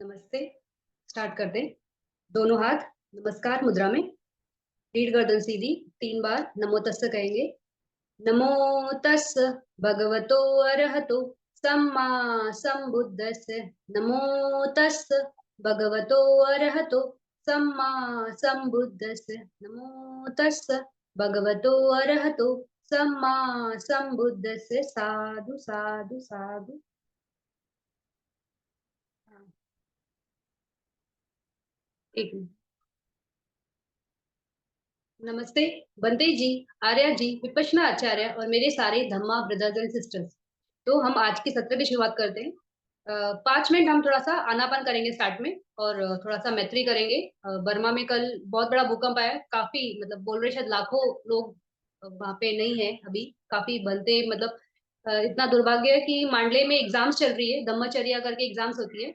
नमस्ते। स्टार्ट कर दें। दोनों हाथ नमस्कार मुद्रा में, रीढ़ गर्दन सीधी, 3 बार नमो तस्स कहेंगे। नमो तस्स भगवतो अरहतो सम्मा संबुद्धस्स। नमो तस्स भगवतो अरहतो सम्मा संबुद्धस्स। नमो तस्स भगवतो अरहतो सम्मा संबुद्धस्स। साधु साधु साधु। एक मिनट। नमस्ते। बंदे जी, आर्या जी, विपश्यना आचार्य और मेरे सारे धम्मा ब्रदर्स एंड सिस्टर्स। तो हम आज के सत्र की शुरुआत करते हैं। 5 मिनट हम थोड़ा सा आनापान करेंगे स्टार्ट में, और थोड़ा सा मैत्री करेंगे। बर्मा में कल बहुत बड़ा भूकंप आया, काफी मतलब बोल रहे शायद लाखों लोग वहां पे नहीं है अभी। काफी बनते मतलब इतना दुर्भाग्य है कि मांडले में एग्जाम्स चल रही है, धम्मचर्या करके एग्जाम्स होती है।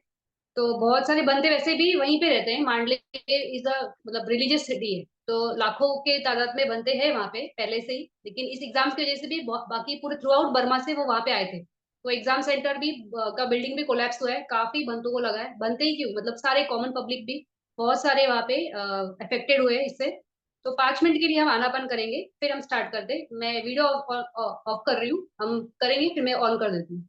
तो बहुत सारे बंदे वैसे भी वहीं पे रहते हैं। मांडले इज अ मतलब रिलीजियस सिटी है, तो लाखों के तादाद में बंदे हैं वहां पे पहले से ही। लेकिन इस एग्जाम्स की वजह से भी बाकी पूरे थ्रू आउट बर्मा से वो वहां पे आए थे। तो एग्जाम सेंटर भी का बिल्डिंग भी कोलैप्स हुआ है, काफी बंदों को लगा है। बनते ही क्यों, मतलब सारे कॉमन पब्लिक भी बहुत सारे वहां पे अफेक्टेड हुए हैं इससे। तो 5 मिनट के लिए हम आनापान करेंगे, फिर हम स्टार्ट करते। मैं वीडियो ऑफ कर रही हूँ, हम करेंगे, फिर मैं ऑन कर देती हूँ।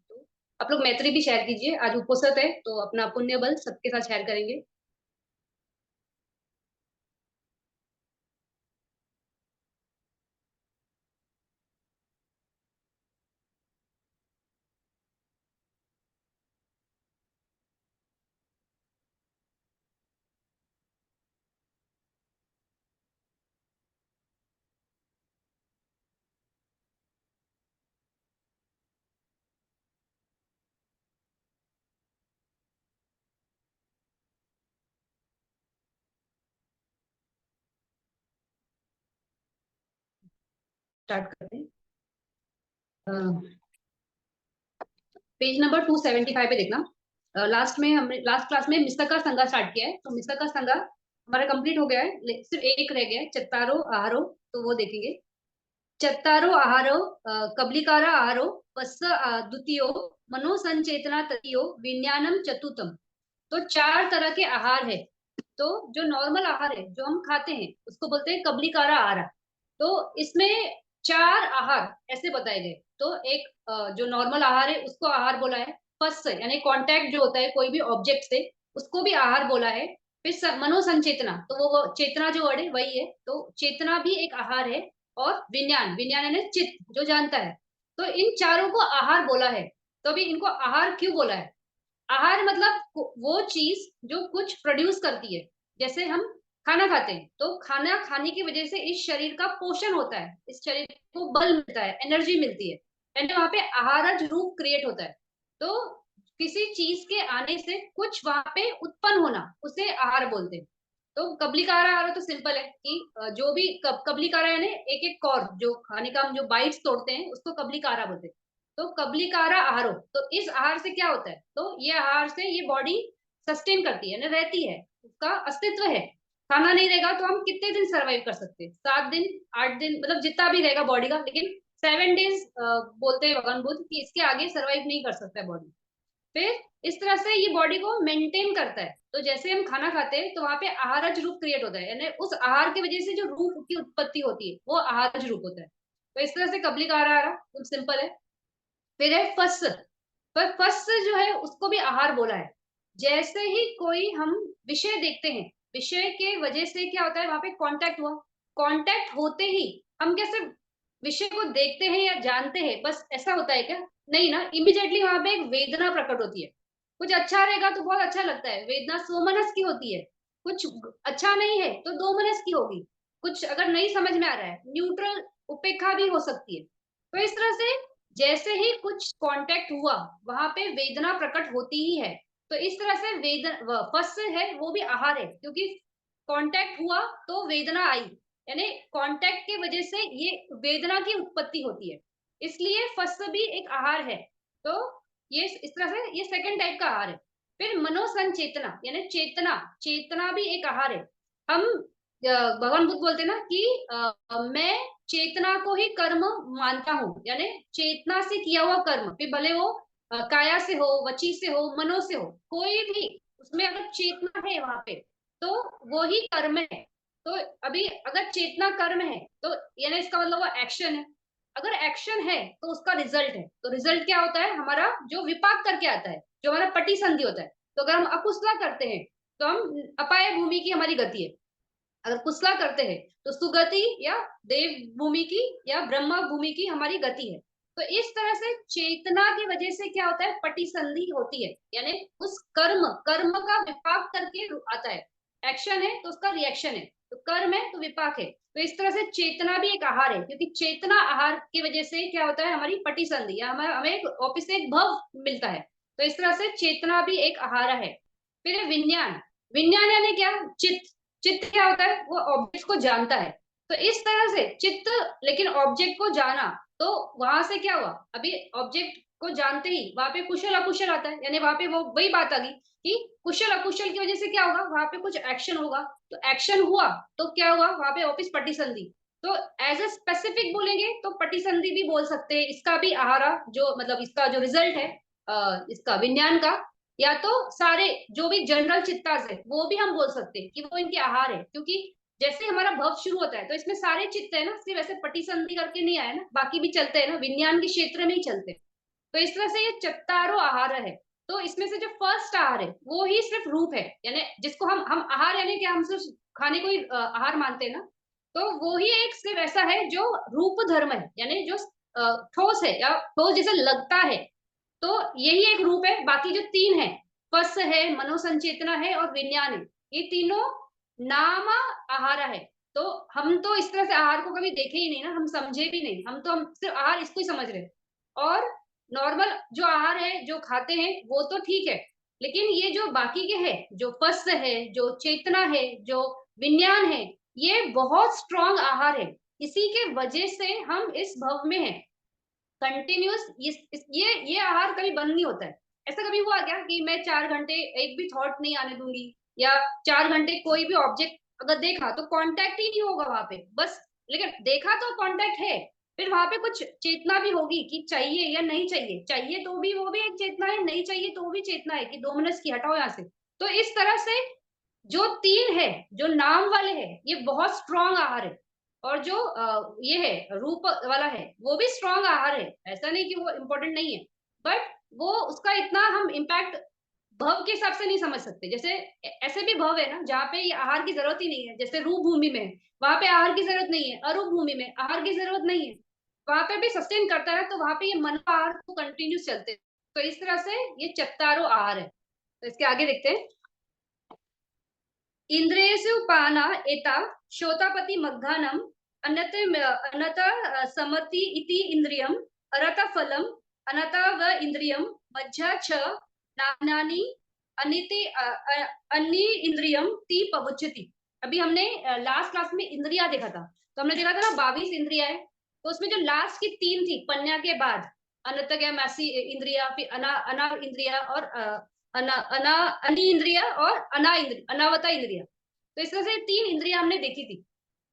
आप लोग मैत्री भी शेयर कीजिए, आज उपोषित है तो अपना पुण्य बल सबके साथ शेयर करेंगे। स्टार्ट करते हैं। पेज नंबर 275 पे देखना। लास्ट में हमने लास्ट क्लास में मिस्तका संगा स्टार्ट किया है, तो मिस्तका संगा हमारा कंप्लीट हो गया है, सिर्फ एक रह गया है, चत्तारो आहारो। तो वो देखेंगे। चत्तारो आहारो कबलिकारा आहारो पस्स द्वितीयो मनोसंचेतना तृतीयो विज्ञानम चतुर्थम। तो 4 तरह के आहार है। तो जो नॉर्मल आहार है जो हम खाते हैं उसको बोलते हैं कबलिकारा आहार। तो इसमें 4 आहार ऐसे बताए गए। तो एक जो नॉर्मल आहार है उसको आहार बोला है। फर्स्ट यानी कांटेक्ट जो होता है कोई भी ऑब्जेक्ट से, उसको भी आहार बोला है। फिर मनोसंचेतना, तो वो चेतना जो वर्ड है वही है, तो चेतना भी एक आहार है। और विज्ञान, विज्ञान यानी चित्त जो जानता है। तो इन चारों को आहार बोला है। तो अभी इनको आहार क्यों बोला है? आहार मतलब वो चीज जो कुछ प्रोड्यूस करती है। जैसे हम खाना खाते हैं, तो खाना खाने की वजह से इस शरीर का पोषण होता है, इस शरीर को बल मिलता है, एनर्जी मिलती है, यानी वहां पे आहारज रूप क्रिएट होता है। तो किसी चीज के आने से कुछ वहां पे उत्पन्न होना, उसे आहार बोलते हैं। तो कबलिकारा आहार तो सिंपल है कि जो भी कबलिकारा यानी एक एक कौर जो खाने का हम जो बाइट्स तोड़ते हैं उसको कबलिकारा बोलते हैं। तो कबलिकारा आहारो, तो इस आहार से क्या होता है, तो ये आहार से ये बॉडी सस्टेन करती है ना, रहती है, उसका अस्तित्व है। खाना नहीं रहेगा तो हम कितने दिन सरवाइव कर सकते हैं? 7 दिन, 8 दिन, मतलब जितना भी रहेगा बॉडी का, लेकिन 7 डेज बोलते हैं भगवान बुद्ध कि इसके आगे सरवाइव नहीं कर सकता है बॉडी। फिर इस तरह से ये बॉडी को मेंटेन करता है। तो जैसे हम खाना खाते हैं तो वहां पे आहारज रूप क्रिएट होता है, यानी उस आहार की वजह से जो रूप की उत्पत्ति होती है वो आहारज रूप होता है। तो इस तरह से कबलिक आहार सिंपल है। फिर है फस। पर फस जो है उसको भी आहार बोला है। जैसे ही कोई हम विषय देखते हैं, विषय के वजह से क्या होता है, वहां पे कांटेक्ट हुआ, कांटेक्ट होते ही हम कैसे विषय को देखते हैं या जानते हैं, बस ऐसा होता है क्या? नहीं ना, इमिडिएटली वहां पे एक वेदना प्रकट होती है। कुछ अच्छा रहेगा तो बहुत अच्छा लगता है, वेदना सोमनस की होती है। कुछ अच्छा नहीं है तो दोमनस की होगी। कुछ अगर नहीं समझ में आ रहा है, न्यूट्रल उपेक्षा भी हो सकती है। तो इस तरह से जैसे ही कुछ कांटेक्ट हुआ वहां पे वेदना प्रकट होती ही है। तो इस तरह से वेदना फर्स्ट है वो भी आहार है, क्योंकि कांटेक्ट हुआ तो वेदना आई, यानी कांटेक्ट की वजह से ये वेदना की उत्पत्ति होती है, इसलिए फर्स्ट भी एक आहार है। तो ये इस तरह से ये सेकंड टाइप का आहार है। फिर मनोसंचेतना यानी चेतना, चेतना भी एक आहार है। हम भगवान बुद्ध बोलते हैं ना कि मैं चेतना को ही कर्म मानता हूँ, यानी चेतना से किया हुआ कर्म, फिर भले वो काया से हो, वची से हो, मनो से हो, कोई भी उसमें चेतना है वहां पे, तो वो ही कर्म है। तो अभी अगर चेतना कर्म है तो यानी इसका मतलब वो एक्शन है। अगर एक्शन है तो उसका रिजल्ट है। तो रिजल्ट क्या होता है हमारा, जो विपाक करके आता है, जो हमारा पटी संधि होता है। तो अगर हम अकुशला करते हैं तो हम अपाय भूमि की हमारी गति है। अगर कुशला करते हैं तो सुगति या देव भूमि की या ब्रह्म भूमि की हमारी गति है। तो इस तरह से चेतना की वजह से क्या होता है, पटिसंधि होती है। यानी उस कर्म कर्म का विपाक करके आता है। एक्शन है तो उसका रिएक्शन है, तो कर्म है तो विपाक है। तो इस तरह से चेतना भी एक आहार है, क्योंकि चेतना आहार की वजह से क्या होता है, हमारी पटिसंधि या हमारा हमें एक वापिस से एक भव मिलता है। तो इस तरह से चेतना भी एक आहार है। फिर है विज्ञान। विज्ञान यानी क्या, चित्त। चित्त क्या होता है, वो ऑब्जेक्ट को जानता है। तो इस तरह से चित्त, लेकिन ऑब्जेक्ट को जाना, तो वहां से क्या हुआ, अभी ऑब्जेक्ट को जानते ही वहां पे कुशल अकुशल आता है। यानी वहां पे वो वही बात आ गई कि कुशल अकुशल की वजह से क्या होगा, वहां पे कुछ एक्शन होगा। तो एक्शन हुआ तो क्या हुआ, वहां पे वापिस पटिसंधि। तो एज ए स्पेसिफिक बोलेंगे तो पटिसंधि भी बोल सकते हैं, इसका भी आहारा जो मतलब इसका जो रिजल्ट है इसका विज्ञान का। या तो सारे जो भी जनरल चित्तास है वो भी हम बोल सकते हैं कि वो इनके आहार है, क्योंकि जैसे हमारा भव शुरू होता है तो इसमें सारे चित्त है ना, सिर्फ ऐसे पटिसंधि करके नहीं आया ना, बाकी भी चलते हैं ना, विज्ञान के क्षेत्र में ही चलते हैं। तो इस तरह से ये चत्तारो आहार है। तो इसमें से जो फर्स्ट आहार है वो ही सिर्फ रूप है, यानी जिसको हम आहार यानी कि हम सिर्फ खाने को ही आहार मानते हैं ना। तो वो ही एक सिर्फ ऐसा है जो रूप धर्म है, यानी जो ठोस है या ठोस जैसे लगता है। तो यही एक रूप है। बाकी जो तीन है, स्पर्श है, मनोसंचेतना है और विज्ञान है, ये तीनों नाम आहार है। तो हम तो इस तरह से आहार को कभी देखे ही नहीं ना, हम समझे भी नहीं, हम सिर्फ आहार इसको ही समझ रहे हैं। और नॉर्मल जो आहार है जो खाते हैं वो तो ठीक है, लेकिन ये जो बाकी के है, जो स्पर्श है, जो चेतना है, जो विज्ञान है, ये बहुत स्ट्रॉन्ग आहार है। इसी के वजह से हम इस भव में हैं कंटिन्यूस। ये आहार कभी बंद नहीं होता है। ऐसा कभी हुआ क्या कि मैं 4 घंटे एक भी थॉट नहीं आने दूंगी, या 4 घंटे कोई भी ऑब्जेक्ट अगर देखा तो कांटेक्ट ही नहीं होगा वहां पे बस। लेकिन देखा तो कांटेक्ट है, फिर वहां पे कुछ चेतना भी होगी कि चाहिए या नहीं चाहिए, चाहिए तो भी वो भी एक चेतना है, नहीं चाहिए तो भी चेतना है कि 2 मिनट की हटाओ यहाँ से। तो इस तरह से जो तीन है, जो नाम वाले है, ये बहुत स्ट्रॉन्ग आहार है। और जो ये है रूप वाला है वो भी स्ट्रॉन्ग आहार है, ऐसा नहीं कि वो इम्पोर्टेंट नहीं है। बट वो उसका इतना हम इम्पैक्ट भव के हिसाब से नहीं समझ सकते। जैसे ऐसे भी भव है ना जहाँ पे ये आहार की जरूरत ही नहीं है, जैसे रूप भूमि में है, वहां पे आहार की जरूरत नहीं है, अरूप भूमि में आहार की जरूरत नहीं है, वहां पे भी सस्टेन करता है, तो वहां पे ये मन आहार तो कंटिन्यूस चलते हैं। तो इस तरह से ये चत्तारो आहार है। तो इसके आगे देखते हैं। इंद्रियेषु पाना एता श्रोतापति मग्घानम अनत अनत समति इति इंद्रियम अरत फलम अनत व इंद्रियम मज्जा छ नानानि अनिति अन्य इंद्रियम ती पवुच्यति। अभी हमने लास्ट क्लास में इंद्रिया देखा था, तो हमने देखा था ना 22 इंद्रिया है। तो उसमें जो लास्ट की 3 थी पन्या के बाद, अनत मैसी इंद्रिया, फिर अना अना इंद्रिया और अना अना अनि इंद्रिया और अना इंद्रिया, अनावता इंद्रिया। तो इस तरह से 3 इंद्रिया हमने देखी थी।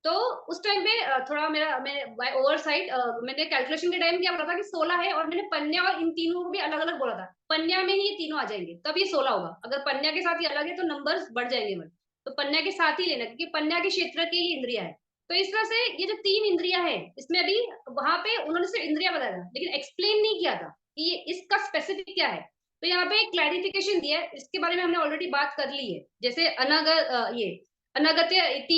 तो उस टाइम पे थोड़ा मैं बाय ओवर साइड मैंने कैलकुलेशन के टाइम क्या बोला था कि 16 है, और मैंने पन्या और इन तीनों को भी अलग अलग बोला था। पन्या में ही ये तीनों आ जाएंगे तब ये 16 होगा, अगर पन्या के साथ ही अलग है तो नंबर्स बढ़ जाएंगे हमारे। तो पन्या के साथ ही लेना, क्योंकि पन्या के क्षेत्र के ही इंद्रिया है। तो इस तरह से ये जो 3 इंद्रिया है, इसमें अभी वहां पे उन्होंने सिर्फ इंद्रिया बताया था, लेकिन एक्सप्लेन नहीं किया था कि ये इसका स्पेसिफिक क्या है। तो यहाँ पे क्लैरिफिकेशन दिया है, इसके बारे में हमने ऑलरेडी बात कर ली है। जैसे ये अनगत्य इति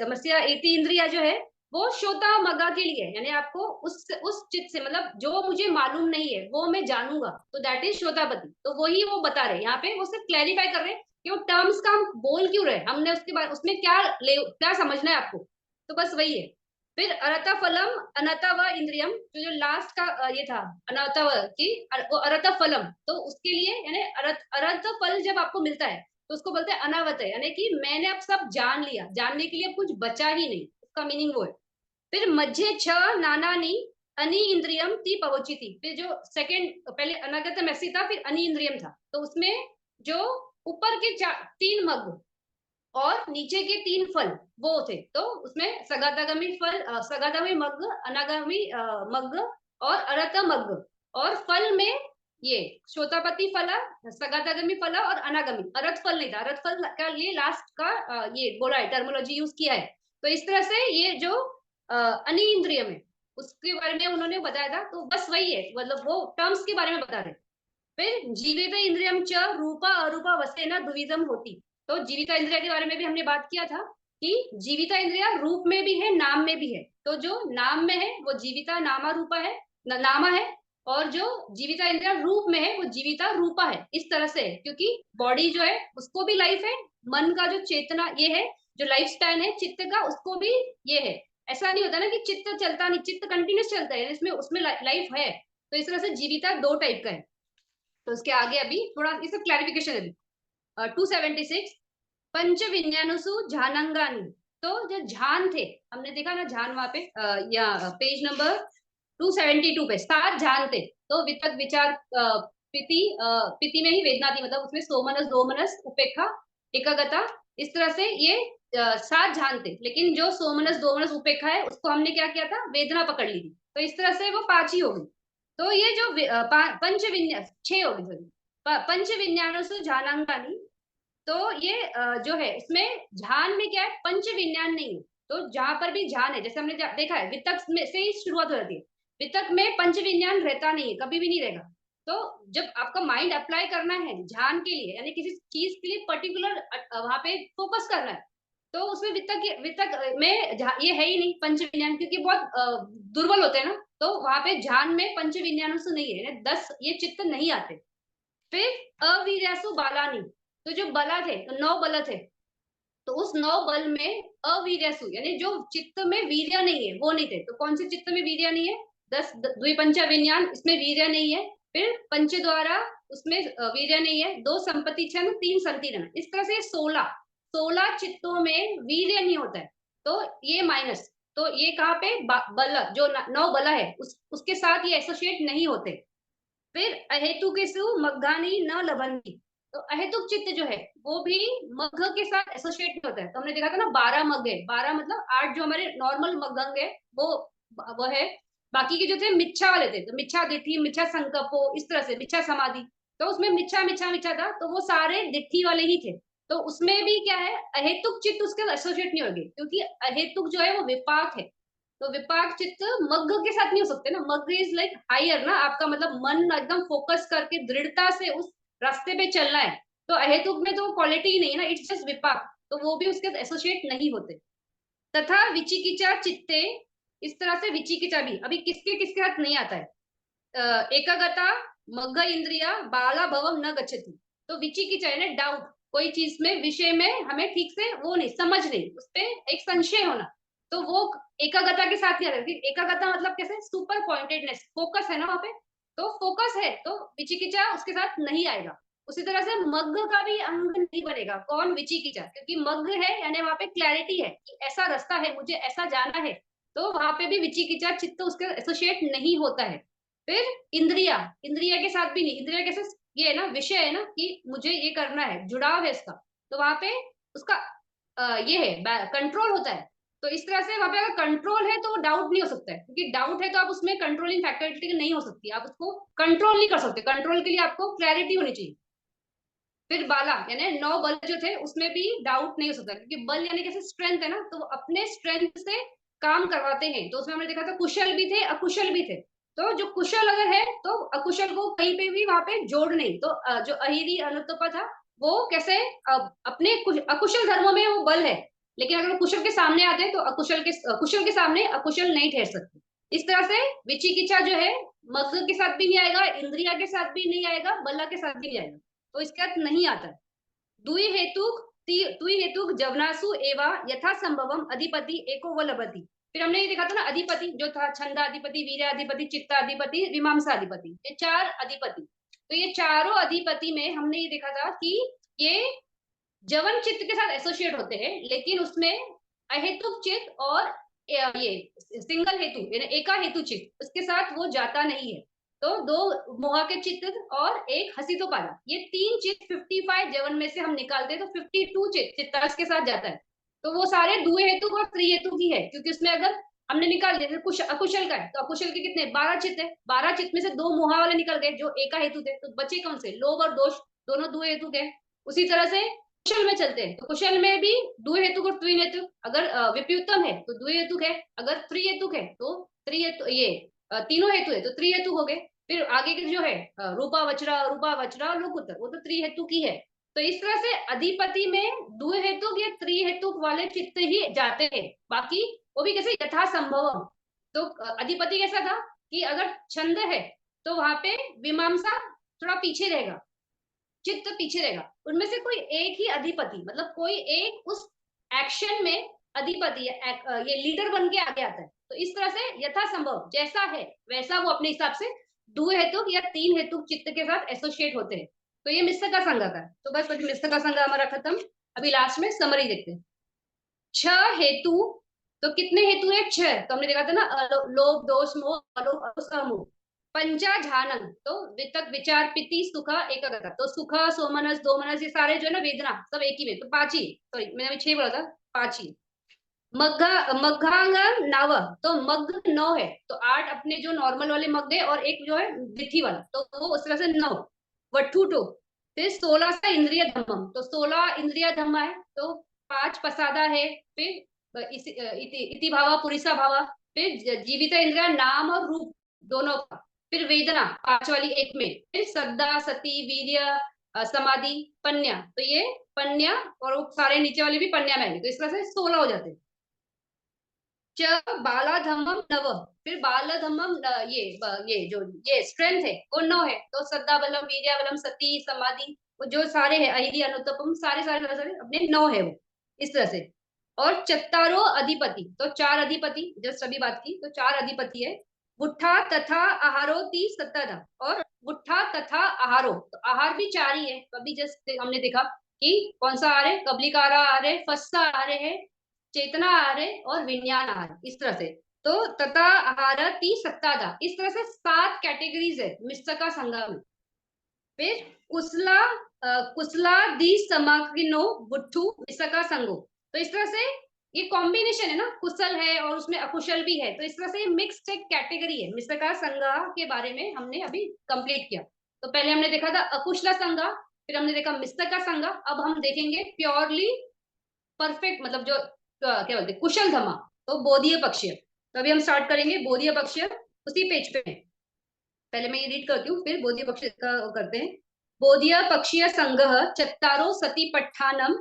मस्या इति इंद्रिया जो है वो श्रोता मगा के लिए, यानी आपको उस चित्त से, मतलब जो मुझे मालूम नहीं है वो मैं जानूंगा, तो दैट इज श्रोतापति। तो वही वो बता रहे हैं यहाँ पे, वो सिर्फ क्लैरिफाई कर रहे हैं कि वो टर्म्स का हम बोल क्यों रहे, हमने उसके बाद उसमें क्या समझना है आपको। तो बस वही है। फिर अरता फलम अनता व इंद्रियम, जो लास्ट का ये था अनता व की, वो अरता फलम, तो उसके लिए यानी अरत फल जब आपको मिलता है तो उसको बोलते हैं अनावत है, यानी कि मैंने अब सब जान लिया, जानने के लिए अब कुछ बचा ही नहीं, उसका मीनिंग वो है। फिर मध्य छ नानानी अनि इंद्रियम ती पवोची थी। फिर जो सेकंड, पहले अनागत मैसी था, फिर अनि इंद्रियम था। तो उसमें जो ऊपर के 3 मग और नीचे के 3 फल वो थे। तो उसमें सगातागामी फल, सगातागामी मग्ग, अनागामी मग्ग और अरत मग्ग। और फल में ये श्रोतापति फला, सगातागमी फला और अनागमी, अरथ फल नहीं था, अरथ फल का ये लास्ट का ये बोला है, टर्मोलॉजी यूज किया है। तो इस तरह से ये जो अनिंद्रिय में उसके बारे में उन्होंने बताया था, तो बस वही है, मतलब वो टर्म्स के बारे में बता रहे। फिर जीवित इंद्रियम च रूपा अरूपा वसेना द्विविधम होती। तो जीविता इंद्रिया के बारे में भी हमने बात किया था कि जीविता इंद्रिया रूप में भी है, नाम में भी है। तो जो नाम में है वो जीविता नामा रूपा है, नामा है, और जो जीविता इंद्रिया रूप में है वो जीविता रूपा है। इस तरह से, क्योंकि बॉडी जो है उसको भी लाइफ है, मन का जो चेतना ये है, जो लाइफ स्पैन है चित्त का उसको भी ये है। ऐसा नहीं होता ना कि चित्त चलता नहीं, चित्त कंटिन्यूस चलता है, इसमें उसमें लाइफ है। तो इस तरह से जीविता दो टाइप का है। तो उसके आगे अभी थोड़ा इसे क्लैरिफिकेशन है। 276 पंच विज्ञानुसु झानंगानी। तो जो झान थे, हमने देखा ना झान वहां पे या पेज नंबर 272 पे 7 झान थे। तो वितक विचार पिति में ही वेदना थी, मतलब उसमें सोमनस दोमनस उपेक्षा एकाग्रता, इस तरह से ये 7 झान थे। लेकिन जो सोमनस दोमनस उपेक्षा है उसको हमने क्या किया था, वेदना पकड़ ली थी। तो इस तरह से वो 5 ही हो गई। तो ये जो पंच विन्यास 6 हो गई, सॉरी, पंच विज्ञानों झानांगानी। तो ये जो है इसमें ध्यान में क्या है, पंच विज्ञान नहीं है। तो जहां पर भी ध्यान है, जैसे हमने देखा है वितक में से ही शुरुआत हो जाती है, वितक में पंच विज्ञान रहता नहीं है, कभी भी नहीं रहेगा। तो जब आपका माइंड अप्लाई करना है ध्यान के लिए, यानी किसी चीज के लिए पर्टिकुलर वहां पे फोकस करना है, तो उसमें वितक वितक में ये है ही नहीं पंच विज्ञान, क्योंकि बहुत दुर्बल होते हैं ना। तो वहां पे ध्यान में पंच विज्ञानों से नहीं है, 10 ये चित्त नहीं आते। फिर अवीर्यासु बालानी। तो जो बला थे, तो 9 बल थे। तो उस 9 बल में अवीर्यासु यानी जो चित्त में वीर्य नहीं है वो नहीं थे। तो कौन से चित्त में वीर्य नहीं है, 10 द्विपंचा विज्ञान इसमें वीर्य नहीं है। फिर पंच द्वारा उसमें वीर्य नहीं है। 2 संपत्ति छन, 3 संतीर्ण, इस तरह से 16 चित्तों में वीर्य नहीं होता है। तो ये माइनस, तो ये कहाँ पे बल, जो 9 बल है उसके साथ ये एसोसिएट नहीं होते। फिर अहेतुकेषु मग्घानि न लभन्ति। तो अहेतुक चित्त जो है वो भी मग्घ के साथ एसोसिएट नहीं होता है। तो हमने देखा था ना 12 मग्घ है, 12 मतलब 8 जो हमारे नॉर्मल मग्घंग है वो है। बाकी के जो थे मिच्छा वाले थे, तो मिच्छा दिट्ठी, मिच्छा संकल्पो, इस तरह से मिच्छा समाधि। तो उसमें मिच्छा मिच्छा मिच्छा था, तो वो सारे दिट्ठी वाले ही थे। तो उसमें भी क्या है, अहेतुक चित्त उसके एसोसिएट नहीं होगी, क्योंकि अहेतुक जो है वो विपाक है। तो विपाक चित्त मग्घ के साथ नहीं हो सकते ना, मग्घ इज लाइक हायर ना, आपका मतलब मन एकदम फोकस करके दृढ़ता से उस रास्ते पे चलना है। तो अहेतुक में तो क्वालिटी ही नहीं है ना, इट्स जस्ट विपाक, तो वो भी उसके एसोसिएट नहीं होते। तथा विचिकिचा चित्ते, इस तरह से विचिकिचा भी अभी किसके किसके साथ नहीं आता है। एकाग्रता, मग्घ इंद्रिया, बाला भवम न गच्छति। तो विचिकिचा है ना, डाउट, कोई चीज में विषय में हमें ठीक से वो नहीं समझ नहीं, उस पर एक संशय होना, तो वो एकाग्रता के साथ नहीं आता। एकाग्रता मतलब कैसे, सुपर पॉइंटेडनेस, फोकस है ना वहां पे, तो फोकस है तो विचिकिचा उसके साथ नहीं आएगा। उसी तरह से मग्घ का भी अंग नहीं बनेगा, कौन, विचिकिचा, क्योंकि मग्घ है यानी वहां पे क्लैरिटी है कि ऐसा रास्ता है, मुझे ऐसा जाना है। तो वहां पे भी विचिकिचा चित्त उसके एसोसिएट नहीं होता है। फिर इंद्रिया, इंद्रिया के साथ भी नहीं, इंद्रिया कैसे, ये है ना विषय है ना कि मुझे ये करना है, जुड़ाव है इसका, तो वहां पे उसका ये है कंट्रोल होता है। तो इस तरह से वहां पे अगर कंट्रोल है तो वो डाउट नहीं हो सकता है, क्योंकि डाउट है तो आप उसमें कंट्रोलिंग फैक्टरिटी नहीं हो सकती, आप उसको कंट्रोल नहीं कर सकते। कंट्रोल के लिए आपको क्लैरिटी होनी चाहिए। फिर बाला यानी 9 बल जो थे उसमें भी डाउट नहीं हो सकता, क्योंकि बल यानी कैसे स्ट्रेंथ है ना, तो वो अपने स्ट्रेंथ से काम करवाते हैं। तो उसमें हमने देखा था कुशल भी थे अकुशल भी थे। तो जो कुशल अगर है तो अकुशल को कहीं पे भी वहां पे जोड़ नहीं। तो जो अहिरी अनुतपा था वो कैसे अपने अकुशल धर्मों में वो बल है, लेकिन अगर वो कुशल के सामने आते हैं तो कुशल के सामने अकुशल नहीं ठहर सकते। इस तरह से विचिकिचा जो है मग्ध के साथ भी नहीं आएगा, इंद्रिया के साथ भी नहीं आएगा, बल्ला के साथ भी नहीं आएगा, तो इसके अर्थ नहीं आता है। दुई हेतुक दुई हेतुक जवनासु एवा यथा संभवम अधिपति एको व लभति। फिर हमने ये देखा था ना, अधिपति जो था छंदा अधिपति, वीर्य अधिपति, चित्त अधिपति, विमांसा अधिपति, ये 4 अधिपति। तो ये चारों अधिपति में हमने ये देखा था कि ये जवन चित्त के साथ एसोसिएट होते हैं, लेकिन उसमें अहेतुक चित्त और ये सिंगल हेतु यानी एका हेतु चित्त उसके साथ वो जाता नहीं है। तो 2 मोहा के चित्त और एक हसीतो पाला, ये 3 चित्त 55 जवन में से हम निकालते हैं तो 52 चित्त चित्तास के साथ जाता है। तो वो सारे दुए हेतु और त्रि हेतु की है, क्योंकि उसमें अगर हमने निकाल दिया। अकुशल का है तो अकुशल के कितने 12 चित्त है, 12 चित्त में से 2 मुहा वाले निकल गए जो एका हेतु थे, तो बचे कौन से, लोभ और दोष, दोनों द्वि हेतु है। उसी तरह से कुशल में चलते हैं, तो कुशल में भी द्वि हेतु और त्रि हेतु, अगर विपरीतम है तो द्वि हेतु है, अगर त्रि हेतु है तो त्रि हेतु, ये तीनों हेतु है तो त्रि हेतु हो गए। फिर आगे के जो है रूपा वज्रा, रूपा वज्रा लोक उत्तर, वो तो त्रि हेतु की है। तो इस तरह से अधिपति में द्वि हेतु या त्रि हेतु वाले चित्त ही जाते हैं, बाकी वो भी कैसे यथा संभव। तो अधिपति कैसा था कि अगर छंद है तो वहां पे मीमांसा थोड़ा पीछे रहेगा, चित्त पीछे रहेगा, उनमें से कोई एक ही अधिपति, मतलब कोई एक उस एक्शन में अधिपति ये लीडर बन के आगे आता है। तो इस तरह से यथा संभव जैसा है वैसा वो अपने हिसाब से दो हेतु या तीन हेतु चित्त के साथ एसोसिएट होते हैं। तो ये मिश्र का संघ का है। तो बस मिश्र का संघ हमारा खत्म। अभी लास्ट में समरी देखते हैं। छह हेतु, तो कितने हेतु है, छह। तो हमने देखा था ना, लोभ दोष मोह अलोभ अमोह। पंचाझानन, तो वितक विचार पिति सुख एकाग्रता, तो सुख सोमनस दोमनस ये सारे जो है ना वेदना सब एक ही में, तो पांच ही, सॉरी मैंने अभी छह बोला था, पांच ही। मग्घा मग्घांग नव, तो मग्घ 9 है, तो 8 अपने जो नॉर्मल वाले मग्घ है और एक जो है विधि वाला, तो वो उस तरह से 9। वठुटो, फिर 16 सा इंद्रिय धम्मम, तो 16 इंद्रिय धम्मा है, तो 5 पसादा है, फिर इति भावा पुरिसा भावा, फिर जीवित इंद्रिय नाम और रूप दोनों का, फिर वेदना 5 वाली एक में, फिर श्रद्धा सती वीर्य समाधि पन्या, तो ये पन्या और वो सारे नीचे वाले भी पन्या में आएंगे, तो इस तरह से 16 हो जाते हैं। च बालाधम्मम नव, फिर बालाधम्मम ये जो ये स्ट्रेंथ है वो 9 है, तो श्रद्धा बलम वीर्य बलम सती समाधि वो जो सारे है अहिरी अनुतपम सारे सारे सारे सारे अपने 9 है वो, इस तरह से। और चत्तारो अधिपति, तो 4 अधिपति, जस्ट अभी बात की, तो 4 अधिपति है। बुट्ठा तथा आहारो ती सत्ता, और बुट्ठा तथा आहारो, तो आहार भी 4 ही है, तो अभी जस्ट हमने देखा कि कौन सा आहार है, कबलिकारा आहार है, फस्सा आहार है, चेतना आहार और विज्ञान आहार, इस तरह से। तो तथा आहार ती सत्ताधा, इस तरह से 7 कैटेगरीज है मिश्र संज्ञा में। फिर कुसला कुसला दी समाकिनो बुट्ठू मिश्र संगो, तो इस तरह से ये कॉम्बिनेशन है ना, कुशल है और उसमें अकुशल भी है, तो इस तरह से मिक्स्ड एक कैटेगरी है मिश्र का संज्ञा के बारे में हमने अभी कंप्लीट किया। तो पहले हमने देखा था अकुशल संज्ञा, फिर हमने देखा मिश्र का संज्ञा, अब हम देखेंगे प्योरली परफेक्ट, मतलब जो क्या बोलते हैं कुशल धमा, तो बोधीय पक्षीय। तो अभी हम स्टार्ट करेंगे बोधीय पक्षीय, उसी पेज पे। पहले मैं ये रीड करती हूँ फिर बोधीय पक्षीय का करते हैं। बोधीय पक्षीय संघ चत्तारो सती पठानम,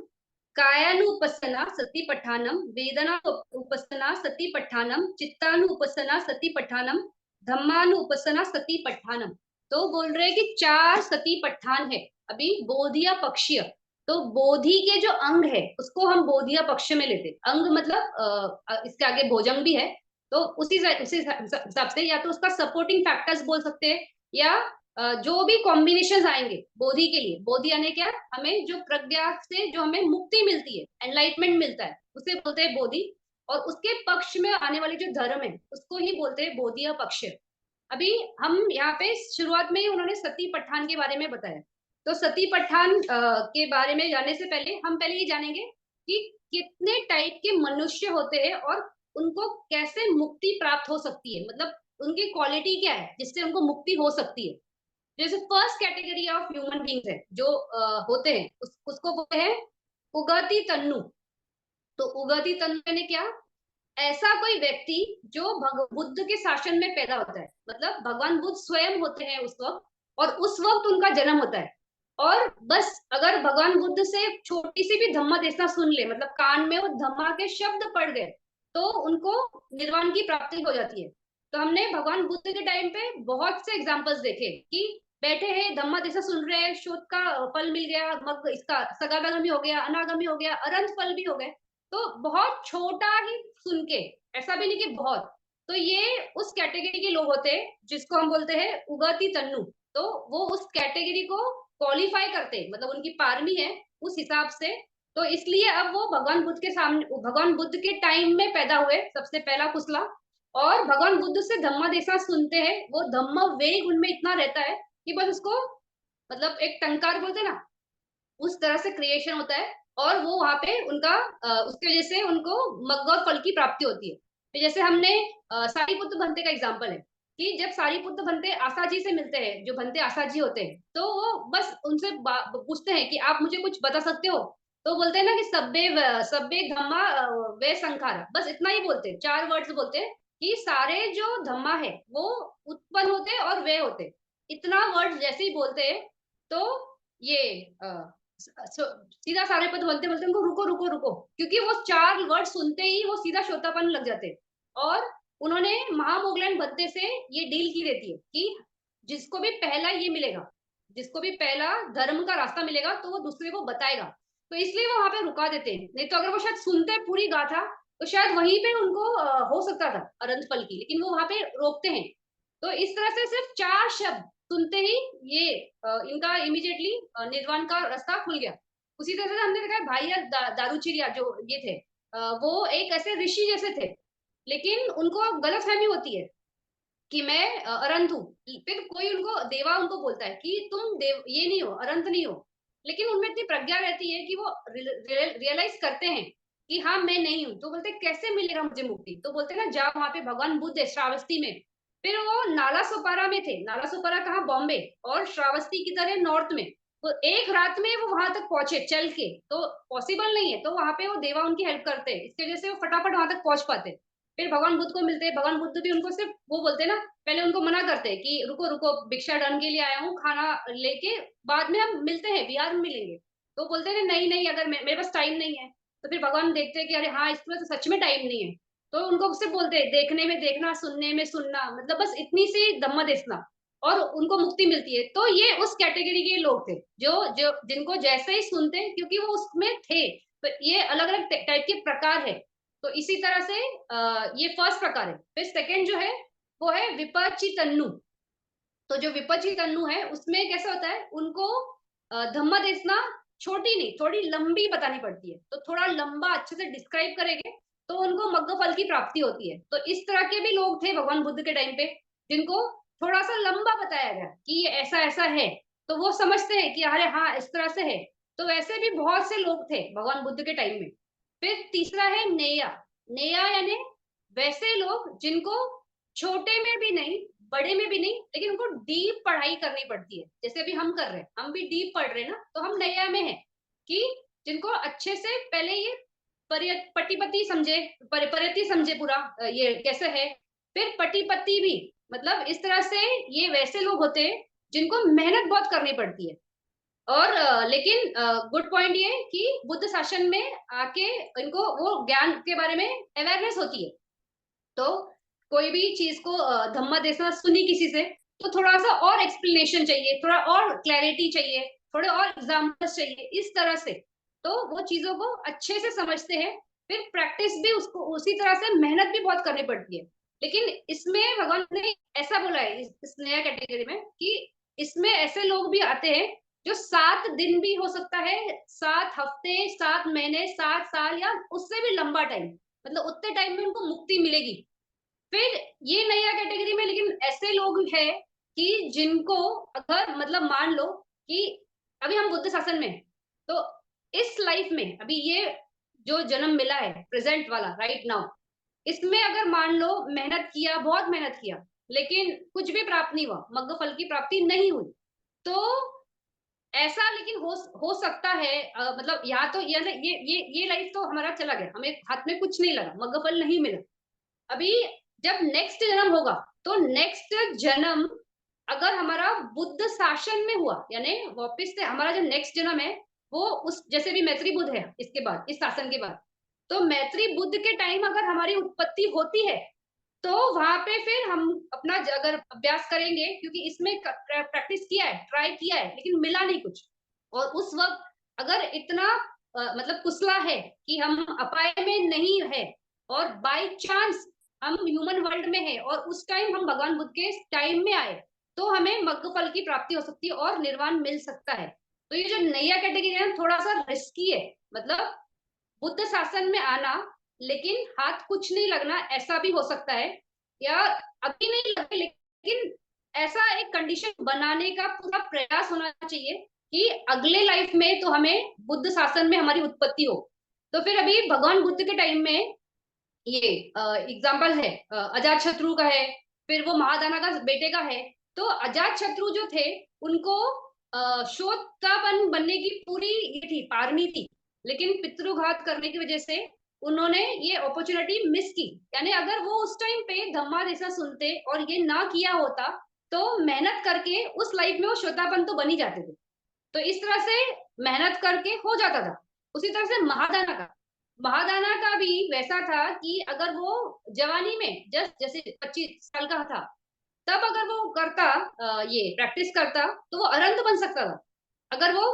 कायानुपसना सती पठानम, वेदना उपसना सती पठानम, चित्तानुपसना सती पठानम, धम्मानुपसना सती पठानम। तो बोल रहे हैं कि 4 सती पठान है। अभी बोधीय पक्षीय, तो बोधि के जो अंग है उसको हम बोधीय पक्ष में लेते, अंग मतलब इसके आगे भोजंग भी है, तो उसी हिसाब से या तो उसका सपोर्टिंग फैक्टर्स बोल सकते हैं, या जो भी कॉम्बिनेशन आएंगे बोधि के लिए। बोधि यानी क्या, हमें जो प्रज्ञा से जो हमें मुक्ति मिलती है, एनलाइटमेंट मिलता है, उसे बोलते हैं बोधि। और उसके पक्ष में आने वाले जो धर्म है उसको ही बोलते हैं बोधीय पक्ष। अभी हम यहाँ पे शुरुआत में ही उन्होंने सती पठान के बारे में बताया, तो सती पठान के बारे में जानने से पहले हम पहले ये जानेंगे कि कितने टाइप के मनुष्य होते हैं और उनको कैसे मुक्ति प्राप्त हो सकती है, मतलब उनकी क्वालिटी क्या है जिससे उनको मुक्ति हो सकती है। जैसे first category of human beings है जो होते हैं उसको बोलते हैं उगति तन्नु। तो उगति तन्नु ने क्या, ऐसा कोई व्यक्ति जो बुद्ध के शासन में पैदा होता है, मतलब भगवान बुद्ध स्वयं होते हैं उस वक्त, और उस वक्त उनका जन्म होता है। और बस अगर भगवान बुद्ध से छोटी सी भी धम्मा देशना सुन ले, मतलब कान में वो धम्मा के शब्द पड़ गए, तो उनको निर्वाण की प्राप्ति हो जाती है। तो हमने भगवान बुद्ध के टाइम पे बहुत से एग्जाम्पल्स देखे कि बैठे हैं धम्मा देशना सुन रहे हैं, शोध का फल मिल गया, मग इसका सगागमी हो गया, अनागमी हो गया, अरंत फल भी हो गए। तो बहुत छोटा ही सुन के, ऐसा भी नहीं कि बहुत। तो ये उस कैटेगरी के लोग होते हैं जिसको हम बोलते हैं उगति तन्नु। तो वो उस कैटेगरी को क्वालिफाई करते हैं, मतलब उनकी पारमी है उस हिसाब से। तो इसलिए अब वो भगवान बुद्ध के सामने, भगवान बुद्ध के टाइम में पैदा हुए सबसे पहला कुशला, और भगवान बुद्ध से धम्मा देशा सुनते हैं। वो धम्म वेग उनमें इतना रहता है कि बस उसको, मतलब एक टंकार बोलते हैं ना, उस तरह से क्रिएशन होता है। और वो वहां पे उनका उसके वजह से उनको मग्ग और फल की प्राप्ति होती है। फिर जैसे हमने सारिपुत्र भंते का एग्जाम्पल है कि जब सारिपुत्र भंते आसाजी से मिलते हैं, जो भंते आसाजी होते हैं, तो वो बस उनसे पूछते हैं कि आप मुझे कुछ बता सकते हो। तो बोलते हैं ना कि सब्बे धम्मा वे संखारा, बस इतना ही बोलते हैं, 4 वर्ड्स बोलते हैं कि सारे जो धम्मा है वो उत्पन्न होते हैं और वे होते हैं। इतना वर्ड जैसे ही बोलते हैं तो ये सीधा सारे पद बोलते बोलते उनको रुको रुको रुको, क्योंकि वो 4 वर्ड सुनते ही वो सीधा श्रोतापन लग जाते हैं। और उन्होंने महामोगलान बंते से ये डील की रहती है कि जिसको भी पहला ये मिलेगा, जिसको भी पहला धर्म का रास्ता मिलेगा तो वो दूसरे को बताएगा। तो इसलिए वो वहां पे रुका देते हैं, नहीं तो अगर वो शायद सुनते पूरी गाथा तो शायद वहीं पे उनको हो सकता था अरंत फल की, लेकिन वो वहां पे रोकते हैं। तो इस तरह से सिर्फ 4 शब्द सुनते ही ये इनका इमीडिएटली निर्वाण का रास्ता खुल गया। उसी तरह से हमने देखा है भाई दारूचिरिया जो ये थे, वो एक ऐसे ऋषि जैसे थे, लेकिन उनको गलतफहमी होती है कि मैं अरंत हूँ। फिर कोई उनको देवा उनको बोलता है कि तुम देव ये नहीं हो, अरंत नहीं हो। लेकिन उनमें इतनी प्रज्ञा रहती है कि वो रियलाइज करते हैं कि हाँ मैं नहीं हूँ। तो बोलते हैं कैसे मिलेगा मुझे मुक्ति, तो बोलते हैं ना जाओ वहां पे भगवान बुद्ध है श्रावस्ती में। फिर वो नाला सोपारा में थे, नाला सोपारा कहाँ, बॉम्बे, और श्रावस्ती की तरह नॉर्थ में। तो एक रात में वो वहां तक पहुंचे चल के, तो पॉसिबल नहीं है, तो वहां पे वो देवा उनकी हेल्प करते हैं, इसकी वजह से वो फटाफट वहां तक पहुंच पाते। फिर भगवान बुद्ध को मिलते हैं, भगवान बुद्ध भी उनको सिर्फ वो बोलते हैं ना, पहले उनको मना करते हैं कि रुको रुको भिक्षा दान के लिए आया हूँ, खाना लेके बाद में हम मिलते हैं, बिहार में मिलेंगे। तो बोलते हैं नहीं नहीं, अगर मेरे पास टाइम नहीं है। तो फिर भगवान देखते हैं कि अरे हाँ इसके पास तो सच में टाइम नहीं है। तो उनको सिर्फ बोलते हैं देखने में देखना, सुनने में सुनना, मतलब बस इतनी सी धम्म देना, और उनको मुक्ति मिलती है। तो ये उस कैटेगरी के लोग थे जो जो जिनको जैसे ही सुनते, क्योंकि वो उसमें थे। तो ये अलग अलग टाइप के प्रकार है। तो इसी तरह से ये फर्स्ट प्रकार है। फिर सेकंड जो है वो है विपची तन्नु। तो जो विपची तन्नु है उसमें कैसा होता है, उनको धम्म देसना छोटी नहीं थोड़ी लंबी बतानी पड़ती है, तो थोड़ा लंबा अच्छे से डिस्क्राइब करेंगे तो उनको मग्ग फल की प्राप्ति होती है। तो इस तरह के भी लोग थे भगवान बुद्ध के टाइम पे, जिनको थोड़ा सा लंबा बताया गया कि ये ऐसा ऐसा है, तो वो समझते हैं कि अरे हाँ इस तरह से है। तो वैसे भी बहुत से लोग थे भगवान बुद्ध के टाइम में। फिर तीसरा है नेया। नेया यानी वैसे लोग जिनको छोटे में भी नहीं, बड़े में भी नहीं, लेकिन उनको डीप पढ़ाई करनी पड़ती है, जैसे अभी हम कर रहे हैं, हम भी डीप पढ़ रहे हैं ना, तो हम नया में है कि जिनको अच्छे से पहले ये पटिपति समझे, परिपति समझे पूरा ये कैसे है। फिर पटिपति भी, मतलब इस तरह से ये वैसे लोग होते हैं जिनको मेहनत बहुत करनी पड़ती है। और लेकिन गुड पॉइंट ये है कि बुद्ध शासन में आके इनको वो ज्ञान के बारे में अवेयरनेस होती है। तो कोई भी चीज को धम्मा देना सुनी किसी से, तो थोड़ा सा और एक्सप्लेनेशन चाहिए, थोड़ा और क्लैरिटी चाहिए, थोड़े और एग्जाम्पल्स चाहिए, इस तरह से। तो वो चीजों को अच्छे से समझते हैं। फिर प्रैक्टिस भी उसको उसी तरह से मेहनत भी बहुत करनी पड़ती है। लेकिन इसमें भगवान ने ऐसा बोला है इस नया कैटेगरी में कि इसमें ऐसे लोग भी आते हैं जो 7 दिन भी हो सकता है, 7 हफ्ते, 7 महीने, 7 साल, या उससे भी लंबा टाइम, मतलब उतने टाइम में उनको मुक्ति मिलेगी। फिर ये नया कैटेगरी में लेकिन ऐसे लोग हैं कि जिनको अगर मतलब मान लो कि अभी हम बुद्ध शासन में हैं, तो इस लाइफ में अभी ये जो जन्म मिला है प्रेजेंट वाला राइट नाउ, इसमें अगर मान लो मेहनत किया, बहुत मेहनत किया, लेकिन कुछ भी प्राप्त नहीं हुआ, मग्ग फल की प्राप्ति नहीं हुई, तो ऐसा लेकिन हो सकता है मतलब यहाँ तो ये लाइफ तो हमारा चला गया, हमें हाथ में कुछ नहीं लगा, मग्ग फल नहीं मिला। अभी जब नेक्स्ट जन्म होगा, तो नेक्स्ट जन्म अगर हमारा बुद्ध शासन में हुआ, यानी वापिस से हमारा जो नेक्स्ट जन्म है वो उस जैसे भी मैत्री बुद्ध है इसके बाद, इस शासन के बाद, तो मैत्री बुद्ध के टाइम अगर हमारी उत्पत्ति होती है, तो वहां पे फिर हम अपना अगर अभ्यास करेंगे, क्योंकि इसमें प्रैक्टिस किया है, ट्राई किया है, लेकिन मिला नहीं कुछ। और उस वक्त अगर इतना मतलब कुशला है कि हम अपाय में नहीं है, और बाय चांस हम ह्यूमन वर्ल्ड में है, और उस टाइम हम भगवान बुद्ध के टाइम में आए, तो हमें मग्ग फल की प्राप्ति हो सकती है और निर्वाण मिल सकता है। तो ये जो नया कैटेगरी है थोड़ा सा रिस्की है, मतलब बुद्ध शासन में आना लेकिन हाथ कुछ नहीं लगना, ऐसा भी हो सकता है, या अभी नहीं लगे लेकिन ऐसा एक कंडीशन बनाने का पूरा प्रयास होना चाहिए कि अगले लाइफ में तो हमें बुद्ध शासन में हमारी उत्पत्ति हो। तो फिर अभी भगवान बुद्ध के टाइम में ये एग्जाम्पल है, अजात शत्रु का है, फिर वो महादाना का बेटे का है। तो अजात शत्रु जो थे उनको श्रोतापन बनने की पूरी ये थी, पारमी थी, लेकिन पितृघात करने की वजह से उन्होंने ये अपॉर्चुनिटी मिस की। यानी अगर वो उस टाइम पे धम्मा जैसा सुनते और ये ना किया होता, तो मेहनत करके उस लाइफ में वो श्रोतापन तो बन ही जाते थे। तो इस तरह से मेहनत करके हो जाता था। उसी तरह से महादाना का भी वैसा था कि अगर वो जवानी में जस्ट जैसे 25 साल का था, तब अगर वो करता, ये प्रैक्टिस करता, तो वो अरंत बन सकता था। अगर वो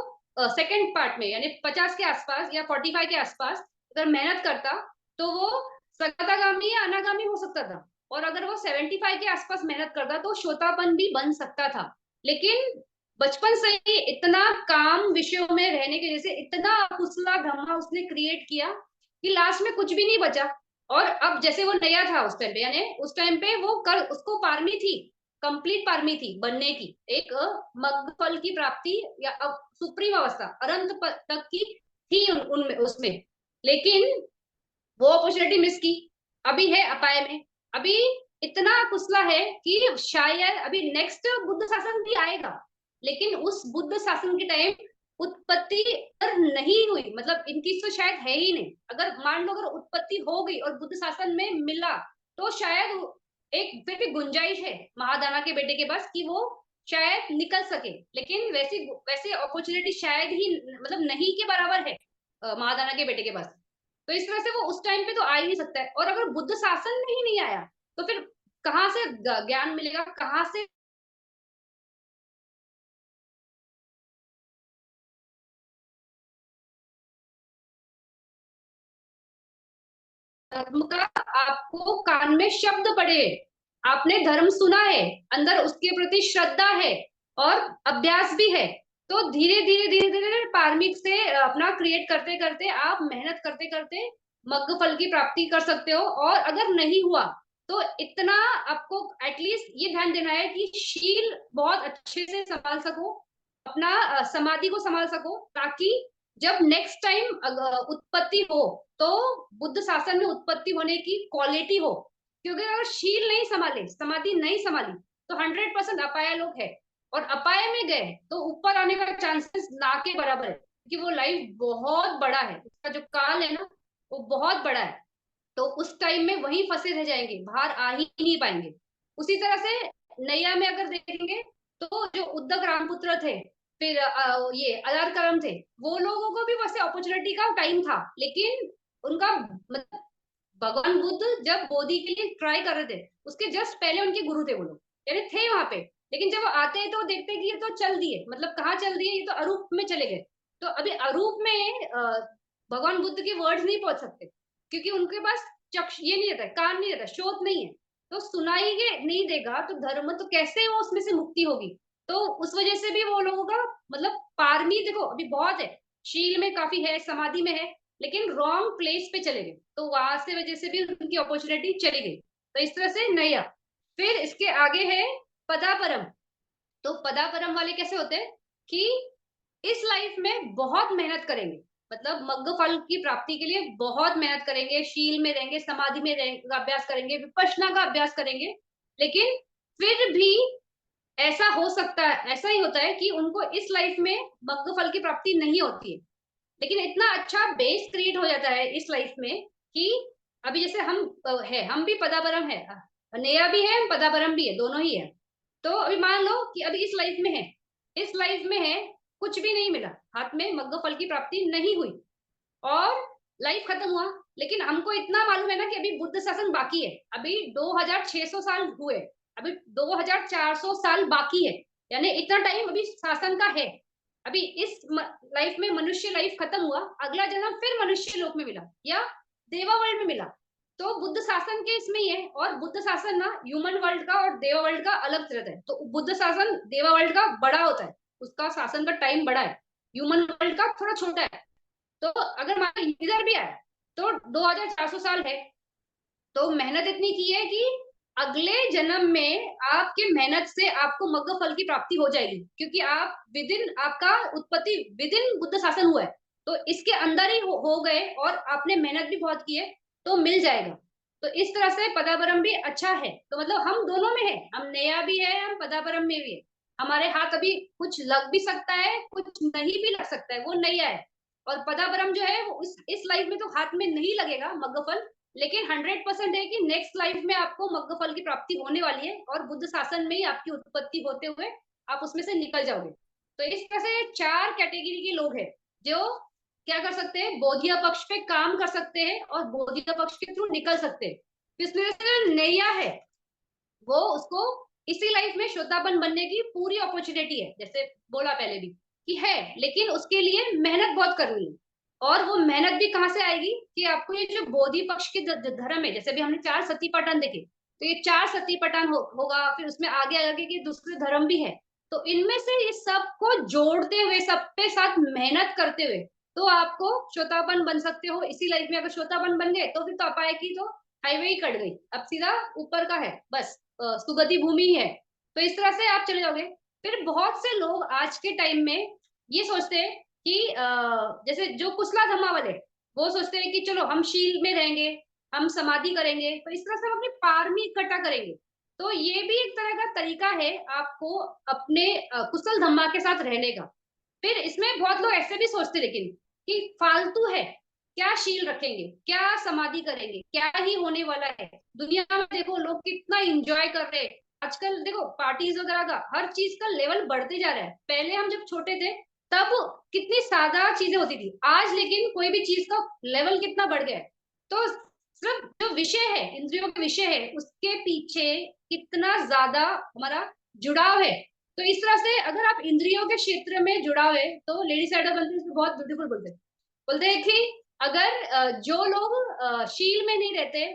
सेकंड पार्ट में यानी 50 के आसपास या 45 के आसपास अगर मेहनत करता, तो वो सगतागामी या अनागामी हो सकता था। और अगर वो 75 के आसपास मेहनत करता, तो श्रोतापन भी बन सकता था। लेकिन बचपन से ही इतना काम विषयों में रहने की वजह से इतना फुसला धम्मा उसने क्रिएट किया कि लास्ट में कुछ भी नहीं बचा। और अब जैसे वो नया था उस टाइम पे, यानी उस टाइम पे वो कर उसको पारमी थी, कंप्लीट पारमी थी बनने की, एक मग्ध फल की प्राप्ति या सुप्रीम अवस्था अनंत तक की थी उनमें उसमें। लेकिन वो अपॉर्चुनिटी मिस की। अभी है अपाय में, अभी इतना कुसला है कि शायद अभी नेक्स्ट बुद्ध शासन भी आएगा, लेकिन उस बुद्ध शासन के टाइम उत्पत्ति अगर नहीं हुई, मतलब इनकी तो शायद है ही नहीं। अगर मान लो अगर उत्पत्ति हो गई और बुद्ध शासन में मिला, तो शायद एक फिर भी गुंजाइश है महादाना के बेटे के पास कि वो शायद निकल सके। लेकिन वैसी वैसे अपॉर्चुनिटी शायद ही मतलब नहीं के बराबर है महादाना के बेटे के पास। तो इस तरह से वो उस टाइम पे तो आ ही नहीं सकता है। और अगर बुद्ध शासन में ही नहीं आया, तो फिर कहाँ से ज्ञान मिलेगा, कहाँ से धर्म का आपको कान में शब्द पड़े, आपने धर्म सुना है, अंदर उसके प्रति श्रद्धा है और अभ्यास भी है, तो धीरे धीरे धीरे धीरे पारमिक से अपना क्रिएट करते करते आप मेहनत करते करते मग्न फल की प्राप्ति कर सकते हो। और अगर नहीं हुआ, तो इतना आपको एटलीस्ट ये ध्यान देना है कि शील बहुत अच्छे से संभाल सको, अपना समाधि को संभाल सको, ताकि जब नेक्स्ट टाइम उत्पत्ति हो, तो बुद्ध शासन में उत्पत्ति होने की क्वालिटी हो। क्योंकि अगर शील नहीं संभाले, समाधि नहीं संभाली, तो 100% अपाया लोग है। और अपाय में गए तो ऊपर आने का चांसेस ना के बराबर है, क्योंकि वो लाइफ बहुत बड़ा है, उसका जो काल है ना वो बहुत बड़ा है। तो उस टाइम में वहीं फंसे रह जाएंगे, बाहर आ ही नहीं पाएंगे। उसी तरह से नैया में अगर देखेंगे, तो जो उद्दक रामपुत्र थे, फिर ये अलार करम थे, वो लोगों को भी वैसे अपॉर्चुनिटी का टाइम था, लेकिन उनका मतलब भगवान बुद्ध जब बोधि के लिए ट्राई कर रहे थे, उसके जस्ट पहले उनके गुरु थे वो लोग, यानी थे वहां पे। लेकिन जब वो आते हैं तो देखते हैं कि ये तो चल दिए, मतलब कहाँ चल दिए, ये तो अरूप में चले गए। तो अभी अरूप में भगवान बुद्ध के वर्ड्स नहीं पहुंच सकते, क्योंकि उनके पास चक्ष ये नहीं रहता, कान नहीं रहता, श्रोत नहीं है। तो सुनाई के नहीं देगा तो धर्म तो कैसे वो उसमें से मुक्ति होगी। तो उस वजह से भी वो लोगों का मतलब पारमी देखो अभी बहुत है, शील में काफी है, समाधि में है, लेकिन रॉन्ग प्लेस पे चले गए, तो वहां से वजह से भी उनकी अपॉर्चुनिटी चली गई। तो इस तरह से नया। फिर इसके आगे है पदापरम। तो पदापरम वाले कैसे होते हैं कि इस लाइफ में बहुत मेहनत करेंगे, मतलब मग्न फल की प्राप्ति के लिए बहुत मेहनत करेंगे, शील में रहेंगे, समाधि में रहेंगे, अभ्यास करेंगे, विपश्यना का अभ्यास करेंगे। लेकिन फिर भी ऐसा हो सकता है, ऐसा ही होता है कि उनको इस लाइफ में मग्न फल की प्राप्ति नहीं होती है। लेकिन इतना अच्छा बेस क्रिएट हो जाता है इस लाइफ में कि अभी जैसे हम है, हम भी पदापरम है, नेया भी है, पदापरम भी है, दोनों ही है। तो अभी मान लो कि अभी इस लाइफ में है, इस लाइफ में है, कुछ भी नहीं मिला हाथ में, मग्न फल की प्राप्ति नहीं हुई और लाइफ खत्म हुआ। लेकिन हमको इतना मालूम है ना कि अभी बुद्ध शासन बाकी है, अभी 2600 साल हुए, अभी 2400 साल बाकी है, यानी इतना टाइम अभी शासन का है। अभी इस लाइफ में मनुष्य लाइफ खत्म हुआ, अगला जन्म फिर मनुष्य लोक में मिला या देवा वर्ल्ड में मिला, तो बुद्ध शासन के इसमें ही है। और बुद्ध शासन ना ह्यूमन वर्ल्ड का और देवा वर्ल्ड का अलग रहता है। तो बुद्ध शासन देवा वर्ल्ड का बड़ा होता है, उसका शासन का टाइम बड़ा है, ह्यूमन वर्ल्ड का थोड़ा छोटा है। तो अगर मान लो इधर भी आया, तो 2400 साल है, तो मेहनत इतनी की है कि अगले जन्म में आपके मेहनत से आपको मग्न फल की प्राप्ति हो जाएगी, क्योंकि आप विद इन आपका उत्पत्ति विद इन बुद्ध शासन हुआ है, तो इसके अंदर ही हो गए और आपने मेहनत भी बहुत की है, तो मिल जाएगा। तो इस तरह से पदापरम भी अच्छा है। तो मतलब हम दोनों में है, हम नया भी है, हम पदापरम में भी है। हमारे हाथ अभी कुछ लग भी सकता है, कुछ नहीं भी लग सकता है, वो नया है। और पदापरम जो है वो इस लाइफ में तो हाथ में नहीं लगेगा मग्गफल, लेकिन 100% है कि नेक्स्ट लाइफ में आपको मग्गफल की प्राप्ति होने वाली है और बुद्ध शासन में ही आपकी उत्पत्ति होते हुए आप उसमें से निकल जाओगे। तो इस तरह से 4 कैटेगरी के लोग हैं जो क्या कर सकते हैं, बोधिया पक्ष पे काम कर सकते हैं और बोधिया पक्ष के थ्रू निकल सकते हैं। इसमें से नैया है वो उसको इसी लाइफ में श्रोतापन बनने की पूरी अपॉर्चुनिटी है, जैसे बोला पहले भी कि है, लेकिन उसके लिए मेहनत बहुत करनी है। और वो मेहनत भी कहाँ से आएगी कि आपको ये जो बोधि पक्ष के धर्म है, जैसे भी हमने 4 सतीपटन देखे, तो ये 4 सतीपटन होगा, फिर उसमें आगे आगे के दूसरे धर्म भी है। तो इनमें से ये सबको जोड़ते हुए, सबके साथ मेहनत करते हुए, तो आपको श्रोतापन बन सकते हो इसी लाइफ में। अगर श्रोतापन बन गए तो फिर तो अपाय की तो हाईवे ही कट गई, अब सीधा ऊपर का है बस, सुगति भूमि ही है। तो इस तरह से आप चले जाओगे। फिर बहुत से लोग आज के टाइम में ये सोचते हैं कि जैसे जो कुशला धम्मा वाले, वो सोचते हैं कि चलो हम शील में रहेंगे, हम समाधि करेंगे, तो इस तरह से हम अपनी पारमी इकट्ठा करेंगे। तो ये भी एक तरह का तरीका है आपको अपने कुशल धम्मा के साथ रहने का। फिर इसमें बहुत लोग ऐसे भी सोचते लेकिन कि फालतू है, क्या शील रखेंगे, क्या समाधि करेंगे, क्या ही होने वाला है। दुनिया में देखो लोग कितना एंजॉय कर रहे हैं आजकल, देखो पार्टीज वगैरह का हर चीज का लेवल बढ़ते जा रहा है। पहले हम जब छोटे थे तब कितनी सादा चीजें होती थी, आज लेकिन कोई भी चीज का लेवल कितना बढ़ गया है। तो सिर्फ जो विषय है, इंद्रियों के विषय है, उसके पीछे कितना ज्यादा हमारा जुड़ाव है। तो इस तरह से अगर आप इंद्रियों के क्षेत्र में जुड़ाव है, तो लेडी साइडर बनते हैं, बहुत ब्यूटीफुल बोलते हैं। बोलते हैं कि अगर जो लोग शील में नहीं रहते,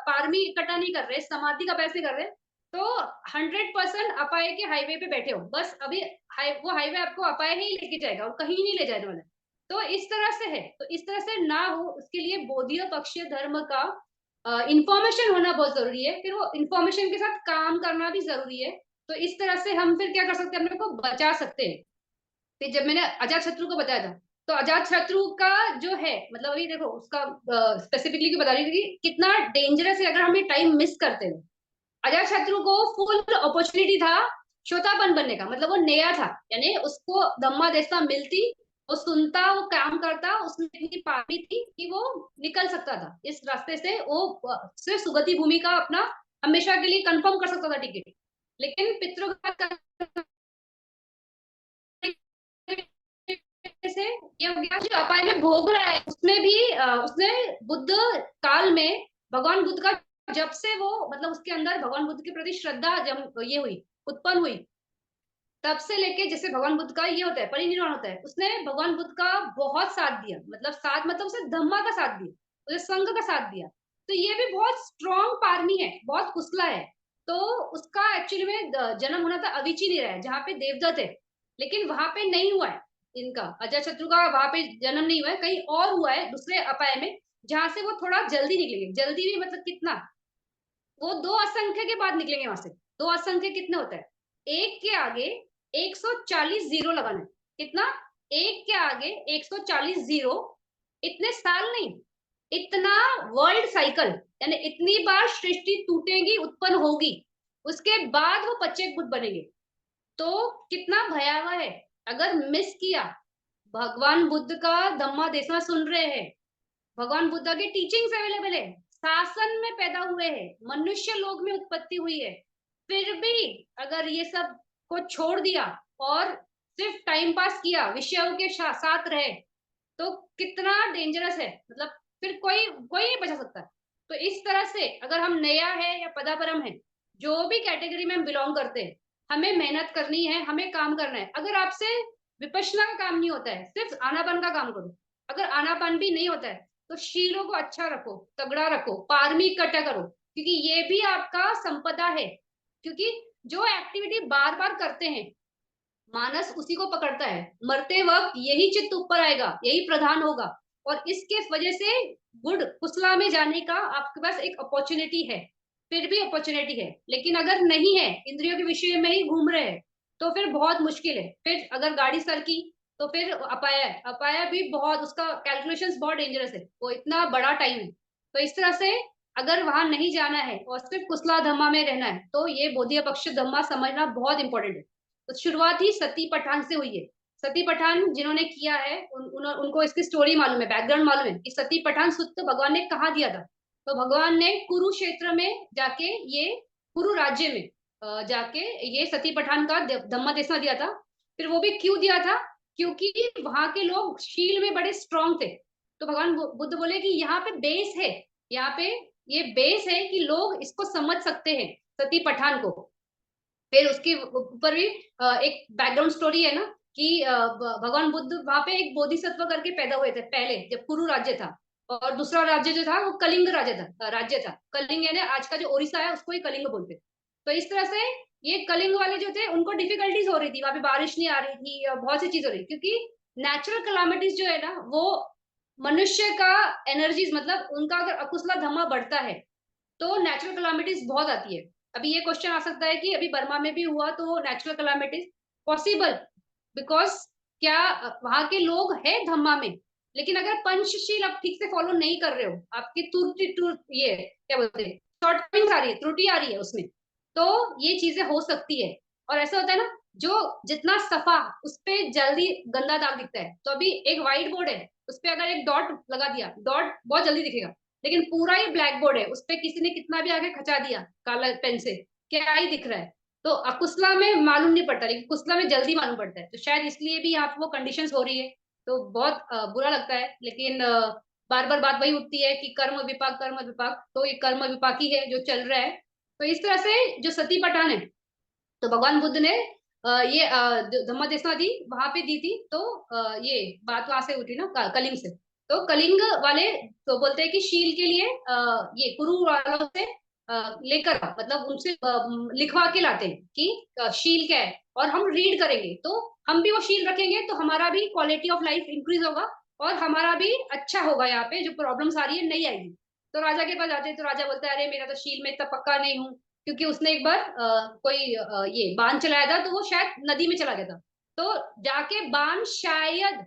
पारमी इकट्ठा नहीं कर रहे, समाधि का पैसे कर रहे, तो 100% अपाय के हाईवे पे बैठे हो, बस अभी वो हाईवे आपको अपाय ही लेके जाएगा और कहीं नहीं ले जाने वाला। तो इस तरह से है, तो इस तरह से ना हो उसके लिए बोधिय पक्षीय धर्म का इंफॉर्मेशन होना बहुत जरूरी है, फिर वो इंफॉर्मेशन के साथ काम करना भी जरूरी है। तो इस तरह से हम फिर क्या कर सकते हैं, अपने को बचा सकते हैं। फिर जब मैंने अजात शत्रु को बताया था, तो अजात शत्रु का जो है, मतलब अभी देखो उसका स्पेसिफिकली क्यों बता रही थी कि कितना डेंजरस है अगर हम ये टाइम मिस करते हैं। अजात शत्रु को फुल अपॉर्चुनिटी था श्रोतापन बनने का, मतलब वो नया था, यानी उसको धम्मा देशता मिलती, वो सुनता, वो काम करता, उसमें इतनी पापी थी कि वो निकल सकता था इस रास्ते से, वो सिर्फ सुगति भूमि का अपना हमेशा के लिए कंफर्म कर सकता था टिकट। लेकिन पितृघात से ये हो गया, जो अपाय में भोग रहा है उसमें भी उसने बुद्ध काल में भगवान बुद्ध का, जब से वो मतलब उसके अंदर भगवान बुद्ध के प्रति श्रद्धा जब ये हुई, उत्पन्न हुई, तब से लेके जैसे भगवान बुद्ध का ये होता है परिनिर्वाण होता है, उसने भगवान बुद्ध का बहुत साथ दिया, मतलब साथ मतलब उसे धम्मा का साथ दिया, उसे संघ का साथ दिया। तो ये भी बहुत स्ट्रॉन्ग पारमी है, बहुत कुशला है। तो उसका एक्चुअली में जन्म होना था अविची नहीं रहा है जहाँ पे देवदत्त है, लेकिन वहां पे नहीं हुआ है इनका, अजय शत्रु का वहां पे जन्म नहीं हुआ है, कहीं और हुआ है दूसरे अपाय में, जहां से वो थोड़ा जल्दी निकलेंगे। जल्दी भी मतलब कितना, वो 2 असंख्य के बाद निकलेंगे वहां से। 2 असंख्य कितने होता है, एक के आगे 140 जीरो लगाना है। कितना, एक के आगे 140 जीरो, इतने साल नहीं, इतना वर्ल्ड साइकिल, यानी इतनी बार सृष्टि टूटेगी, उत्पन्न होगी, उसके बाद वो पच्चेक बुद्ध बनेंगे। तो कितना भयावह है अगर मिस किया। भगवान बुद्ध का धम्मा देशना सुन रहे हैं, भगवान बुद्धा की टीचिंग्स अवेलेबल है, शासन में पैदा हुए हैं, मनुष्य लोग में उत्पत्ति हुई है, फिर भी अगर ये सब को छोड़ दिया और सिर्फ टाइम पास किया, विषयों के साथ रहे, तो कितना डेंजरस है, मतलब फिर कोई कोई नहीं बचा सकता। तो इस तरह से अगर हम नया है या पदापरम है, जो भी कैटेगरी में हम बिलोंग करते हैं, हमें मेहनत करनी है, हमें काम करना है। अगर आपसे विपश्यना का काम नहीं होता है, सिर्फ आनापान का काम करो। अगर आनापान भी नहीं होता है तो शीलों को अच्छा रखो, तगड़ा रखो, पारमी इकट्ठा करो, क्योंकि ये भी आपका संपदा है। क्योंकि जो एक्टिविटी बार बार करते हैं, मानस उसी को पकड़ता है, मरते वक्त यही चित्त ऊपर आएगा, यही प्रधान होगा। और इसके वजह से गुड कुशला में जाने का आपके पास एक अपॉर्चुनिटी है, फिर भी अपॉर्चुनिटी है। लेकिन अगर नहीं है, इंद्रियों के विषय में ही घूम रहे हैं, तो फिर बहुत मुश्किल है। फिर अगर गाड़ी सर की तो फिर अपाया है, अपाया भी बहुत, उसका कैलकुलेशंस बहुत डेंजरस है, वो इतना बड़ा टाइम है। तो इस तरह से अगर वहां नहीं जाना है और सिर्फ कुशला धम्मा में रहना है तो ये बोधिया पक्ष धम्मा समझना बहुत इंपॉर्टेंट है। तो शुरुआत ही सती पठान से हुई है। सती पठान जिन्होंने किया है उनको इसकी स्टोरी मालूम है, बैकग्राउंड मालूम है कि सती पठान सुक्त भगवान ने कहाँ दिया था। तो भगवान ने कुरुक्षेत्र में जाके, ये कुरु राज्य में जाके ये सती पठान का धम्मा देशना दिया था। फिर वो भी क्यों दिया था? क्योंकि वहां के लोग शील में बड़े स्ट्रांग थे। तो भगवान बुद्ध बोले कि यहाँ पे बेस है, यहाँ पे ये बेस है कि लोग इसको समझ सकते हैं, सती पठान को। फिर उसके ऊपर भी एक बैकग्राउंड स्टोरी है ना कि भगवान बुद्ध वहां पे एक बोधिसत्व करके पैदा हुए थे पहले, जब कुरु राज्य था। और दूसरा राज्य जो था वो कलिंग राज्य था। कलिंग यानी आज का जो ओडिशा है उसको ही कलिंग बोलते हैं। तो इस तरह से ये कलिंग वाले जो थे उनको डिफिकल्टीज हो रही थी, वहां पे बारिश नहीं आ रही थी और बहुत सी चीज हो रही थी, क्योंकि नेचुरल कैलामिटीज जो है ना वो मनुष्य का एनर्जीज, मतलब उनका अगर अकुशला धमा बढ़ता है तो नेचुरल कैलामिटीज बहुत आती है। अभी ये क्वेश्चन आ सकता है कि अभी बर्मा में भी हुआ तो नेचुरल कैलामिटीज पॉसिबल, बिकॉज क्या वहां के लोग हैं धम्मा में, लेकिन अगर पंचशील आप ठीक से फॉलो नहीं कर रहे हो, आपकी ये क्या बोलते हैं, शॉर्टकमिंग्स आ रही है, त्रुटि आ रही है उसमें, तो ये चीजें हो सकती है। और ऐसा होता है ना, जो जितना सफा उस पर जल्दी गंदा दाग दिखता है। तो अभी एक व्हाइट बोर्ड है, उस पर अगर एक डॉट लगा दिया, डॉट बहुत जल्दी दिखेगा, लेकिन पूरा ही ब्लैक बोर्ड है, उस पर किसी ने कितना भी आगे खचा दिया काला पेन से, क्या ही दिख रहा है। तो अकुशला में मालूम नहीं पड़ता, लेकिन कुशला में जल्दी मालूम पड़ता है। तो शायद इसलिए भी यहाँ पे वो कंडीशंस हो रही है। तो बहुत बुरा लगता है, लेकिन बार बार बात वही उठती है कि कर्म विपाक, तो ये कर्म विपाकी है जो चल रहा है। तो इस तरह से जो सती पठान है, तो भगवान बुद्ध ने ये धम्मा देशना दी, वहां पे दी थी। तो ये बात वहां से उठी ना कलिंग से। तो कलिंग वाले तो बोलते हैं कि शील के लिए ये कुरु वालों से लेकर आओ, मतलब उनसे लिखवा के लाते हैं कि शील क्या है, और हम रीड करेंगे तो हम भी वो शील रखेंगे तो हमारा भी क्वालिटी ऑफ लाइफ इंक्रीज होगा और हमारा भी अच्छा होगा, यहाँ पे जो प्रॉब्लम्स आ रही है नहीं आएगी। तो राजा के पास जाते हैं, तो राजा बोलता है अरे मेरा तो शील में इतना पक्का नहीं हूँ, क्योंकि उसने एक बार कोई ये बाण चलाया था तो वो शायद नदी में चला गया था। तो जाके बाण शायद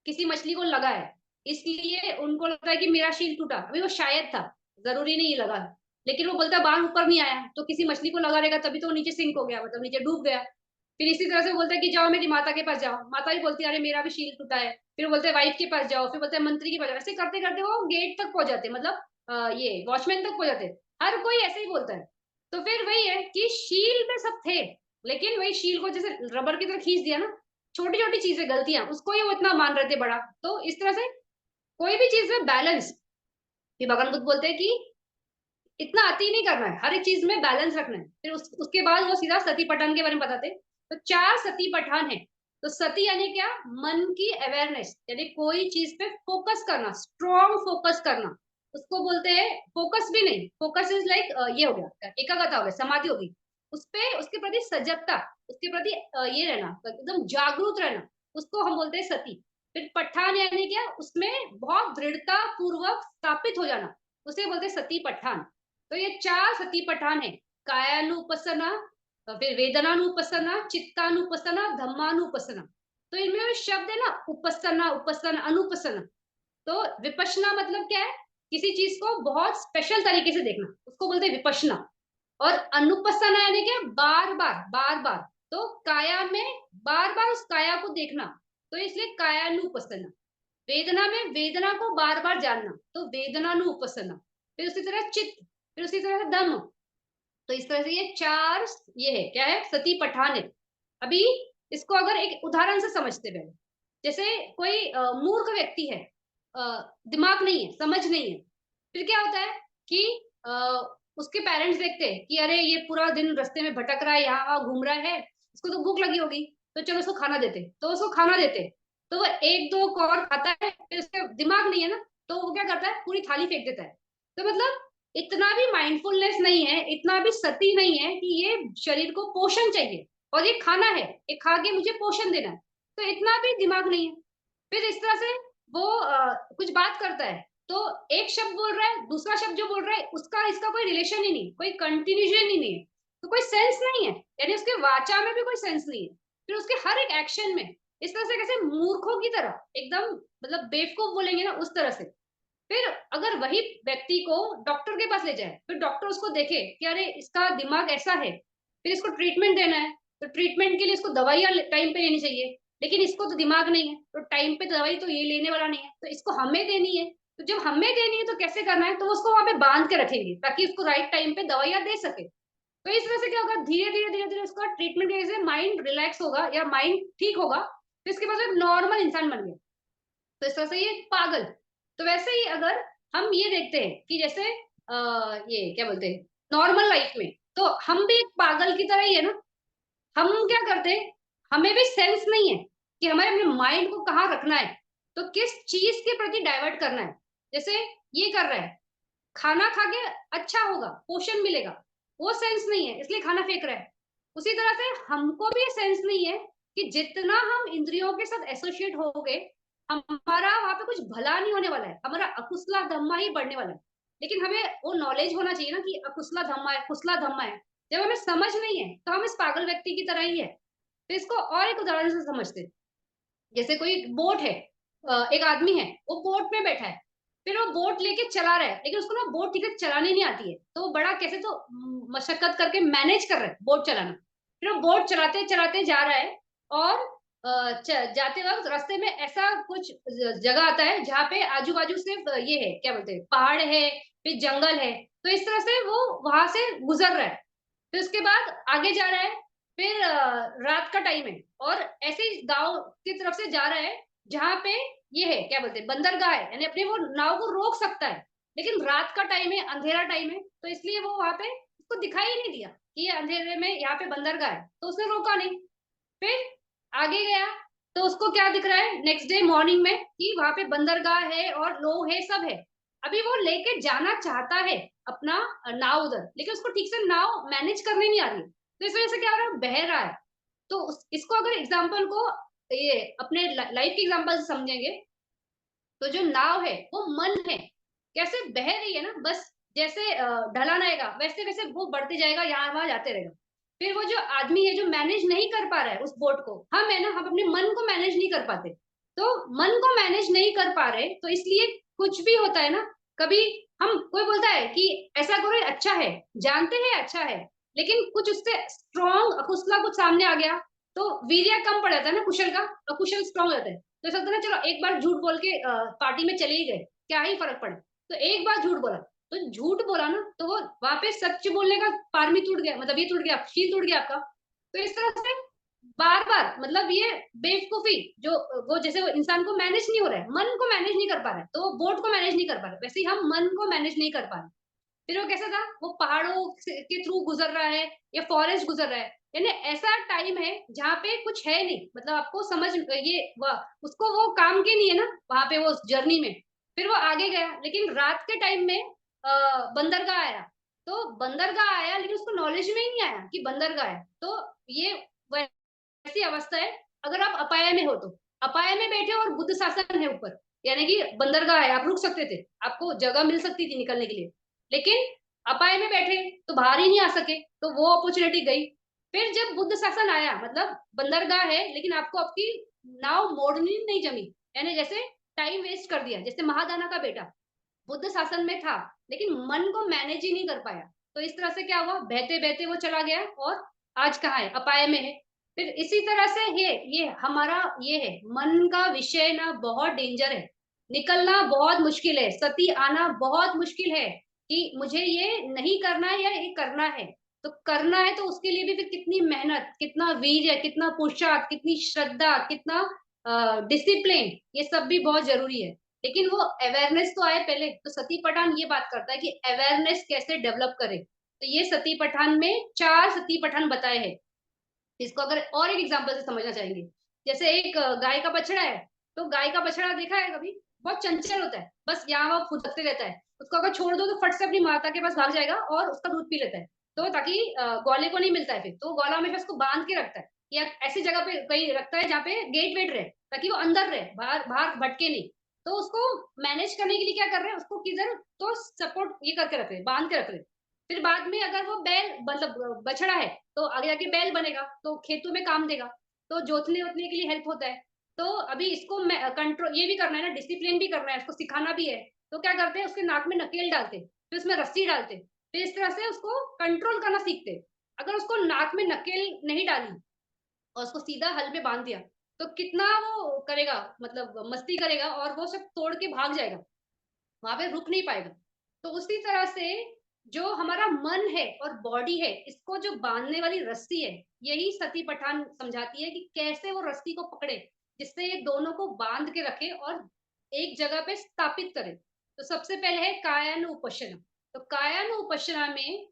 किसी मछली को लगा है, इसलिए उनको लगता है कि मेरा शील टूटा। अभी वो शायद था, जरूरी नहीं लगा, लेकिन वो बोलता है बाण ऊपर नहीं आया, तो किसी मछली को लगा रहेगा तभी तो वो नीचे सिंक हो गया, मतलब नीचे डूब गया। फिर इसी तरह से बोलता है कि जाओ मेरी माता के पास जाओ, माता भी बोलती है अरे मेरा भी शील टूटा है। फिर बोलते हैं वाइफ के पास जाओ, फिर बोलते हैं मंत्री के पास जाओ। ऐसे करते करते वो गेट तक पहुंच जाते, मतलब ये वॉचमैन तक पहुंच जाते। हर कोई ऐसे ही बोलता है। तो फिर वही है कि शील में सब थे, लेकिन वही शील को जैसे रबर की तरह खींच दिया ना, छोटी छोटी चीजें गलतियां, उसको ही वो इतना मान रहे थे बड़ा। तो इस तरह से कोई भी चीज में बैलेंस, फिर भगवान बुद्ध बोलते हैं कि इतना अति नहीं करना है, हर एक चीज में बैलेंस रखना है। फिर उसके बाद वो सीधा सती पठान के बारे में बताते। तो 4 सती पठान है। तो सती यानी क्या? मन की अवेयरनेस, यानी कोई चीज पे फोकस करना, स्ट्रॉन्ग फोकस करना, उसको बोलते हैं। फोकस भी नहीं, फोकस इज लाइक ये हो गया एकाग्रता, हो गया समाधि होगी उस पे, उसके प्रति सजगता, उसके प्रति ये रहना, एकदम जागरूक रहना, उसको हम बोलते हैं सती। फिर पठान यानी क्या? उसमें बहुत दृढ़ता पूर्वक स्थापित हो जाना, उसे बोलते हैं सती पठान। तो ये 4 सती पठान है। कायानुपसना, फिर वेदनानुपसना, चित्तानुपसना, धम्मानुपसना। तो इनमें जो शब्द है ना, उपसना, उपसना, अनुपसना, तो विपश्यना मतलब क्या है? किसी चीज को बहुत स्पेशल तरीके से देखना, उसको बोलते हैं विपश्यना। और अनुपसना यानी क्या? बार बार बार बार। तो काया में बार बार उस काया को देखना, तो इसलिए कायानुपसना। वेदना में वेदना को बार बार जानना, तो वेदनानुपसना। फिर उसी तरह चित्त, फिर उसी तरह से दम। तो इस तरह से ये 4 ये है, क्या है? सती पठान है। अभी इसको अगर एक उदाहरण से समझते पहले, जैसे कोई मूर्ख व्यक्ति है, दिमाग नहीं है, समझ नहीं है, फिर क्या होता है कि अ, उसके पेरेंट्स देखते हैं कि अरे ये पूरा दिन रास्ते में भटक रहा है, यहाँ वहां घूम रहा है, इसको तो भूख लगी होगी, तो चलो उसको खाना देते। तो उसको खाना देते, तो वो एक दो कौर खाता है, फिर उसका दिमाग नहीं है ना, तो वो क्या करता है, पूरी थाली फेंक देता है। तो मतलब इतना भी माइंडफुलनेस नहीं है, इतना भी सती नहीं है कि ये शरीर को पोषण चाहिए और ये खाना है, ये खा के मुझे पोषण देना है, तो इतना भी दिमाग नहीं है। फिर इस तरह से वो कुछ बात करता है, तो एक शब्द बोल रहा है, दूसरा शब्द जो बोल रहा है उसका इसका कोई रिलेशन ही नहीं, कोई कंटिन्यूशन ही नहीं है, तो कोई सेंस नहीं है, यानी उसके वाचा में भी कोई सेंस नहीं है। फिर उसके हर एक एक्शन में इस तरह से कैसे मूर्खों की तरह एकदम, मतलब बेवकूफ बोलेंगे ना उस तरह से, फिर अगर वही व्यक्ति को डॉक्टर के पास ले जाए, फिर डॉक्टर उसको देखे कि अरे इसका दिमाग ऐसा है, फिर इसको ट्रीटमेंट देना है, तो ट्रीटमेंट के लिए इसको दवाइयाँ टाइम पे लेनी चाहिए, लेकिन इसको तो दिमाग नहीं है, तो टाइम पे दवाई तो ये लेने वाला नहीं है, तो इसको हमें देनी है। तो जब हमें देनी है तो कैसे करना है, तो उसको वहां पे बांध के रखेंगे ताकि उसको राइट टाइम पे दवाइयाँ दे सके। तो इस वजह से क्या होगा, धीरे धीरे धीरे धीरे उसका ट्रीटमेंट की वजह से माइंड रिलैक्स होगा या माइंड ठीक होगा, तो इसके बाद एक नॉर्मल इंसान बन गया। तो इस तरह से ये पागल। तो वैसे ही अगर हम ये देखते हैं कि जैसे ये क्या बोलते हैं, नॉर्मल लाइफ में तो हम भी एक पागल की तरह ही है ना। हम क्या करते हैं, हमें भी सेंस नहीं है कि हमें अपने माइंड को कहाँ रखना है, तो किस चीज के प्रति डाइवर्ट करना है। जैसे ये कर रहा है, खाना खा के अच्छा होगा, पोषण मिलेगा, वो सेंस नहीं है इसलिए खाना फेंक रहा है। उसी तरह से हमको भी सेंस नहीं है कि जितना हम इंद्रियों के साथ एसोसिएट हो गए, हमारा वहां पे कुछ भला नहीं होने वाला है, हमारा अकुशला धम्मा ही बढ़ने वाला है। लेकिन हमें वो नॉलेज होना चाहिए ना कि अकुशला धम्मा है, कुशला धम्मा है। जब हमें समझ नहीं है तो हम इस पागल व्यक्ति की तरह ही है। तो इसको और एक उदाहरण से समझते हैं। जैसे कोई बोट है, एक आदमी है, वो बोट में बैठा है, फिर वो बोट लेके चला रहा है, लेकिन उसको ना बोट ठीक से चलानी नहीं आती है, तो वो बड़ा कैसे तो मशक्कत करके मैनेज कर रहा है बोट चलाना। फिर वो बोट चलाते चलाते जा रहा है, और जाते वक्त रास्ते में ऐसा कुछ जगह आता है जहाँ पे आजू बाजू सिर्फ ये है, क्या बोलते हैं, पहाड़ है, फिर जंगल है। तो इस तरह से वो वहां से गुजर रहा है। फिर उसके बाद आगे जा रहा है, फिर रात का टाइम है, और ऐसे ही गांव की तरफ से जा रहा है जहाँ पे ये है, क्या बोलते हैं, बंदरगाह है, यानी अपने वो नाव को रोक सकता है। लेकिन रात का टाइम है, अंधेरा टाइम है, तो इसलिए वो वहां पे उसको दिखाई ही नहीं दिया कि ये अंधेरे में यहाँ पे बंदरगाह है, तो उसने रोका नहीं। फिर आगे गया, तो उसको क्या दिख रहा है नेक्स्ट डे मॉर्निंग में कि वहां पे बंदरगाह है और लोग है, सब है। अभी वो लेके जाना चाहता है अपना नाव उधर, लेकिन उसको ठीक से नाव मैनेज करने नहीं आ रही, तो इस वजह से क्या हो रहा है, बह रहा है। तो इसको अगर एग्जाम्पल को ये अपने लाइफ के एग्जाम्पल से समझेंगे, तो जो नाव है वो मन है, कैसे बह रही है ना, बस जैसे ढलान आएगा वैसे वैसे वो बढ़ते जाएगा, यहाँ वहां जाते रहेगा। फिर वो जो आदमी है जो मैनेज नहीं कर पा रहा है उस बोट को, हम है ना, हम अपने मन को मैनेज नहीं कर पाते। तो मन को मैनेज नहीं कर पा रहे, तो इसलिए कुछ भी होता है ना, कभी हम कोई बोलता है कि ऐसा करो ये अच्छा है, जानते हैं अच्छा है, लेकिन कुछ उससे स्ट्रॉन्ग अकुशला कुछ सामने आ गया, तो वीर्य कम पड़ जाता है ना कुशल का, अकुशल स्ट्रॉन्ग हो जाता है। तो ऐसा होता है ना, चलो एक बार झूठ बोल के पार्टी में चले ही गए, क्या ही फर्क पड़ा, तो एक बार झूठ बोला, तो झूठ बोला ना, तो वो वहां पे सच बोलने का पारमी टूट गया, मतलब ये टूट गया, शील टूट गया आपका। तो इस तरह से बार बार, मतलब ये बेवकूफी जो वो जैसे वो इंसान को मैनेज नहीं हो रहा है, मन को मैनेज नहीं कर पा रहा है, तो वो बोट को मैनेज नहीं कर पा रहा है, वैसे ही हम मन को मैनेज नहीं कर पा रहे। फिर वो कैसा था, वो पहाड़ों के थ्रू गुजर रहा है या फॉरेस्ट गुजर रहा है, यानी ऐसा टाइम है जहाँ पे कुछ है नहीं, मतलब आपको समझ ये उसको वो काम के नहीं है ना वहां पे वो जर्नी में। फिर वो आगे गया, लेकिन रात के टाइम में बंदरगाह आया। तो बंदरगाह आया, लेकिन उसको नॉलेज में ही नहीं आया कि बंदरगाह है। तो ये वैसी अवस्था है, अगर आप अपाया में हो तो, अपाया में बैठे हो और बुद्ध शासन है ऊपर, यानी कि बंदरगाह है, आप रुक सकते थे, आपको जगह मिल सकती थी निकलने के लिए, लेकिन अपाय में बैठे तो बाहर ही नहीं आ सके, तो वो अपॉर्चुनिटी गई। फिर जब बुद्ध शासन आया, मतलब बंदरगाह है लेकिन आपको आपकी नाव मोड़नी नहीं जमी, यानी जैसे टाइम वेस्ट कर दिया, जैसे महादाना का बेटा बुद्ध शासन में था, लेकिन मन को मैनेज ही नहीं कर पाया। तो इस तरह से क्या हुआ, बहते बहते वो चला गया, और आज कहाँ है, अपाय में है। फिर इसी तरह से ये हमारा ये है, मन का विषय ना बहुत डेंजर है, निकलना बहुत मुश्किल है, सती आना बहुत मुश्किल है कि मुझे ये नहीं करना है या ये करना है। तो करना है तो उसके लिए भी फिर कितनी मेहनत, कितना वीर्य, कितना पुरुषार्थ, कितनी श्रद्धा, कितना डिसिप्लिन, ये सब भी बहुत जरूरी है। लेकिन वो अवेयरनेस तो आए पहले, तो सती पठान ये बात करता है कि अवेयरनेस कैसे डेवलप करे। तो ये सती पठान में 4 सती पठान बताए हैं। इसको अगर और एक एग्जांपल से समझना चाहेंगे, जैसे एक गाय का बछड़ा है, तो गाय का बछड़ा देखा है कभी, बहुत चंचल होता है, बस यहाँ वहां फुदकते रहता है, उसको अगर छोड़ दो तो फट से अपनी माता के पास भाग जाएगा और उसका दूध पी लेता है। तो ताकि ग्वाले को नहीं मिलता है, फिर तो ग्वाला हमेशा उसको बांध के रखता है, या ऐसी जगह पे कहीं रखता है जहाँ पे गेट वेट रहे, ताकि वो अंदर रहे, बाहर बाहर भटके नहीं। तो उसको मैनेज करने के लिए क्या कर रहे हैं, उसको किधर तो सपोर्ट ये करके रख रहे हैं, बांध के रख रहे हैं। फिर बाद में अगर वो बैल, मतलब बछड़ा है, तो आगे जाके बैल बनेगा, तो खेतों में काम देगा, तो जोतने उतने के लिए हेल्प होता है। तो अभी इसको कंट्रोल ये भी करना है ना, डिसिप्लिन भी करना है, इसको सिखाना भी है। तो क्या करते हैं, उसके नाक में नकेल डालते, फिर उसमें रस्सी डालते, फिर इस तरह से उसको कंट्रोल करना सीखते। अगर उसको नाक में नकेल नहीं डाली और उसको सीधा हल पे बांध दिया, तो कितना वो करेगा, मतलब मस्ती करेगा और वो सब तोड़ के भाग जाएगा, वहां पे रुक नहीं पाएगा। तो उसी तरह से जो हमारा मन है और बॉडी है, इसको जो बांधने वाली रस्सी है, यही सती पठान समझाती है कि कैसे वो रस्सी को पकड़े, जिससे ये दोनों को बांध के रखे और एक जगह पे स्थापित करे। तो सबसे पहले है कायानुपश्यना। तो कायानुपश्यना में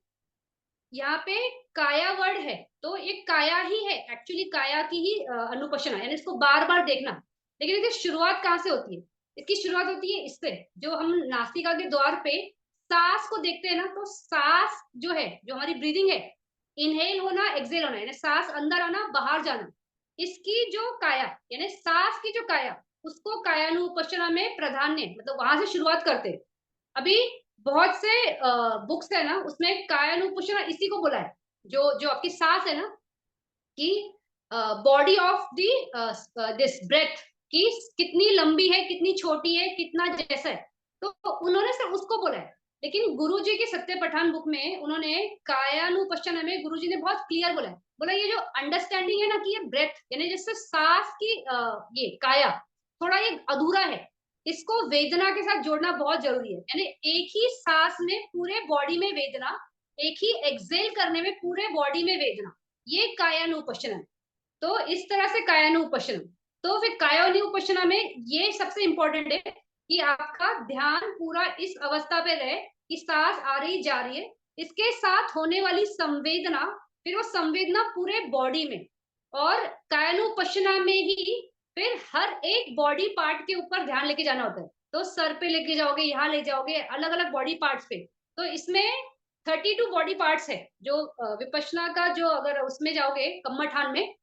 यहाँ पे काया वर्ड है, तो ये काया ही है, एक्चुअली काया की ही अनुपश्यना, यानी इसको बार बार देखना। लेकिन इसकी शुरुआत कहाँ से होती है? इसकी शुरुआत होती है इससे, जो हम नासिका के द्वार पे सांस को देखते हैं ना, तो सांस जो है, जो हमारी ब्रीदिंग है, इनहेल होना, एक्सेल होना, यानी सांस अंदर आना, बाहर जाना, इसकी जो काया, यानी सांस की जो काया, उसको कायानुपश्यना में प्राधान्य, मतलब वहां से शुरुआत करते हैं। अभी बहुत से बुक्स है ना, उसमें कायानुपुषण इसी को बोला है, जो जो आपकी सांस है ना, कि body of the this breath, कि कितनी लंबी है, कितनी छोटी है, कितना जैसा है, तो उन्होंने सिर्फ उसको बोला है। लेकिन गुरुजी की सत्य पठान बुक में उन्होंने कायानुपश्चन में गुरुजी ने बहुत क्लियर बोला है, बोला ये जो अंडरस्टैंडिंग है ना, कि ये ब्रेथ यानी जैसे सांस की ये काया थोड़ा ये अधूरा है, इसको वेदना के साथ जोड़ना बहुत जरूरी है। यानी एक ही सांस में पूरे बॉडी में वेदना, एक ही एक्सेल करने में पूरे बॉडी में वेदना, ये कायानुपश्चन। तो इस तरह से कायानुपश्चन। तो फिर कायानुपश्चना में ये सबसे इंपॉर्टेंट है कि आपका ध्यान पूरा इस अवस्था पे रहे कि सांस आ रही जा रही है, इसके साथ होने वाली संवेदना, फिर वो संवेदना पूरे बॉडी में, और कायानुपश्चना में ही फिर हर एक बॉडी पार्ट के ऊपर ध्यान लेके जाना होता है। तो सर पे लेके जाओगे, यहाँ ले जाओगे, अलग अलग बॉडी पार्ट्स पे। तो इसमें 32 बॉडी पार्ट्स है, जो विपश्यना का जो अगर उसमें जाओगे कम्मठान में,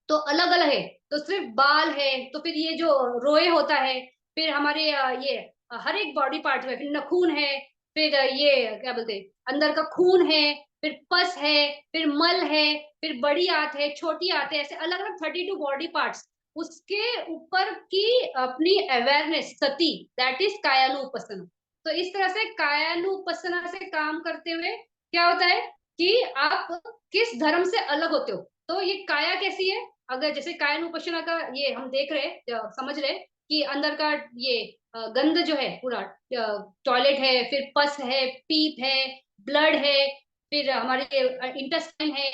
तो अलग अलग है। तो सिर्फ बाल है, तो फिर ये जो रोए होता है, फिर हमारे ये हर एक बॉडी पार्ट में, फिर नखून है, फिर ये क्या बोलते हैं, अंदर का खून है, फिर पस है, फिर मल है, फिर बड़ी आंत है, छोटी आंत है, ऐसे अलग अलग 32 बॉडी पार्ट्स, उसके ऊपर की अपनी अवेयरनेस सती, दैट इज कायानुपसना। तो इस तरह से कायानुपसना से काम करते हुए क्या होता है कि आप किस धर्म से अलग होते हो। तो ये काया कैसी है, अगर जैसे कायानुपश्यना का ये हम देख रहे समझ रहे कि अंदर का ये गंध जो है पूरा, टॉयलेट है, फिर पस है, पीप है, ब्लड है, फिर हमारे इंटेस्टाइन है,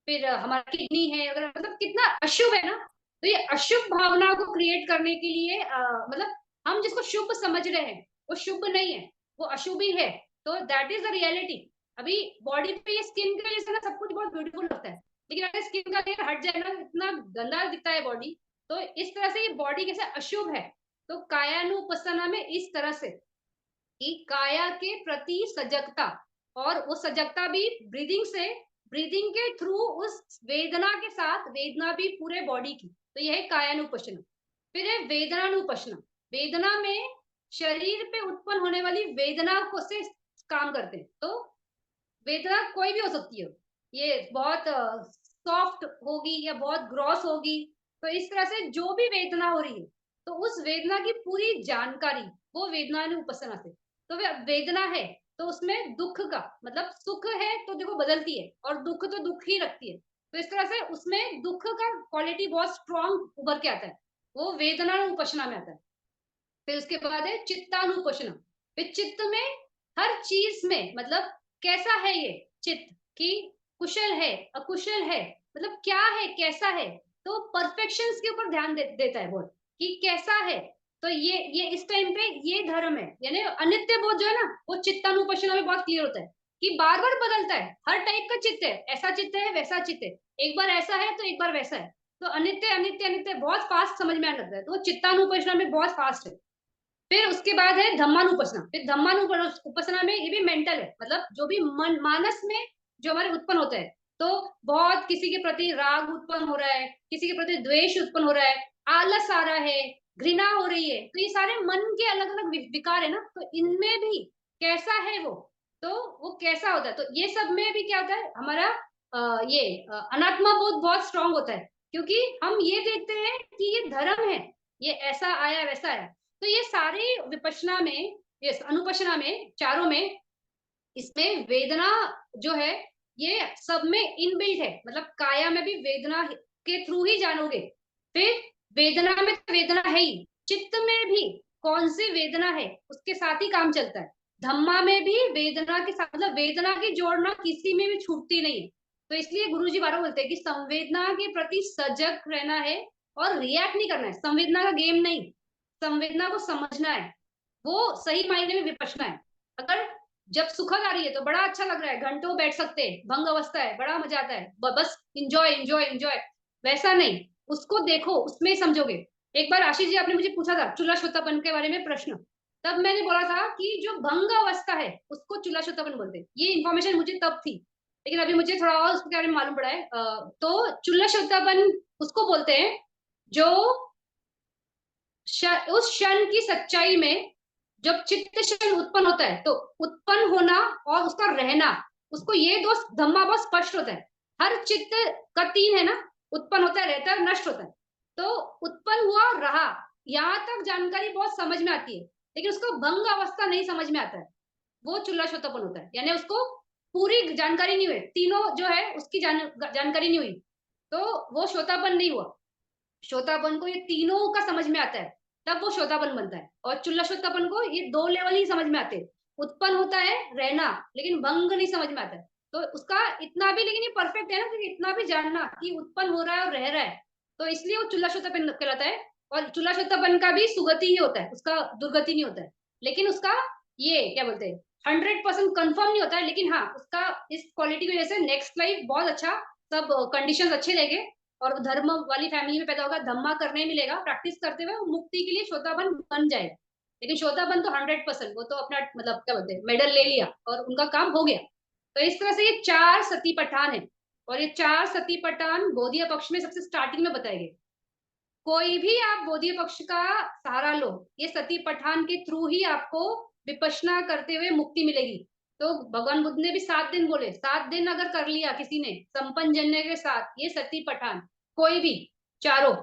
फिर हमारा किडनी है, अगर मतलब कितना अशुभ है ना। तो ये अशुभ भावना को क्रिएट करने के लिए मतलब हम जिसको शुभ समझ रहे हैं वो शुभ नहीं है, वो अशुभ ही है। तो दैट इज द रियलिटी। अभी बॉडी पे ये स्किन के वजह से ना सब कुछ बहुत ब्यूटीफुल लगता है, लेकिन अगर स्किन का लेयर हट जाए ना, इतना गंदा दिखता है बॉडी। तो इस तरह से ये बॉडी कैसे अशुभ है। तो कायानुपसना में इस तरह से कि काया के प्रति सजगता, और वो सजगता भी ब्रीदिंग से, ब्रीदिंग के थ्रू उस वेदना के साथ, वेदना भी पूरे बॉडी की। तो यह है कायानुपश्चना। फिर है वेदनानुपश्चना। वेदना में शरीर पे उत्पन्न होने वाली वेदना को से काम करते हैं। तो वेदना कोई भी हो सकती है, ये बहुत सॉफ्ट होगी या बहुत ग्रॉस होगी। तो इस तरह से जो भी वेदना हो रही है, तो उस वेदना की पूरी जानकारी वो वेदनानुपसना से। तो वेदना है तो उसमें दुख का मतलब, सुख है तो देखो बदलती है, और दुख तो दुख ही रखती है। तो इस तरह से उसमें दुख का क्वालिटी बहुत स्ट्रॉन्ग उभर के आता है, वो वेदनानुपसना में आता है। फिर उसके बाद है चित्तानुपसना। फिर चित्त में हर चीज में, मतलब कैसा है ये चित्त, कि कुशल है, अकुशल है, मतलब क्या है, कैसा है। तो परफेक्शंस के ऊपर ध्यान देता है बहुत, कि कैसा है। तो ये इस टाइम पे ये धर्म है, यानी अनित्य बोध जो है ना, वो चित्तानुपसना में बहुत क्लियर होता है, कि बार बार बदलता है, हर टाइप का चित्त है, ऐसा चित्त है, वैसा चित्त है, एक बार ऐसा है तो एक बार वैसा है। तो अनित्य अनित्य अनित्य बहुत फास्ट समझ में आने लगता है, तो वो चित्तानुपसना में बहुत फास्ट है। फिर उसके बाद है धम्मानुपसना। फिर धम्मानुपसना में ये भी मेंटल है, मतलब जो भी मन मानस में जो हमारे उत्पन्न होता है, तो बहुत किसी के प्रति राग उत्पन्न हो रहा है, किसी के प्रति द्वेष उत्पन्न हो रहा है, आलस आ रहा है, घृणा हो रही है, तो ये सारे मन के अलग अलग विकार है ना। तो इनमें भी कैसा है वो, तो वो कैसा होता है, तो ये सब में भी क्या होता है हमारा ये अनात्मा बोध बहुत स्ट्रांग होता है, क्योंकि हम ये देखते हैं कि ये धर्म है, ये ऐसा आया वैसा आया। तो ये सारे विपश्यना में, ये अनुपश्यना में, चारों में, इसमें वेदना जो है ये सब में इनबिल्ट है। मतलब काया में भी वेदना के थ्रू ही जानोगे। फिर वेदना में तो वेदना है ही, चित्त में भी कौन सी वेदना है उसके साथ ही काम चलता है। धम्मा में भी वेदना के साथ, मतलब वेदना की जोड़ना किसी में भी छूटती नहीं है। तो इसलिए गुरुजी बार बोलते हैं कि संवेदना के प्रति सजग रहना है और रिएक्ट नहीं करना है। संवेदना का गेम नहीं, संवेदना को समझना है, वो सही मायने में विपश्यना है। अगर जब सुखद आ रही है तो बड़ा अच्छा लग रहा है, घंटों बैठ सकते हैं, भंग अवस्था है, बड़ा मजा आता है, बस इंजॉय इंजॉय इंजॉय, वैसा नहीं, उसको देखो, उसमें ही समझोगे। एक बार आशीष जी आपने मुझे पूछा था चूल्हा श्रोतापन के बारे में प्रश्न, तब मैंने बोला था कि जो भंग अवस्था है उसको चूल्हा श्रोतापन बोलते हैं। ये इन्फॉर्मेशन मुझे तब थी, लेकिन अभी मुझे थोड़ा और उसके बारे में मालूम पड़ा है। तो चूल्हा श्रोतापन उसको बोलते हैं जो उस क्षण की सच्चाई में, जब चित्त क्षण उत्पन्न होता है तो उत्पन्न होना और उसका रहना, उसको ये दो धम्मा बहुत स्पष्ट होता है। हर चित्त का तीन है ना, उत्पन्न होता है, रहता है, नष्ट होता है। तो उत्पन्न हुआ रहा, यहाँ तक जानकारी बहुत समझ में आती है, लेकिन उसको भंग अवस्था नहीं समझ में आता है, वो चूल्हा श्रोतापन होता है। यानी उसको पूरी जानकारी नहीं हुई, तीनों जो है उसकी जानकारी नहीं हुई, तो वो श्रोतापन नहीं हुआ। श्रोतापन को ये तीनों का समझ में आता है, तब वो श्रोतापन बनता है। और चुल्ला श्रोतापन को ये दो लेवल ही समझ में आते हैं, उत्पन्न होता है रहना, लेकिन भंग नहीं समझ में आता है। तो उसका इतना भी, लेकिन ये परफेक्ट है ना, क्योंकि इतना भी जानना कि उत्पन्न हो रहा है और रह रहा है, तो इसलिए वो चुल्ला श्रोतापन कहलाता है। और चुल्ला श्रोतापन का भी सुगति ही होता है, उसका दुर्गति नहीं होता है। लेकिन उसका ये क्या बोलते हैं, 100% कंफर्म नहीं होता है, लेकिन हाँ उसका इस क्वालिटी की वजह से नेक्स्ट लाइफ बहुत अच्छा, सब कंडीशंस अच्छे रहेंगे, और धर्म वाली फैमिली में पैदा होगा, धम्मा करने मिलेगा, प्रैक्टिस करते हुए मुक्ति के लिए श्रोतापन बन जाएगा। लेकिन श्रोतापन तो 100%, वो तो अपना मतलब क्या बोलते हैं मेडल ले लिया और उनका काम हो गया। तो इस तरह से ये चार सती पठान है, और ये चार सती पठान बोधिया पक्ष में सबसे स्टार्टिंग में बताए गए। कोई भी आप बोधिय पक्ष का सहारा लो, ये सती पठान के थ्रू ही आपको विपश्यना करते हुए मुक्ति मिलेगी। तो भगवान बुद्ध ने भी 7 दिन बोले, 7 दिन अगर कर लिया किसी ने संपन्न जन्य के साथ ये सती पठान, कोई भी चारों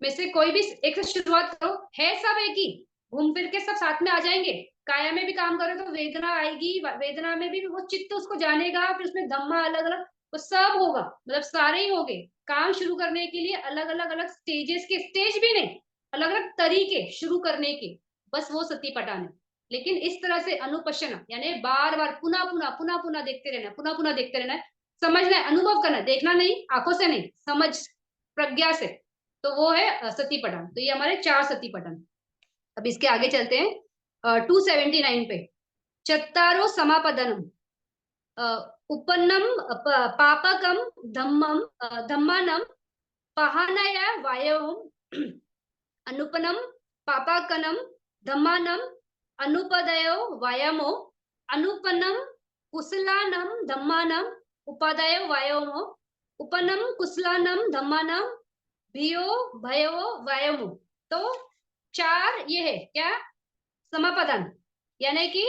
में से कोई भी एक से शुरुआत करो, है सब एक ही, घूम फिर के सब साथ में आ जाएंगे। काया में भी काम करो तो वेदना आएगी, वेदना में भी वो चित्त उसको जानेगा, फिर उसमें धम्मा अलग अलग, वो सब होगा, मतलब सारे ही होंगे। काम शुरू करने के लिए अलग अलग अलग स्टेजेस के, स्टेज भी नहीं, अलग अलग तरीके शुरू करने के, बस वो सती पठान है। लेकिन इस तरह से अनुपश्यना यानी बार बार पुनः पुनः पुनः पुनः देखते रहना, पुनः पुनः देखते रहना है, समझना है, अनुभव करना है, देखना नहीं, आंखों से नहीं, समझ प्रज्ञा से। तो वो है सती पठन। तो ये हमारे चार सती पठन। अब इसके आगे चलते हैं 279 पे। चत्तारो समापदनम, उपन्नम पापकम धम्मम धम्मानम पहानया वायवम अनुपनम पापाकनम धम्मानम अनुपदयो वायामो अनुपनम कुशलानम धम्मानम उपादयो वायामो उपनम कुशलानम धम्मानम भियो भयो वायमो। तो चार ये है क्या, समापदान, यानी कि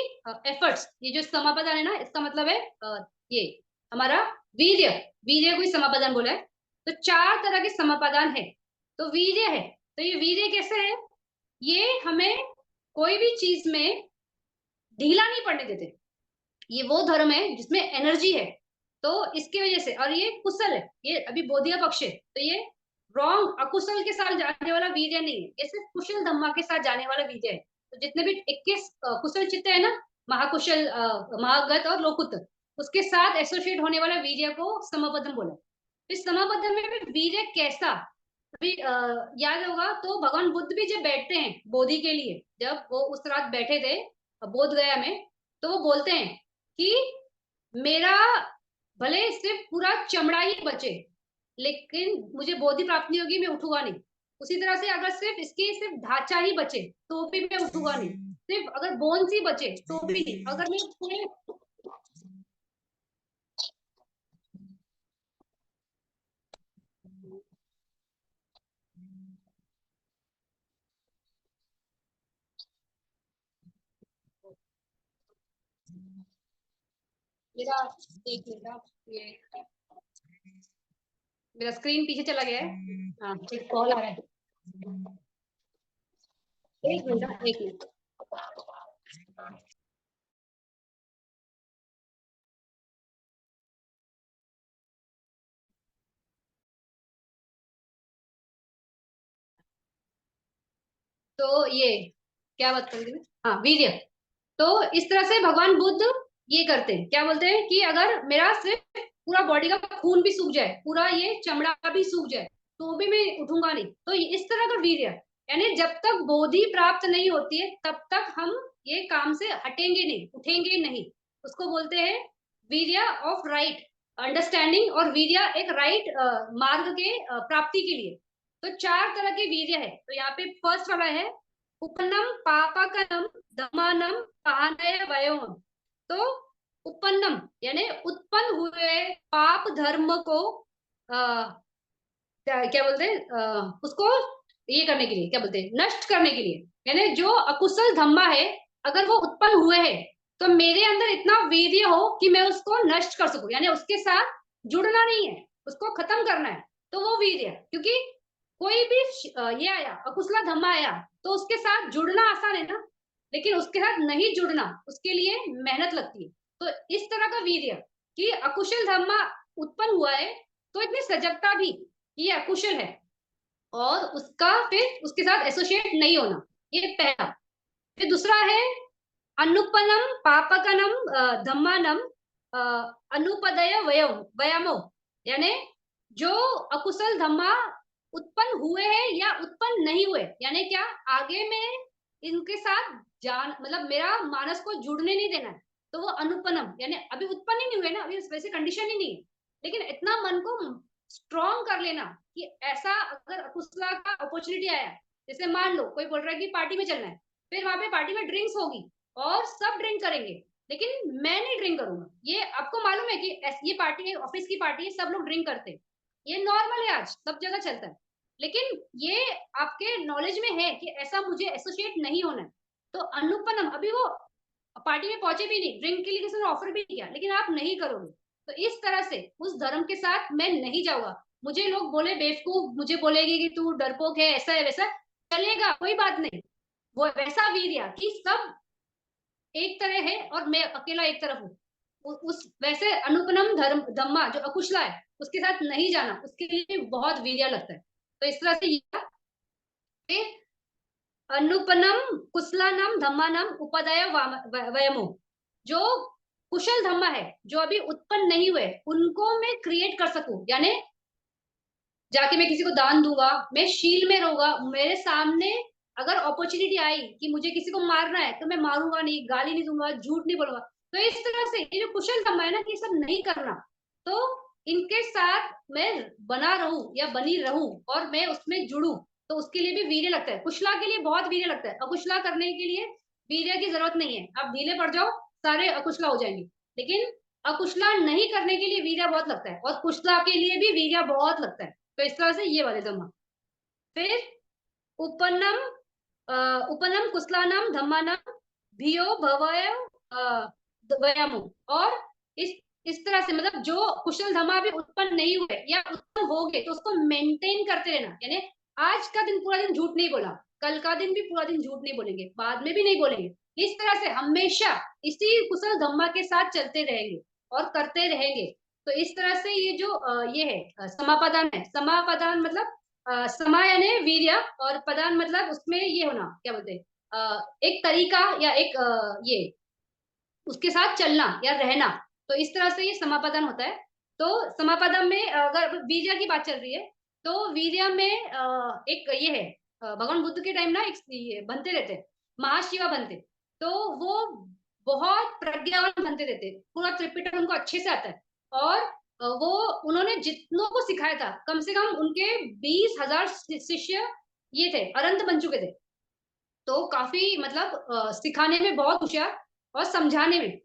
एफर्ट्स। ये जो समापदान है ना, इसका मतलब है ये हमारा वीर्य, वीर्य को ही समापदान बोला है। तो चार तरह के समापदान है। तो वीर्य है, तो ये वीर्य कैसे है, ये हमें कोई भी चीज में ढीला नहीं पड़ने देते। ये वो धर्म है जिसमें एनर्जी है, तो इसकी वजह से। और ये कुशल है, ये अभी बोधिया पक्ष है, तो ये रॉन्ग अकुशल के साथ जाने वाला वीर्य नहीं है, ये सिर्फ कुशल धम्मा के साथ जाने वाला वीर्य है। तो जितने भी 21 कुशल चित्त है ना, महाकुशल महागत और लोकुत, उसके साथ एसोसिएट होने वाला वीर्य को समबद्धम बोला। इस समबद्धम में भी वीर्य कैसा, अभी याद होगा तो भगवान बुद्ध भी जब बैठते हैं बोधि के लिए, जब वो उस रात बैठे थे बोध गया में, तो वो बोलते हैं कि मेरा भले सिर्फ पूरा चमड़ा ही बचे, लेकिन मुझे बोधि प्राप्ति होगी, मैं उठूंगा नहीं। उसी तरह से अगर सिर्फ इसके सिर्फ ढांचा ही बचे तो भी मैं उठूंगा नहीं, सिर्फ अगर बोन्स ही बचे तो भी नहीं, अगर मैं पूरे। मेरा देख लेगा ये, मेरा स्क्रीन पीछे चला गया है। हाँ, एक कॉल आ रहा है, एक मिनट, एक मिनट। तो ये क्या बात करेंगे? हाँ, वीर्य। तो इस तरह से भगवान बुद्ध ये करते हैं, क्या बोलते हैं कि अगर मेरा सिर्फ पूरा बॉडी का खून भी सूख जाए, पूरा ये चमड़ा भी सूख जाए, तो भी मैं उठूंगा नहीं। तो इस तरह का वीर्य, यानी जब तक बोधि प्राप्त नहीं होती है तब तक हम ये काम से हटेंगे नहीं, उठेंगे नहीं। उसको बोलते हैं वीर्य ऑफ राइट अंडरस्टैंडिंग, और वीर्य एक राइट मार्ग के प्राप्ति के लिए। तो चार तरह के वीर्य है। तो यहाँ पे फर्स्ट वाला है उपन्नम पापकनम दमानम पानय वयोम। तो उपन्नम यानी उत्पन्न हुए पाप धर्म को क्या क्या बोलते हैं, उसको ये करने के लिए, क्या बोलते हैं, नष्ट करने के लिए। यानी जो अकुशल धम्मा है, अगर वो उत्पन्न हुए हैं, तो मेरे अंदर इतना वीर्य हो कि मैं उसको नष्ट कर सकूं, यानी उसके साथ जुड़ना नहीं है, उसको खत्म करना है। तो वो वीर्य, क्योंकि कोई भी ये आया, अकुशला धम्मा आया, तो उसके साथ जुड़ना आसान है ना, लेकिन उसके साथ नहीं जुड़ना, उसके लिए मेहनत लगती है। तो इस तरह का वीर्य कि अकुशल धम्मा उत्पन्न हुआ है, तो इतनी सजगता भी कि ये अकुशल है, और उसका फिर उसके साथ एसोसिएट नहीं होना, ये पहला। फिर दूसरा है अनुपनम पापकनम धम्मानम अनुपदय वयम वयमो। यानी जो अकुशल धम्मा उत्पन्न हुए हैं या उत्पन्न नहीं हुए, यानी क्या, आगे में इनके साथ जान, मतलब मेरा मानस को जुड़ने नहीं देना है। तो वो अनुपनम यानी अभी उत्पन्न ही नहीं हुए ना, अभी वैसे कंडीशन ही नहीं है, लेकिन इतना मन को स्ट्रॉन्ग कर लेना कि ऐसा अगर अकुशला का अपॉर्चुनिटी आया, जैसे मान लो कोई बोल रहा है कि पार्टी में चलना है, फिर वहां पे पार्टी में ड्रिंक्स होगी और सब ड्रिंक करेंगे, लेकिन मैं नहीं ड्रिंक करूंगा। ये आपको मालूम है कि ये पार्टी है, ऑफिस की पार्टी है, सब लोग ड्रिंक करते हैं, ये नॉर्मल है, आज सब जगह चलता है। लेकिन ये आपके नॉलेज में है कि ऐसा मुझे एसोसिएट नहीं होना है। तो अनुपनम, अभी वो पार्टी में पहुंचे भी नहीं, ड्रिंक के लिए किसी ने ऑफर भी किया, लेकिन आप नहीं करोगे, तो इस तरह से उस धर्म के साथ मैं नहीं जाऊंगा। मुझे लोग बोले बेवकूफ, मुझे बोलेगी कि तू डरपोक है, ऐसा है वैसा, चलेगा, कोई बात नहीं। वो वैसा वीर्य कि सब एक तरह है और मैं अकेला एक तरफ हूँ, उस वैसे अनुपनम धर्म धम्मा जो अकुशला है, उसके साथ नहीं जाना, उसके लिए बहुत वीर्य लगता है। तो इस तरह से ये अनुपनम कुशलानम धम्मानम उपादाय वयमो। जो कुशल धम्मा है, जो अभी उत्पन्न नहीं हुए, उनको मैं क्रिएट कर सकूं, यानी जाके मैं किसी को दान दूंगा, मैं शील में रहूंगा, मेरे सामने अगर अपॉर्चुनिटी आई कि मुझे किसी को मारना है, तो मैं मारूंगा नहीं, गाली नहीं दूंगा, झूठ नहीं बोलूंगा। तो इस तरह से ये जो कुशल धम्मा है ना, कि ये सब नहीं करना, तो इनके साथ मैं बना रहूं या बनी रहूं और मैं उसमें जुड़ूं, तो उसके लिए भी वीर्य लगता है। कुशला के लिए बहुत वीर्य लगता है, अकुशला करने के लिए वीर्य की जरूरत नहीं है, आप ढीले पड़ जाओ, सारे अकुशला हो जाएंगे। लेकिन अकुशला नहीं करने के लिए वीर्य बहुत लगता है, और कुशला के लिए भी वीर्य बहुत लगता है। तो इस तरह से ये वाले धम्मा। फिर उपनम उपनम कुशलानाम धम्मानाम भियो भवय वयमो। और इस इस तरह से, मतलब जो कुशल धम्मा भी उत्पन्न नहीं हुए या उत्पन्न हो गए, तो उसको मेंटेन करते रहना, यानी आज का दिन पूरा दिन झूठ नहीं बोला, कल का दिन भी पूरा दिन झूठ नहीं बोलेंगे, बाद में भी नहीं बोलेंगे। इस तरह से हमेशा इसी कुशल धम्मा के साथ चलते रहेंगे और करते रहेंगे। तो इस तरह से ये जो ये है समापदान है। समापदान मतलब समा यानी वीर्य, और पदान मतलब उसमें ये होना, क्या बोलते हैं, एक तरीका या एक ये उसके साथ चलना या रहना। तो इस तरह से ये समापदान होता है। तो समापदम में अगर वीर्य की बात चल रही है, तो वीर्य में एक ये है, भगवान बुद्ध के टाइम ना एक ये बनते रहते, महाशिवा बनते। तो वो बहुत प्रज्ञावान बनते रहते, पूरा त्रिपिटक उनको अच्छे से आता है। और वो उन्होंने जितनों को सिखाया था, कम से कम उनके 20,000 शिष्य ये थे, अरंत बन चुके थे। तो काफी मतलब सिखाने में बहुत होशियार और समझाने में,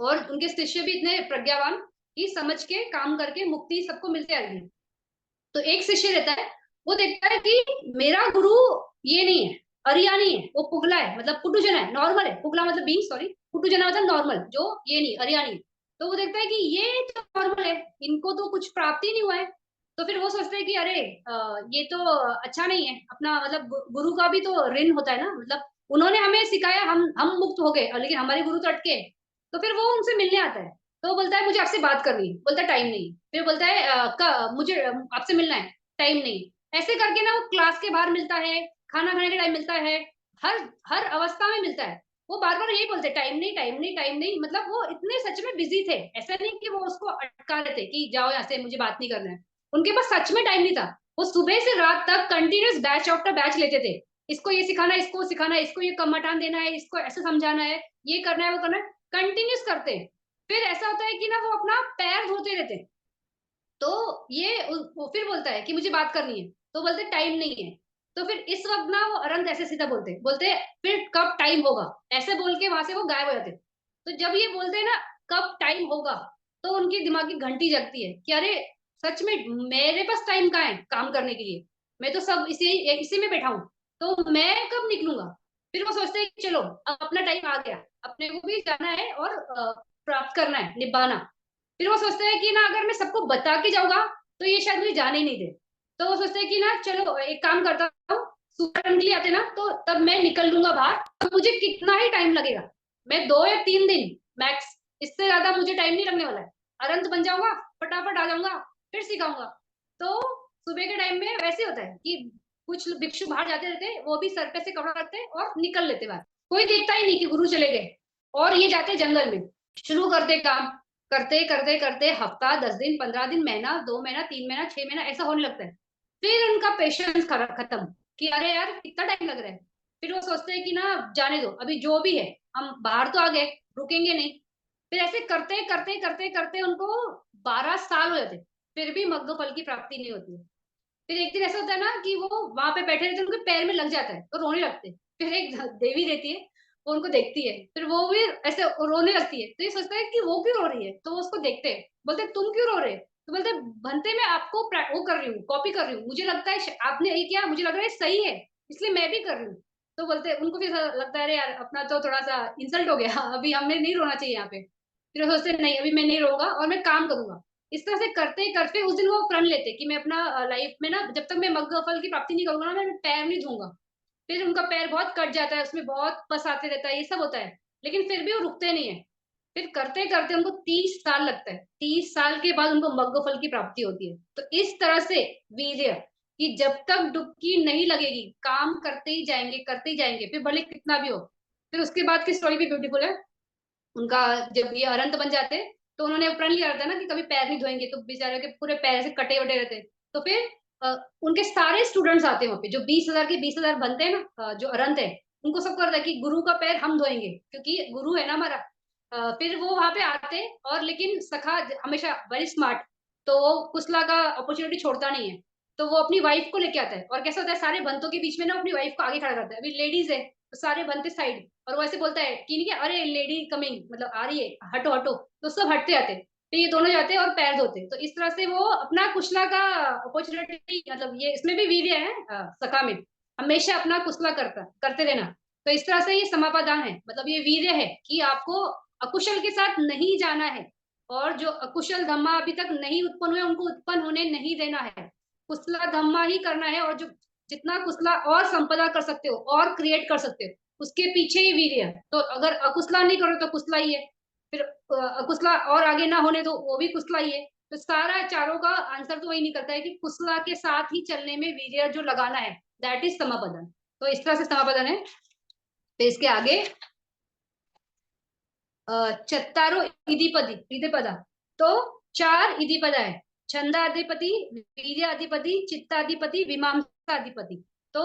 और उनके शिष्य भी इतने प्रज्ञावान कि समझ के काम करके मुक्ति सबको मिलते आएगी। तो एक शिष्य रहता है, वो देखता है कि मेरा गुरु ये नहीं है, अरिया नहीं है, वो पुगला है, मतलब पुटुजना है, नॉर्मल है, पुगला मतलब बींग, सॉरी, पुटुजना मतलब नॉर्मल, जो ये नहीं, अरिया नहीं है। तो वो देखता है कि ये तो नॉर्मल है, इनको तो कुछ प्राप्ति नहीं हुआ है, तो फिर वो सोचते हैं कि अरे ये तो अच्छा नहीं है अपना, मतलब गुरु का भी तो ऋण होता है ना, मतलब उन्होंने हमें सिखाया, हम मुक्त हो गए, लेकिन हमारे गुरु तो अटके। तो फिर वो उनसे मिलने आता है, तो वो बोलता है मुझे आपसे बात करनी है, बोलता है टाइम नहीं। फिर बोलता है मुझे आपसे मिलना है, टाइम नहीं। ऐसे करके ना वो क्लास के बाहर मिलता है, खाना खाने के टाइम मिलता है, हर हर अवस्था में मिलता है। वो बार बार यही बोलते टाइम नहीं, टाइम नहीं, टाइम नहीं, मतलब वो इतने सच में बिजी थे, ऐसा नहीं कि वो उसको अटका रहे थे कि जाओ यहाँ से, मुझे बात नहीं करना है। उनके पास सच में टाइम नहीं था। वो सुबह से रात तक कंटिन्यूस बैच आफ्टर बैच लेते थे, इसको ये सिखाना है, इसको सिखाना है, इसको ये कमाटान देना है, इसको ऐसे समझाना है, ये करना है, वो करना है, कंटिन्यूस करते। फिर ऐसा होता है कि ना वो अपना पैर धोते रहते, तो ये वो फिर बोलता है कि मुझे बात करनी है, तो बोलते टाइम नहीं है। तो फिर इस वक्त ना वो अरंत ऐसे सीधा बोलते बोलते फिर कब टाइम होगा, ऐसे बोल के वहां से वो गायब हो जाते। तो जब ये बोलते हैं ना कब टाइम होगा, तो उनकी दिमाग की घंटी जगती है कि अरे सच में मेरे पास टाइम कहाँ है काम करने के लिए, मैं तो सब इसी में बैठा हूँ, तो मैं कब निकलूंगा। फिर वो सोचते हैं कि चलो अब अपना टाइम आ गया, अपने को भी जाना है और प्राप्त करना है, निभाना। फिर वो सोचते हैं कि ना अगर मैं सबको बता के जाऊंगा तो ये शायद मुझे जाने ही नहीं दे। तो वो सोचते हैं कि ना चलो एक काम करता हूँ, सुबह के लिए आते ना तो तब मैं निकल लूंगा बाहर, तो मुझे कितना ही टाइम लगेगा, मैं 2 या 3 दिन मैक्स, इससे ज्यादा मुझे टाइम नहीं लगने वाला है। अरंत बन जाऊंगा, फटाफट आ जाऊंगा, फिर सिखाऊंगा। तो सुबह के टाइम में वैसे होता है कि कुछ भिक्षु बाहर जाते रहते, वो भी सर पे से कपड़ा रखते और निकल लेते बाहर, कोई देखता ही नहीं कि गुरु चले गए। और ये जाते जंगल में, शुरू करते काम, करते करते करते हफ्ता, 10 दिन, 15 दिन, महीना, 2 महीना, 3 महीना, 6 महीना ऐसा होने लगता है। फिर उनका पेशेंस खत्म कि अरे यार कितना टाइम लग रहा है। फिर वो सोचते हैं कि ना जाने दो, अभी जो भी है हम बाहर तो आ गए, रुकेंगे नहीं। फिर ऐसे करते करते करते करते उनको 12 साल हो जाते, फिर भी मग्न फल की प्राप्ति नहीं होती है। फिर एक दिन ऐसा होता है ना कि वो वहां पे बैठे रहते, उनके पैर में लग जाता है तो रोने लगते हैं। फिर एक देवी रहती है, वो उनको देखती है, फिर वो भी ऐसे रोने लगती है, तो ये सोचता है कि वो क्यों रो रही है, तो वो उसको देखते हैं, बोलते तुम क्यों रो रहे, तो बोलते बनते मैं आपको वो कर रही हूँ, कॉपी कर रही हूँ, मुझे लगता है आपने यही किया, मुझे लग रहा है सही है, इसलिए मैं भी कर रही हूँ। तो बोलते उनको फिर लगता है अरे यार अपना तो थोड़ा सा इंसल्ट हो गया, अभी हमें नहीं रोना चाहिए यहाँ पे। फिर वो सोचते नहीं अभी मैं नहीं रोऊंगा और मैं काम करूंगा। इस तरह से करते करते उस दिन वो प्रण लेते कि मैं अपना लाइफ में ना जब तक मैं मग्न फल की प्राप्ति नहीं करूंगा ना, मैं पैर नहीं धोऊंगा। फिर उनका पैर बहुत कट जाता है, उसमें बहुत पस आते रहता है, ये सब होता है, लेकिन फिर भी वो रुकते नहीं है। फिर करते करते उनको 30 साल लगता है, 30 साल के बाद उनको मग्न फल की प्राप्ति होती है। तो इस तरह से वीर्य, कि जब तक डुबकी नहीं लगेगी काम करते ही जाएंगे, करते ही जाएंगे, फिर भले कितना भी हो। फिर उसके बाद की स्टोरी भी ब्यूटीफुल है उनका। जब ये अरंत बन जाते तो उन्होंने प्रण लिया रहता ना कि कभी पैर नहीं धोएंगे, तो बेचारे के पूरे पैर से कटे वटे रहते। तो फिर उनके सारे स्टूडेंट्स आते हैं वहां पे, जो 20,000 के 20,000 बनते हैं ना, जो अरंत है, उनको सबको रहता है कि गुरु का पैर हम धोएंगे क्योंकि गुरु है ना हमारा। फिर वो वहां पे आते, और लेकिन सखा हमेशा वेरी स्मार्ट, तो वो कुसला का अपॉर्चुनिटी छोड़ता नहीं है। तो वो अपनी वाइफ को लेके आता है, और कैसा होता है सारे बंतों के बीच में ना अपनी वाइफ को आगे खड़ा करता है, अभी लेडीज है तो सारे बनते साइड, और वो ऐसे बोलता है कि नहीं, अरे लेडी कमिंग, मतलब आ रही है, हटो हटो, तो सब हटते आते। फिर ये दोनों जाते और पैर धोते, तो इस तरह से वो अपना कुशला का अपॉर्चुनिटी, मतलब ये इसमें भी वीर्य है सखा में, हमेशा अपना कुशला करते रहना। तो इस तरह से ये समापादान है, मतलब ये वीर्य है कि आपको अकुशल के साथ नहीं जाना है, और जो अकुशल धम्मा अभी तक नहीं उत्पन्न हुए उनको उत्पन्न होने नहीं देना है, कुशला धम्मा ही करना है। और जो जितना कुशला और संपदा कर सकते हो और क्रिएट कर सकते हो, उसके पीछे ही वीर्य है। तो अगर अकुशला नहीं करो तो कुशला ही है, फिर अकुशला और आगे ना होने तो वो भी कुशला ही है। तो सारा चारों का आंसर तो वही निकलता है कि कुशला के साथ ही चलने में वीर्य जो लगाना है, दैट इज समापदन। तो इस तरह से समापदन है। तो इसके आगे चत्तारो इधिपदा, तो 4 इधिपदा है, छंदाधिपति, वीर्याधिपति, चित्ताधिपति, विमांसाधिपति। तो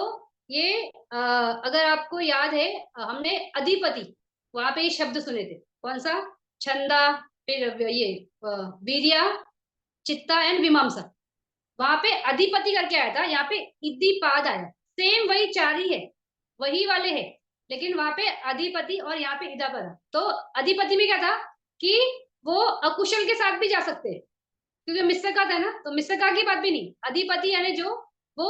ये अगर आपको याद है, हमने अधिपति वहां पे ये शब्द सुने थे, कौन सा, छंदा, फिर ये वीर्या, चित्ता एंड विमांसा। वहां पे अधिपति करके आया था, यहाँ पे इद्दीपाद आया, सेम वही 4 ही है, वही वाले है, लेकिन वहां पे अधिपति और यहाँ पे इदापद। तो अधिपति में क्या था कि वो अकुशल के साथ भी जा सकते हैं, क्योंकि मिस्सका था ना, तो मिस्सका की बात भी नहीं, अधिपति यानी जो वो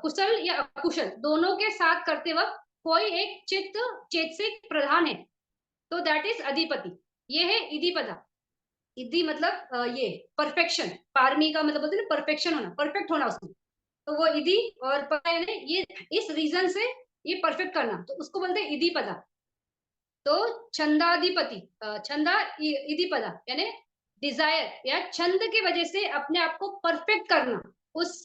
कुशल या अकुशल दोनों के साथ करते वक्त कोई एक चेतसिक प्रधान है, तो दैट इज अधिपति। ये है इधिपदा। इति मतलब ये परफेक्शन, पारमी का मतलब बोलते हैं परफेक्शन होना, परफेक्ट होना उसमें, तो वो इधि, और पदा यानी ये इस रीजन से ये परफेक्ट करना, तो उसको बोलते हैं इधि पदा। तो छंदाधिपति, छंदा इधि पदा यानी डिजायर या छंद की वजह से अपने आप को परफेक्ट करना उस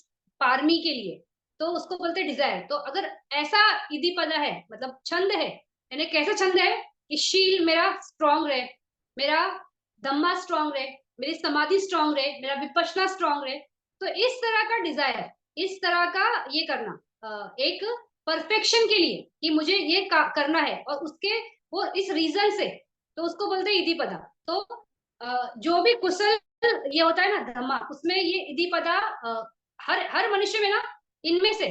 पारमी के लिए, तो उसको बोलते हैं डिजायर। तो अगर ऐसा इधि पदा है मतलब छंद है, यानी कैसा छंद है कि शील मेरा स्ट्रांग रहे, मेरा धम्मा स्ट्रांग रहे, मेरी समाधि स्ट्रांग रहे, मेरा विपश्यना स्ट्रांग रहे, तो इस तरह का डिजायर, इस तरह का ये करना, एक परफेक्शन के लिए कि मुझे ये करना है, और उसके वो इस रीजन से, तो उसको बोलते हैं इधि पदा। तो जो भी कुशल ये होता है ना धम्मा, उसमें ये इधि पदा हर हर मनुष्य में ना, इनमें से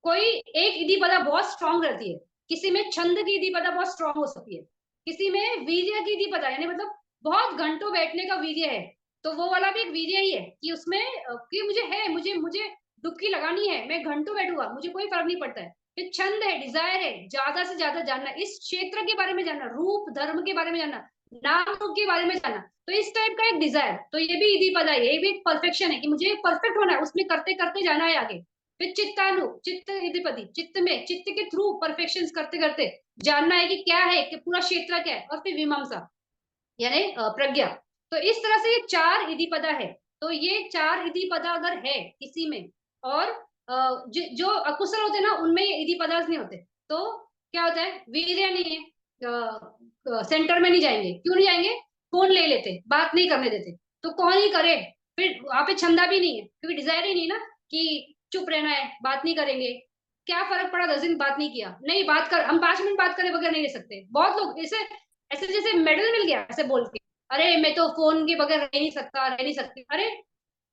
कोई एक इधि पदा बहुत स्ट्रांग रहती है, किसी में छंद की इधि पदा बहुत स्ट्रांग हो सकती है, किसी में वीर्य की इधि पदा यानी मतलब बहुत घंटों बैठने का वीर्य है, तो वो वाला भी एक वीर्य ही है कि उसमें कि मुझे है, मुझे मुझे डुबकी लगानी है, मैं घंटों बैठूंगा, मुझे कोई फर्क नहीं पड़ता है। फिर छंद है, डिजायर है, ज्यादा से ज्यादा जानना, इस क्षेत्र के बारे में जानना, रूप धर्म के बारे में जानना, नाम रूप के बारे में जानना, तो इस टाइप का एक डिजायर, तो ये भी इधि पदा है, ये भी एक परफेक्शन है कि मुझे परफेक्ट होना है, उसमें करते करते जाना है आगे। फिर चित्तानु, चित्त अधिपति, चित्त में, चित्त के थ्रू परफेक्शन करते करते जानना है कि क्या है, कि पूरा क्षेत्र क्या है, और फिर मीमांसा यानी प्रज्ञा। तो इस तरह से ये चार इधि पदा है। तो ये चार इधि पदा अगर है किसी में, और जो अकुशल होते हैं ना उनमें ये इधि पदा नहीं होते, तो क्या होता है, वीर्य नहीं है, सेंटर में नहीं जाएंगे, क्यों नहीं जाएंगे, फोन ले लेते, बात नहीं करने देते, तो कौन ही करे, फिर वहां पे छंदा भी नहीं है, क्योंकि डिजायर ही नहीं ना कि चुप रहना है, बात नहीं करेंगे, क्या फर्क पड़ा 10 दिन बात नहीं किया, नहीं बात कर, हम 5 मिनट बात करे बगैर नहीं रह सकते, बहुत लोग ऐसे, ऐसे जैसे मेडल मिल गया ऐसे बोल के, अरे मैं तो फोन के बगैर रह नहीं सकता, रह नहीं सकती, अरे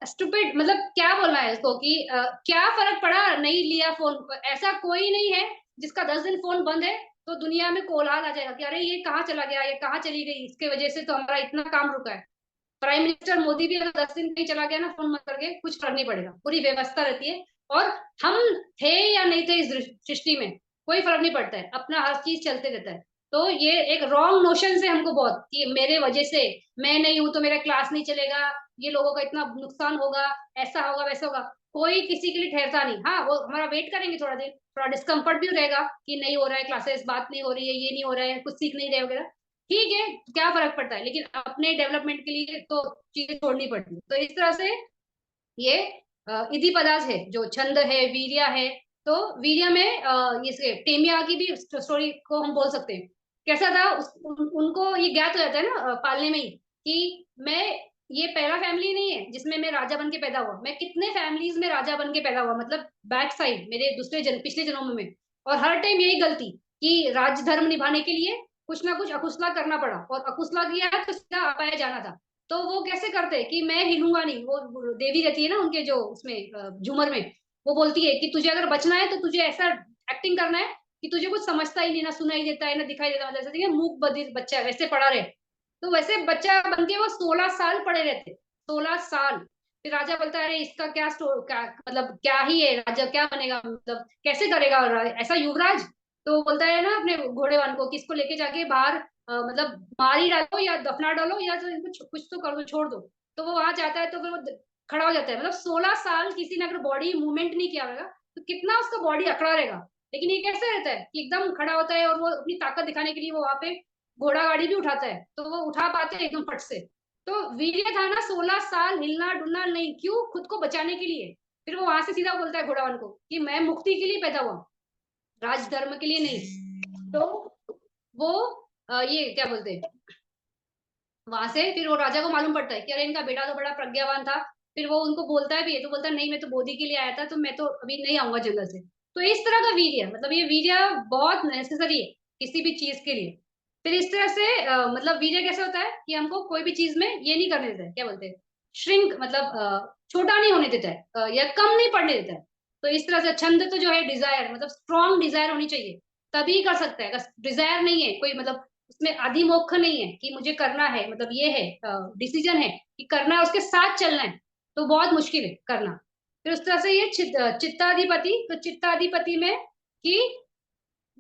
स्टूपिड, मतलब क्या बोलना है इसको कि क्या फर्क पड़ा नहीं लिया फोन, ऐसा कोई नहीं है जिसका 10 दिन फोन बंद है तो दुनिया में कोलाहल आ जाएगा कि अरे ये कहाँ चला गया, ये कहाँ चली गई, इसके वजह से तो हमारा इतना काम रुका है। प्राइम मिनिस्टर मोदी भी अगर 10 दिन कहीं चला गया ना फोन मत करके, कुछ फर्क नहीं पड़ेगा, पूरी व्यवस्था रहती है, और हम थे या नहीं थे इस सृष्टि में कोई फर्क नहीं पड़ता है, अपना हर चीज चलते रहता है। तो ये एक रॉन्ग नोशन से हमको बहुत कि मेरे वजह से मैं नहीं हूं तो मेरा क्लास नहीं चलेगा, ये लोगों का इतना नुकसान होगा, ऐसा होगा वैसा होगा, कोई किसी के लिए ठहरता नहीं। हाँ वो हमारा वेट करेंगे थोड़ा दिन, थोड़ा डिस्कम्फर्ट भी रहेगा कि नहीं हो रहा है, क्लासेस बात नहीं हो रही है, ये नहीं हो रहा है, कुछ सीख नहीं रहे वगैरह, ठीक है, क्या फर्क पड़ता है, लेकिन अपने डेवलपमेंट के लिए तो चीजें छोड़नी पड़ती है। तो इस तरह से ये इधि पदार्थ है, जो छंद है, वीर्य है। तो वीर्य में ये टेमिया की भी स्टोरी को हम बोल सकते हैं, कैसा था उनको ये ज्ञात हो जाता है ना पालने में ही कि मैं, ये पहला फैमिली नहीं है जिसमें मैं राजा बन के पैदा हुआ, मैं कितने फैमिलीज में राजा बन के पैदा हुआ, मतलब बैक साइड मेरे दूसरे पिछले जन्म में, और हर टाइम यही गलती कि राज धर्म निभाने के लिए कुछ ना कुछ अकुशला करना पड़ा, और अकुशला किया तो सीधा अपाया जाना था। तो वो कैसे करते हैं कि मैं हिलूंगा नहीं, वो देवी रहती है ना उनके जो उसमें झूमर में, वो बोलती है कि तुझे अगर बचना है तो तुझे ऐसा एक्टिंग करना है कि तुझे कुछ समझता ही नहीं, ना सुनाई देता है ना दिखाई देता, मतलब जैसे मूक बधिर बच्चा है वैसे पड़ा रहे। तो वैसे बच्चा बन के वो 16 साल पड़े रहते, 16 साल। फिर राजा बोलता है अरे इसका क्या मतलब क्या ही है, राजा क्या बनेगा, मतलब कैसे करेगा ऐसा युवराज। तो बोलता है ना अपने घोड़ेवान को कि इसको लेके जाके बाहर मतलब मार ही डालो या दफना डालो या तो इनको कुछ तो कर दो, छोड़ दो। तो वो वहां जाता है तो फिर वो खड़ा हो जाता है, मतलब 16 साल किसी ने अगर बॉडी मूवमेंट नहीं किया होगा तो कितना उसका बॉडी अकड़ा रहेगा। लेकिन ये कैसे रहता है कि एकदम खड़ा होता है, और वो अपनी ताकत दिखाने के लिए वो वहां पे घोड़ा गाड़ी भी उठाता है, तो वो उठा पाते हैं एकदम फट से। तो वीर्य था ना 16 साल हिलना डुलना नहीं, क्यों, खुद को बचाने के लिए। फिर वो वहां से सीधा बोलता है घोड़ावन को कि मैं मुक्ति के लिए पैदा हुआ, राजधर्म के लिए नहीं। तो वो ये क्या बोलते हैं, वहां से फिर वो राजा को मालूम पड़ता है कि अरे इनका बेटा तो बड़ा प्रज्ञावान था। फिर वो उनको बोलता है भी, ये तो बोलता है नहीं मैं तो बोधी के लिए आया था, तो मैं तो अभी नहीं आऊंगा जंगल से। तो इस तरह का वीर्य, मतलब ये वीर्य बहुत नेसेसरी है किसी भी चीज के लिए। फिर इस तरह से मतलब वीर्य कैसे होता है कि हमको कोई भी चीज में ये नहीं करने देता है, क्या बोलते हैं, श्रिंक, मतलब छोटा नहीं होने देता है, या कम नहीं पड़ने देता है। तो इस तरह से छंद तो जो है डिजायर, मतलब स्ट्रॉन्ग डिजायर होनी चाहिए, तभी कर सकता है। अगर डिजायर नहीं है कोई, मतलब उसमें अधिमोक्ष नहीं है कि मुझे करना है, मतलब ये है डिसीजन है कि करना है, उसके साथ चलना है, तो बहुत मुश्किल है करना। फिर उस तरह से ये चित्ताधिपति, तो चित्ताधिपति में कि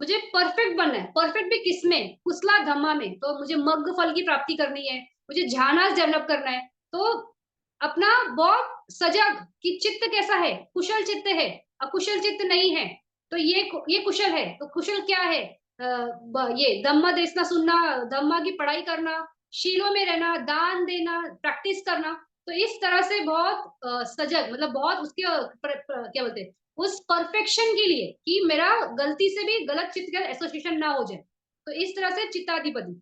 मुझे परफेक्ट बनना है। परफेक्ट भी किसमें? कुशला धम्मा में। तो मुझे मग्ग फल की प्राप्ति करनी है, मुझे झानास डेवलप करना है। तो अपना बहुत सजग कि चित्त कैसा है, कुशल चित्त है, अकुशल चित्त नहीं है। तो ये कुशल है। तो कुशल क्या है? ये धम्मा देसना सुनना, धम्मा की पढ़ाई करना, शीलों में रहना, दान देना, प्रैक्टिस करना। तो इस तरह से बहुत सजग, मतलब बहुत उसके क्या बोलते हैं, उस परफेक्शन के लिए कि मेरा गलती से भी गलत चित्त का एसोसिएशन ना हो जाए। तो इस तरह से चित्ताधिपति।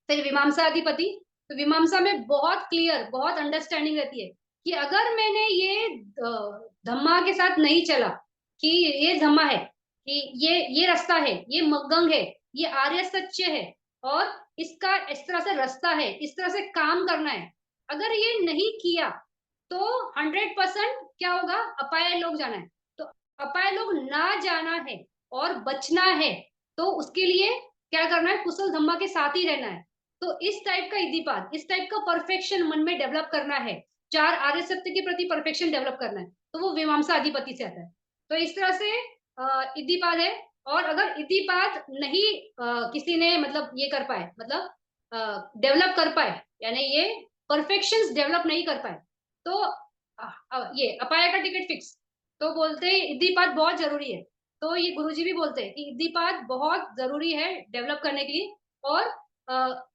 फिर विमांसा अधिपति। तो विमांसा में बहुत क्लियर, बहुत अंडरस्टैंडिंग रहती है कि अगर मैंने ये धम्मा के साथ नहीं चला, कि ये धम्मा है, कि ये रास्ता है, ये मग्गंग है, ये आर्य सत्य है, और इसका इस तरह से रास्ता है, इस तरह से काम करना है, अगर ये नहीं किया तो 100% क्या होगा? अपाय लोग जाना है। तो अपाय लोग ना जाना है और बचना है, तो उसके लिए क्या करना है? कुशल धम्मा के साथ ही रहना है। तो इस टाइप का इद्दीपाद, इस टाइप का परफेक्शन मन में डेवलप करना है, चार आर्य सत्य के प्रति परफेक्शन डेवलप करना है, तो वो मीमांसा अधिपति से आता है। तो इस तरह से इद्दीपाद है। और अगर इद्दीपाद नहीं किसी ने मतलब ये कर पाए, मतलब डेवलप कर पाए, यानी ये परफेक्शन डेवलप नहीं कर पाए, तो ये अपाया का टिकट फिक्स। तो बोलते हैं इद्दीपाद बहुत जरूरी है। तो ये गुरुजी भी बोलते हैं कि इद्दीपाद बहुत जरूरी है डेवलप करने के लिए। और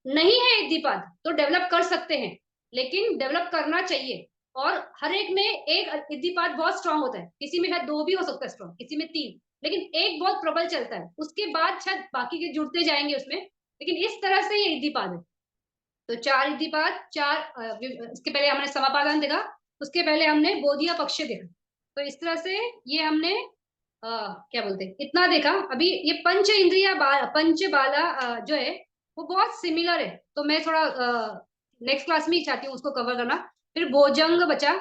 नहीं है इद्दीपाद तो डेवलप कर सकते हैं, लेकिन डेवलप करना चाहिए। और हर एक में एक इद्दीपाद बहुत स्ट्रांग होता है, किसी में शायद दो भी हो सकता है स्ट्रांग, किसी में तीन, लेकिन एक बहुत प्रबल चलता है, उसके बाद शायद बाकी के जुड़ते जाएंगे उसमें। लेकिन इस तरह से ये इद्दीपाद है। तो चार इद्दीपाद, चार इसके पहले हमने समापादन देखा, उसके पहले हमने बोधिया पक्ष देखा। तो इस तरह से ये हमने क्या बोलते हैं, इतना देखा। अभी ये पंच इंद्रिया पंच बाला जो है वो बहुत सिमिलर है। तो मैं थोड़ा नेक्स्ट क्लास में ही चाहती हूँ उसको कवर करना। फिर भोजंग बचा,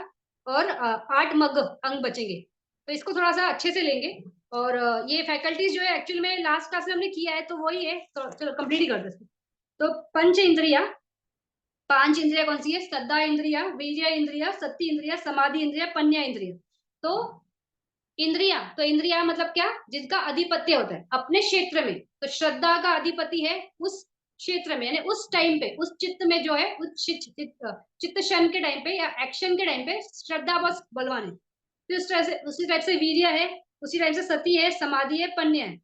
और 8 मग अंग बचेंगे। तो इसको थोड़ा सा अच्छे से लेंगे। और ये फैकल्टीज जो है एक्चुअली में लास्ट क्लास में हमने किया है, तो वही है, तो चलो कंप्लीट ही कर दो इसको। तो पंच इंद्रिया, पांच इंद्रिया कौन सी है? श्रद्धा इंद्रिया, वीर्य इंद्रिया, सत्य इंद्रिया, समाधि इंद्रिया, पन्या इंद्रिया। तो इंद्रिया, तो इंद्रिया मतलब क्या? जिनका अधिपत्य होता है अपने क्षेत्र में। तो श्रद्धा का अधिपति है उस क्षेत्र में, यानी उस टाइम पे, उस चित्त में जो है, उस चित्त क्षण के टाइम पे या एक्शन के टाइम पे श्रद्धा बहुत बलवान है। फिर उस तरह से उसी टाइप से वीर्य है, उसी टाइप से सती है, समाधि है, पन्य है।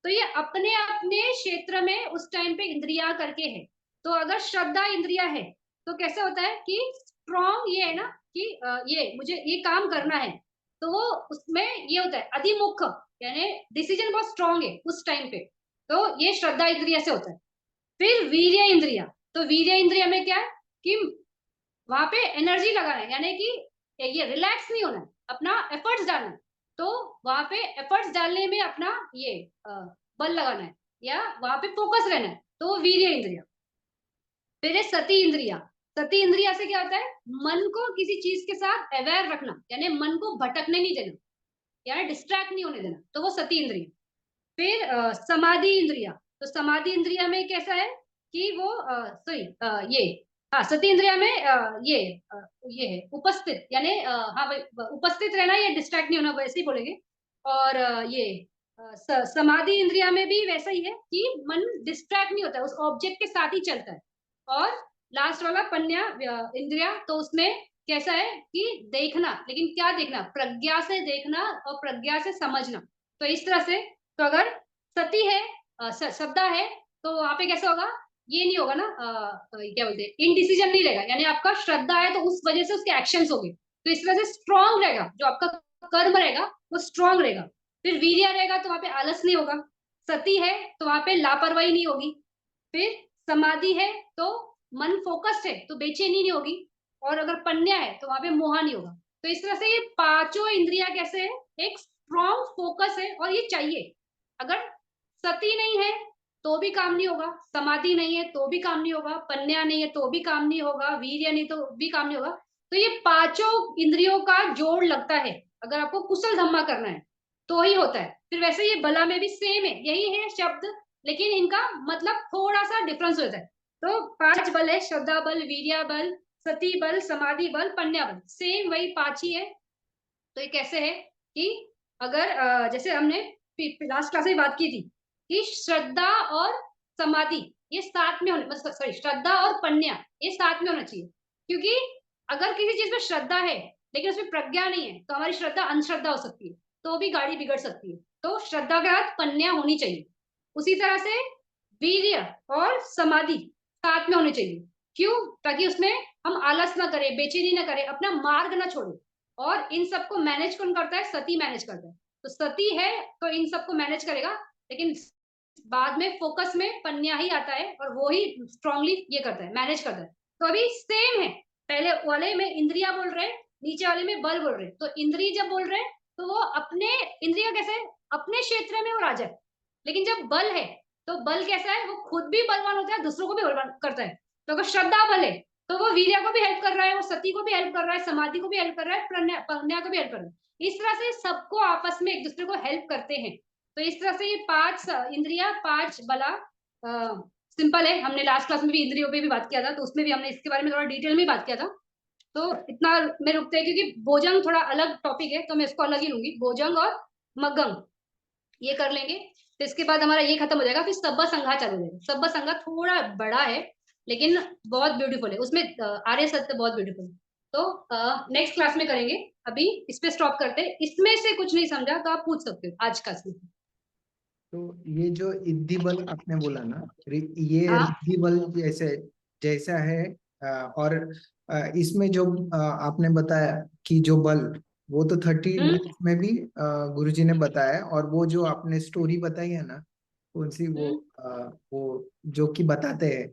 तो ये अपने अपने क्षेत्र में उस टाइम पे इंद्रिया करके है। तो अगर श्रद्धा इंद्रिया है तो कैसे होता है कि स्ट्रॉन्ग ये है ना, कि ये मुझे ये काम करना है, तो वो उसमें ये होता है अधिमुख, यानी डिसीजन बहुत स्ट्रॉन्ग है उस टाइम पे। तो ये श्रद्धा इंद्रिया से होता है। फिर वीर्य इंद्रिया। तो वीर्य इंद्रिया में क्या है कि वहां पे एनर्जी लगाना है, यानी कि ये रिलैक्स नहीं होना है, अपना एफर्ट्स डालना है। तो वहां पे एफर्ट्स डालने में अपना ये बल लगाना है, या वहां पे फोकस रहना है, तो वो वीर्य इंद्रिया। फिर है सती इंद्रिया। सती इंद्रिया से क्या होता है? मन को किसी चीज के साथ अवेयर रखना, यानी मन को भटकने नहीं देना, यानी डिस्ट्रैक्ट नहीं होने देना, तो वो सती इंद्रिया। फिर समाधि इंद्रिया। तो समाधि इंद्रिया में कैसा है कि वो सॉरी ये हाँ, सती इंद्रिया में ये है उपस्थित, यानी हाँ भाई, उपस्थित रहना, ये डिस्ट्रैक्ट नहीं होना, वैसे ही बोलेंगे। और ये समाधि इंद्रिया में भी वैसा ही है कि मन डिस्ट्रैक्ट नहीं होता है, उस ऑब्जेक्ट के साथ ही चलता है। और लास्ट वाला पन्या इंद्रिया, तो उसमें कैसा है कि देखना, लेकिन क्या देखना? प्रज्ञा से देखना और प्रज्ञा से समझना। तो इस तरह से, तो अगर सती है, श्रद्धा है, तो वहां पे कैसा होगा? ये नहीं होगा ना, क्या बोलते हैं, इनडिसीजन नहीं रहेगा, यानी आपका श्रद्धा है तो उस वजह से उसके एक्शंस होंगे, तो इस तरह से स्ट्रांग रहेगा, जो आपका कर्म रहेगा वो स्ट्रांग रहेगा। फिर वीर्य रहेगा तो वहां पे आलस नहीं होगा। सती है तो वहां पे लापरवाही नहीं होगी। फिर समाधि है तो मन फोकस्ड है तो बेचैनी नहीं होगी। और अगर पन्या है तो वहां पे मोह नहीं होगा। तो इस तरह से ये पांचों इंद्रिया कैसे है? एक स्ट्रॉन्ग फोकस है, और ये चाहिए। अगर सती नहीं है तो भी काम नहीं होगा, समाधि नहीं है तो भी काम नहीं होगा, पन्या नहीं है तो भी काम नहीं होगा, वीर्य नहीं तो भी काम नहीं होगा। तो ये पांचों इंद्रियों का जोड़ लगता है, अगर आपको कुशल धम्मा करना है तो ही होता है। फिर वैसे ये बला में भी सेम है, यही है शब्द, लेकिन इनका मतलब थोड़ा सा डिफरेंस होता है। तो 5 बल है, श्रद्धा बल, वीर्य बल, सती बल, समाधि बल, पन्या बल, सेम वही 5 ही है। तो ये कैसे है कि अगर जैसे हमने लास्ट क्लास में बात की थी कि श्रद्धा और समाधि ये साथ में होने, सॉरी, श्रद्धा और पन्या ये साथ में होना चाहिए। क्योंकि अगर किसी चीज में श्रद्धा है लेकिन उसमें प्रज्ञा नहीं है तो हमारी श्रद्धा अंधश्रद्धा हो सकती है, तो भी गाड़ी बिगड़ सकती है। तो श्रद्धा के साथ पन्या होनी चाहिए। उसी तरह से वीर्य और समाधि साथ में होने चाहिए। क्यों? ताकि उसमें हम आलस ना करें, बेचैनी ना करें, अपना मार्ग ना छोड़े। और इन सबको मैनेज कौन करता है? सती मैनेज करता है। तो सती है तो इन सबको मैनेज करेगा, लेकिन बाद में फोकस में पन्या ही आता है और वो ही स्ट्रांगली ये करता है, मैनेज करता है। तो अभी सेम है, पहले वाले में इंद्रिया बोल रहे हैं, नीचे वाले में बल बोल रहे हैं। तो इंद्रिय जब बोल रहे हैं तो वो अपने, इंद्रिया कैसे, अपने क्षेत्र में वो राजा है। लेकिन जब बल है तो बल कैसा है? वो खुद भी बलवान होता है, दूसरों को भी बलवान करता है। तो अगर श्रद्धा बल है तो वो वीर्य को भी हेल्प कर रहा है, वो सती को भी हेल्प कर रहा है, समाधि को भी हेल्प कर रहा है, प्रज्ञा को भी हेल्प कर रहा है। इस तरह से सबको आपस में एक दूसरे को हेल्प करते हैं। तो इस तरह से ये 5 इंद्रिया 5 बला सिंपल है। हमने लास्ट क्लास में भी इंद्रियों पे भी बात किया था, तो उसमें भी हमने इसके बारे में थोड़ा डिटेल में बात किया था। तो इतना में रुकते हैं क्योंकि भोजंग थोड़ा अलग टॉपिक है, तो मैं इसको अलग ही लूंगी। भोजंग और मगंग ये कर लेंगे, तो इसके बाद हमारा ये खत्म हो जाएगा। फिर सब्बा संघा चालू हो जाएगा। सब्बा संघा थोड़ा बड़ा है लेकिन बहुत ब्यूटीफुल है, उसमें आर्य सत्य बहुत ब्यूटीफुल है। तो नेक्स्ट क्लास में करेंगे। अभी इस पे स्टॉप करते हैं। इसमें से कुछ नहीं समझा तो आप पूछ सकते हो आज का इसमें। तो ये जो इद्धि बल आपने बोला ना, ये हाँ। रिद्धि बल जैसे जैसा है, और इसमें जो आपने बताया कि जो बल, वो तो 30 हम्म डेज में भी गुरुजी ने बताया। और वो जो आपने स्टोरी बताई है ना, कौन सी हम्म वो जो कि बताते हैं,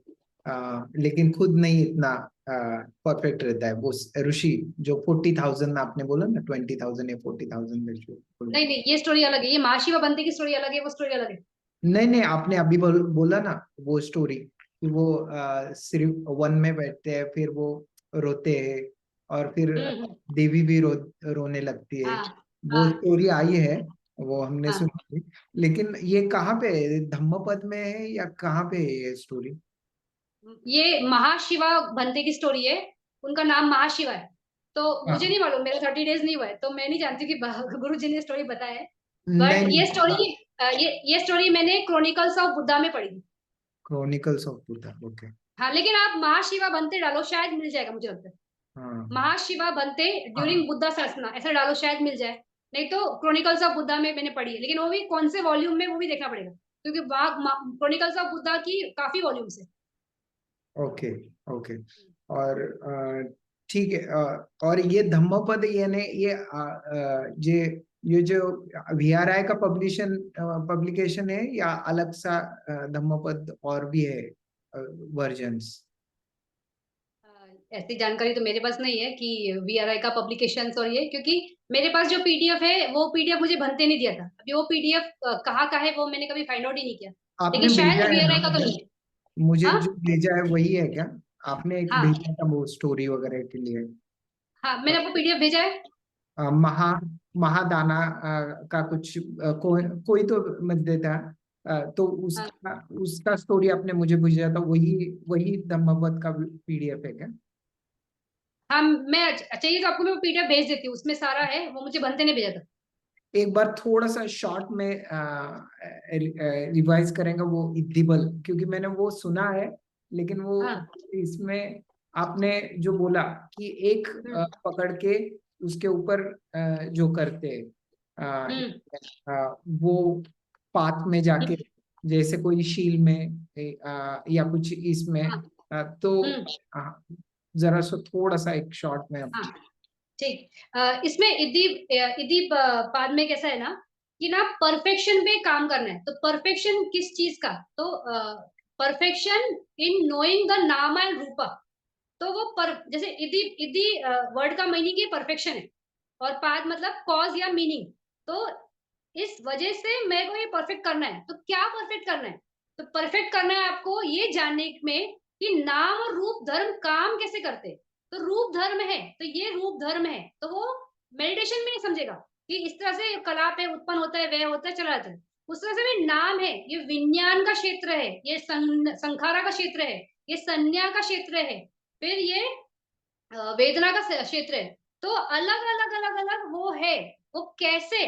लेकिन खुद नहीं इतना परफेक्ट रहता है वो ऋषि, जो 40,000 आपने बोला ना, 20,000 या 40,000 ऋषि। नहीं नहीं, ये स्टोरी अलग है। ये महाशिवा बनते की स्टोरी अलग है, वो स्टोरी अलग है। नहीं नहीं, आपने अभी बोला ना वो स्टोरी कि वो सिर्फ वन में बैठते हैं, फिर वो रोते हैं, और फिर हम्म। देवी भी रोने लगती है। हाँ वो हाँ स्टोरी आई है, वो हमने हाँ। सुनी थी। लेकिन ये कहाँ पे है? धम्मपद में है या कहाँ पे है ये स्टोरी? ये महाशिवा बनते की स्टोरी है। उनका नाम महाशिवा है। तो मुझे हाँ। नहीं मालूम, मेरा 30 डेज नहीं हुआ है, तो मैं नहीं जानती कि गुरु जी ने स्टोरी बताया है। नहीं बट ये नहीं, स्टोरी, ये स्टोरी मैंने क्रॉनिकल्स ऑफ बुद्धा में पढ़ी थी। Chronicles of Buddha, okay. हाँ, लेकिन आप महाशिवा बनते डालो शायद मिल जाएगा, मुझे लगता है। हाँ महाशिवा बनते ड्यूरिंग हाँ। बुद्धा शासना ऐसा डालो शायद मिल जाए। नहीं तो क्रॉनिकल्स ऑफ बुद्धा में मैंने पढ़ी है, लेकिन वो भी कौन से वॉल्यूम में वो भी देखना पड़ेगा, क्योंकि क्रॉनिकल्स ऑफ बुद्धा की काफी वॉल्यूम्स है। Okay okay. और ठीक है। और ये धम्मपद यानी ये जो वीआरआई का पब्लिकेशन है, या अलग सा धम्मपद और भी है वर्जन्स? ऐसी जानकारी तो मेरे पास नहीं है कि वीआरआई का पब्लिकेशंस और ये, क्योंकि मेरे पास जो पीडीएफ है वो पीडीएफ मुझे बनते नहीं दिया था। अभी वो पीडीएफ कहाँ का है वो मैंने कभी फाइंड आउट ही नहीं किया। आपने लेकिन भेजा शायद है ना वीआरआई का तो मुझे? नहीं है। मुझे हाँ जो भेजा है वही है क्या? आपने एक हाँ भेजा था वो स्टोरी वगैरह के लिए। हाँ, मैंने आपको पीडीएफ भेजा है। महा महादाना का कुछ कोई तो मध्य था। तो हाँ उसका उसका स्टोरी आपने मुझे भेजा था, वही वही धम्मपद का पीडीएफ है क्या? हाँ, मैं चाहिए तो आपको मैं वो पीडीएफ भेज देती हूँ, उसमें सारा है। वो मुझे बनते नहीं भेजा था। एक बार थोड़ा सा शॉर्ट में रिवाइज करेंगे वो इद्दिबल, क्योंकि मैंने वो सुना है, लेकिन वो हाँ। इसमें आपने जो बोला कि एक हम्म पकड़ के उसके ऊपर जो करते हैं, हम्म वो पाथ में जाके, हम्म, जैसे कोई शील में या कुछ इसमें, हाँ। तो हम्म जरा सा थोड़ा सा एक शॉर्ट में। हाँ, ठीक। इसमें इदी इदी पाद में कैसा है ना, कि ना परफेक्शन पे काम करना है। तो परफेक्शन किस चीज का? तो परफेक्शन इन नोइंग द नाम एंड रूपा। तो वो जैसे इदी इदी वर्ड का मीनिंग ही परफेक्शन है, और पाद मतलब कॉज या मीनिंग। तो इस वजह से मेरे को ये परफेक्ट करना है। तो क्या परफेक्ट करना है? तो परफेक्ट करना है आपको ये जानने में कि नाम और रूप धर्म काम कैसे करते हैं। तो रूप धर्म है तो ये रूप धर्म है, तो वो मेडिटेशन में नहीं समझेगा कि इस तरह से कलाप है, उत्पन्न होता है, वह होता है, चला जाता है। उस तरह से भी नाम है, ये विज्ञान का क्षेत्र है, ये संखारा का क्षेत्र है, ये संज्ञा का क्षेत्र है, फिर ये वेदना का क्षेत्र है। तो अलग अलग अलग अलग वो है। वो कैसे?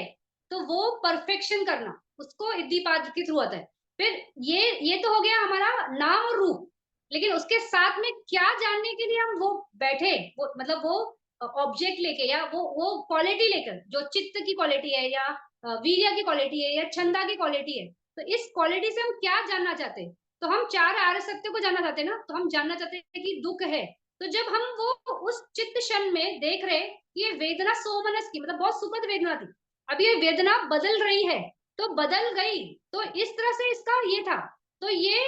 तो वो परफेक्शन करना उसको इद्दीपाद के थ्रू आता है। फिर ये तो हो गया हमारा नाम और रूप, लेकिन उसके साथ में क्या जानने के लिए हम वो बैठे, वो मतलब वो ऑब्जेक्ट लेके या वो क्वालिटी लेकर, जो चित्त की क्वालिटी है या वीर्य की क्वालिटी है या छंदा की क्वालिटी है, तो इस क्वालिटी से हम क्या जानना चाहते हैं? तो हम चार आर्य सत्य को जानना चाहते हैं ना, तो हम जानना चाहते हैं कि दुख है। तो जब हम वो उस चित्त क्षण में देख रहे कि ये वेदना सोमनस की, मतलब बहुत सुखद वेदना थी, अब ये वेदना बदल रही है, तो बदल गई, तो इस तरह से इसका ये था, तो ये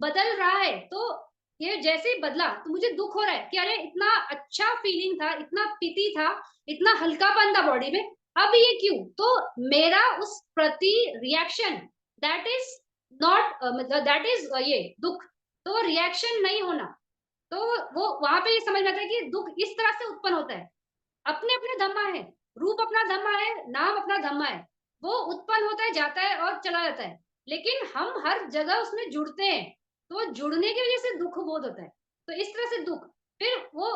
बदल रहा है, तो ये जैसे ही बदला तो मुझे दुख हो रहा है कि अरे इतना अच्छा फीलिंग था, इतना पीती था, इतना हल्कापन था बॉडी में, अब ये क्यों? तो मेरा उस प्रति रिएक्शन, दैट इज नॉट, मतलब दैट इज ये दुख, तो रिएक्शन नहीं होना। तो वो वहां पे ये समझ में आता है कि दुख इस तरह से उत्पन्न होता है, अपने अपने धम्मा है, रूप अपना धम्मा है, नाम अपना धम्मा है, वो उत्पन्न होता है, जाता है और चला जाता है, लेकिन हम हर जगह उसमें जुड़ते हैं, तो जुड़ने की वजह से दुख बोध होता है। तो इस तरह से दुख, फिर वो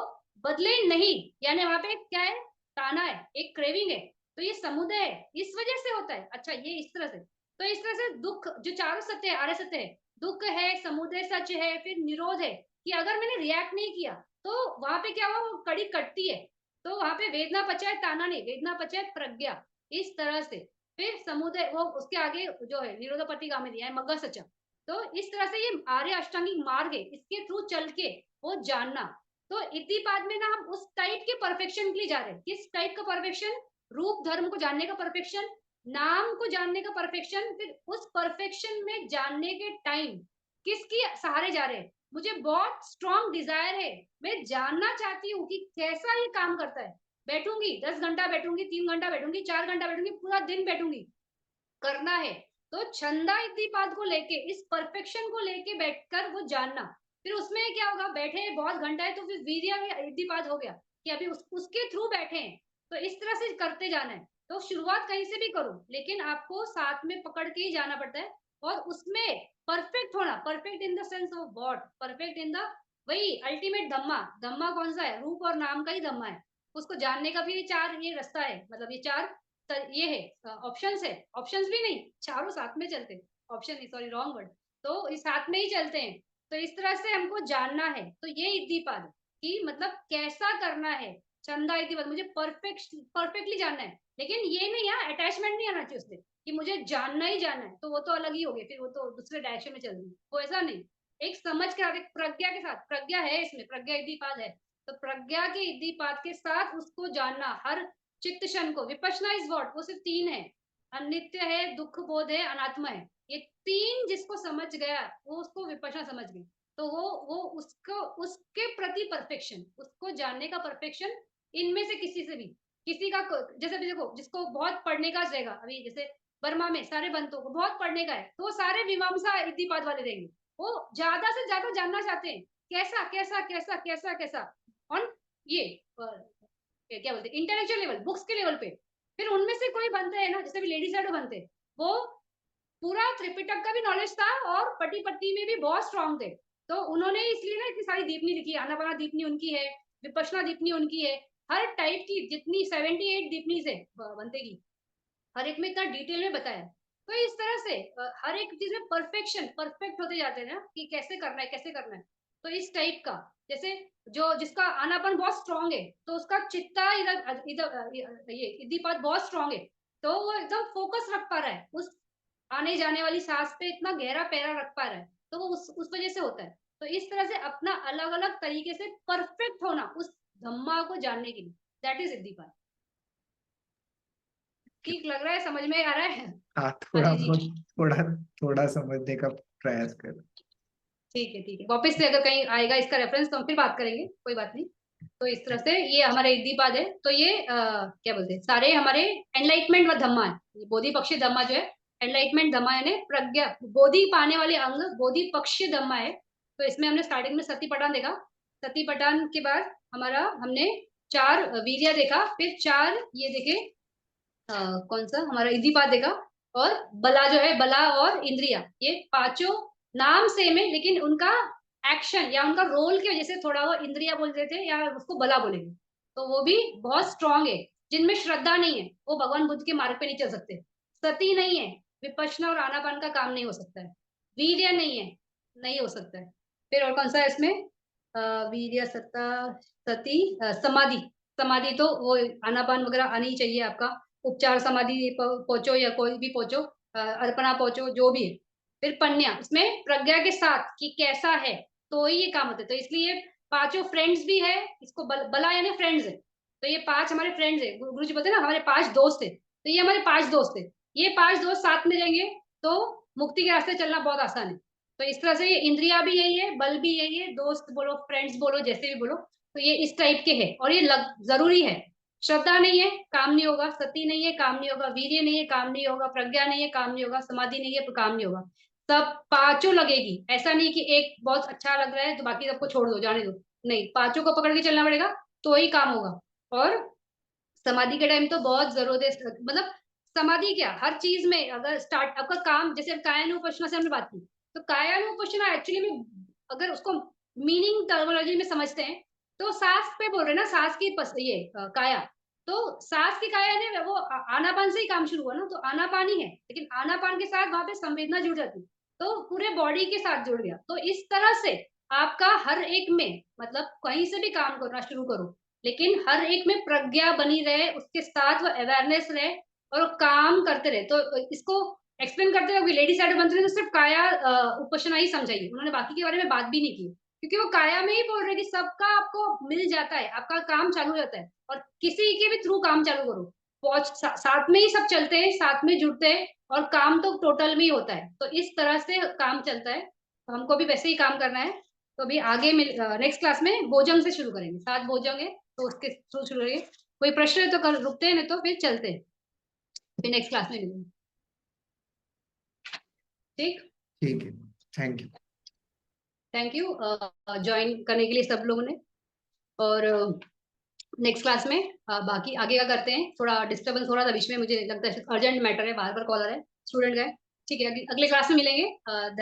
बदले नहीं, यानी वहां पे क्या है, ताना है, एक क्रेविंग है, तो ये समुदय है, इस वजह से होता है। अच्छा, ये इस तरह से, तो इस तरह से दुख जो चारों सत्य है, आर्य सत्य है, दुख है, समुदय सच है, फिर निरोध है, कि अगर मैंने रिएक्ट नहीं किया तो वहां पे क्या हुआ, वो कड़ी कटती है, तो वहां पे वेदना पचा है, ताना नहीं, वेदना पचा है प्रज्ञा, इस तरह से। फिर समुदय, वो उसके आगे जो है निरोधपति गामी दिया है मग्गा सचा। तो इस तरह से ये आर्य अष्टांगिक मार्ग है, इसके थ्रू चल के वो जानना। तो इतिपाद में ना हम उस टाइप के परफेक्शन के लिए जा रहे हैं, किस टाइप का परफेक्शन? रूप धर्म को जानने का परफेक्शन, नाम को जानने का परफेक्शन, फिर उस परफेक्शन में जानने के टाइम किसकी सहारे जा रहे हैं? मुझे बहुत स्ट्रॉन्ग डिजायर है, मैं जानना चाहती हूँ कि कैसा ये काम करता है, बैठूंगी 10 घंटा, बैठूंगी 3 घंटा, बैठूंगी 4 घंटा, बैठूंगी पूरा दिन बैठूंगी, करना है। तो छंदा इतिपाद को लेके, इस परफेक्शन को लेके बैठकर वो जानना, फिर उसमें क्या होगा, बैठे बहुत घंटा है तो फिर वीर्य इतिपाद हो गया कि अभी उसके थ्रू बैठे हैं, तो इस तरह से करते जाना है। तो शुरुआत कहीं से भी करो, लेकिन आपको साथ में पकड़ के ही जाना पड़ता है, और उसमें परफेक्ट होना, perfect in the sense of what, perfect in the, वही अल्टीमेट धम्मा, धम्मा कौन सा है? रूप और नाम का ही धम्मा है, उसको जानने का भी चार ये रास्ता है, मतलब ये चार ये है, ऑप्शंस है, ऑप्शंस भी नहीं, चारों साथ में चलते हैं, ऑप्शन नहीं, सॉरी रॉन्ग वर्ड, तो इस साथ में ही चलते हैं। तो इस तरह से हमको जानना है, तो ये इद्दीपाद कि मतलब कैसा करना है, चंदा इद्दीपाद, मुझे परफेक्टली जानना है, लेकिन ये नहीं, यहाँ अटैचमेंट नहीं आना चाहिए उससे कि मुझे जानना ही जानना है, तो वो तो अलग ही हो गया, फिर वो तो दूसरे डायरेक्शन में चल रही है, वो ऐसा नहीं, एक समझ के साथ, एक प्रज्ञा के साथ, प्रज्ञा है इसमें, प्रज्ञा इद्दीपाद है, तो प्रज्ञा के इद्दीपाद के साथ उसको जानना, हर चित्त शन को। विपश्यना इज व्हाट, वो सिर्फ तीन है, अनित्य है, दुख बोध है, अनात्मा है, ये तीन जिसको समझ गया वो उसको विपश्यना समझ गई, तो वो उसको, उसके प्रति परफेक्शन, उसको जानने का परफेक्शन, इनमें से किसी से भी, किसी का जैसे भी देखो, जिसको बहुत पढ़ने का रहेगा, अभी जैसे बर्मा में सारे बंतों को बहुत पढ़ने का है, तो वो सारे मीमांसा इतिपाद वाले रहेंगे, वो ज्यादा से ज्यादा जानना चाहते हैं, कैसा कैसा कैसा कैसा कैसा, ऑन ये क्या बोलते हैं, इंटेलेक्चुअल लेवल, बुक्स के लेवल पे। फिर उनमें से कोई बनते हैं ना, जैसे भी लेडी साइड बनते हैं, वो पूरा त्रिपिटक का भी नॉलेज था और पट्टी पट्टी में भी बहुत स्ट्रांग थे, तो उन्होंने इसलिए ना इतनी सारी दीपनी लिखी, आनापाना दीपनी उनकी है, विपश्यना दीपनी उनकी है, हर टाइप की जितनी 78 दीपनी से बनते की, हर एक में इतना डिटेल में बताया। तो इस तरह से हर एक चीज में परफेक्शन, परफेक्ट होते जाते हैं ना कि कैसे करना है, कैसे करना है। तो इस टाइप का, जैसे जो जिसका आनापन बहुत स्ट्रांग है, तो उसका चित्ता इधर इधर ये इद्दीपाद बहुत स्ट्रांग है, तो वो एकदम फोकस रख पा रहा है उस आने जाने वाली सांस पे, इतना गहरा पैरा रख पा रहा है, तो वो उस वजह से होता है। तो इस तरह से अपना अलग अलग तरीके से परफेक्ट होना उस धम्मा को जानने के लिए, दैट इज इद्दीपाद। ठीक लग रहा है, समझ में आ रहा है? हाँ, हाँ थोड़ा जी जी, बहुत, थोड़ा थोड़ा समझने का प्रयास कर। ठीक है ठीक है, वापस से अगर कहीं आएगा इसका रेफरेंस तो हम फिर बात करेंगे, कोई बात नहीं। तो इस तरह से ये हमारे इद्दीपाद है, तो ये क्या बोलते हैं, सारे हमारे एनलाइटमेंट व धम्मा है, ये बोधि पक्षी धम्मा जो है, एनलाइटमेंट धम्मा यानी प्रज्ञा, बोधि पाने वाले अंग बोधि पक्षी धम्मा है। तो इसमें हमने स्टार्टिंग में सतीपटान देखा, सतीपटान के बाद हमारा हमने चार वीर्य देखा, फिर चार ये देखे कौन सा हमारा इद्दीपाद देखा, और बला जो है, बला और इंद्रिया, ये पांचों नाम सेम है, लेकिन उनका एक्शन या उनका रोल की वजह से थोड़ा वो इंद्रिया बोल देते हैं या उसको बला बोलेंगे, तो वो भी बहुत स्ट्रांग है। जिनमें श्रद्धा नहीं है वो भगवान बुद्ध के मार्ग पे नहीं चल सकते, सती नहीं है, विपश्यना और आनापान का काम नहीं हो सकता है। वीर्य नहीं है, नहीं हो सकता है। फिर और कौन सा है इसमें? वीर्य, सत्ता, सती, समाधि। समाधि तो वो आनापान वगैरह आनी ही चाहिए आपका। उपचार समाधि पहुंचो या कोई भी पहुंचो, अर्पणा पहुंचो, जो भी है। फिर पन्या, इसमें प्रज्ञा के साथ कि कैसा है तो ही ये काम होते हैं। तो इसलिए पांचों फ्रेंड्स भी है, इसको बला यानी फ्रेंड्स है। तो ये 5 हमारे फ्रेंड्स है, गुरु जी बोलते हैं ना हमारे 5 दोस्त है, तो ये हमारे 5 दोस्त है। ये 5 दोस्त साथ में जाएंगे तो मुक्ति के रास्ते चलना बहुत आसान है। तो इस तरह से ये इंद्रिया भी यही है, बल भी यही है, दोस्त बोलो, फ्रेंड्स बोलो, जैसे भी बोलो, तो ये इस टाइप के है। और ये जरूरी है। श्रद्धा नहीं है, काम नहीं होगा। सती नहीं है, काम नहीं होगा। वीर्य नहीं है, काम नहीं होगा। प्रज्ञा नहीं है, काम नहीं होगा। समाधि नहीं है, तो काम नहीं होगा। सब पांचों लगेगी। ऐसा नहीं कि एक बहुत अच्छा लग रहा है तो बाकी सबको छोड़ दो, जाने दो। नहीं, पांचों को पकड़ के चलना पड़ेगा तो ही काम होगा। और समाधि के टाइम तो बहुत जरूरत है, मतलब समाधि क्या, हर चीज में अगर स्टार्ट आपका काम, जैसे कायानुपश्ना से हमने बात की, तो कायानुपश्ना एक्चुअली में अगर उसको मीनिंग टर्मिनोलॉजी में समझते हैं तो सांस पे बोल रहे हैं ना, सांस की ये काया। तो सांस की काया ने वो आनापान से ही काम शुरू हुआ ना, तो आनापान ही है, लेकिन आनापान के साथ वहां पे संवेदना जुड़ जाती, तो पूरे बॉडी के साथ जुड़ गया। तो इस तरह से आपका हर एक में, मतलब कहीं से भी काम करना शुरू करो, लेकिन हर एक में प्रज्ञा बनी रहे, उसके साथ वो अवेयरनेस रहे और वो काम करते रहे। तो इसको एक्सप्लेन करते हुए लेडी साइड मंत्री ने तो सिर्फ काया उपासना ही समझाई, उन्होंने बाकी के बारे में बात भी नहीं की, क्योंकि वो काया में ही बोल रहे कि सबका आपको मिल जाता है, आपका काम चालू हो जाता है, और किसी के भी थ्रू काम चालू करो, पहुंच साथ में ही सब चलते हैं, साथ में जुड़ते हैं, और काम तो टोटल में ही होता है। तो इस तरह से काम चलता है, तो हमको भी वैसे ही काम करना है। तो अभी आगे नेक्स्ट क्लास में भोजन से शुरू करेंगे, 7 भोजन है तो उसके थ्रू शुरू करेंगे। कोई प्रश्न है तो कर रुकते हैं, नहीं तो फिर चलते हैं, फिर नेक्स्ट क्लास में मिलेंगे। ठीक। ठीक है, thank you. Thank you join करने के लिए सब लोगों ने। और नेक्स्ट क्लास में बाकी आगे का करते हैं। थोड़ा डिस्टर्बेंस हो रहा था बीच में, मुझे लगता है अर्जेंट मैटर है, बार बार कॉल आ रहा है, स्टूडेंट का है। ठीक है, अगले क्लास में मिलेंगे।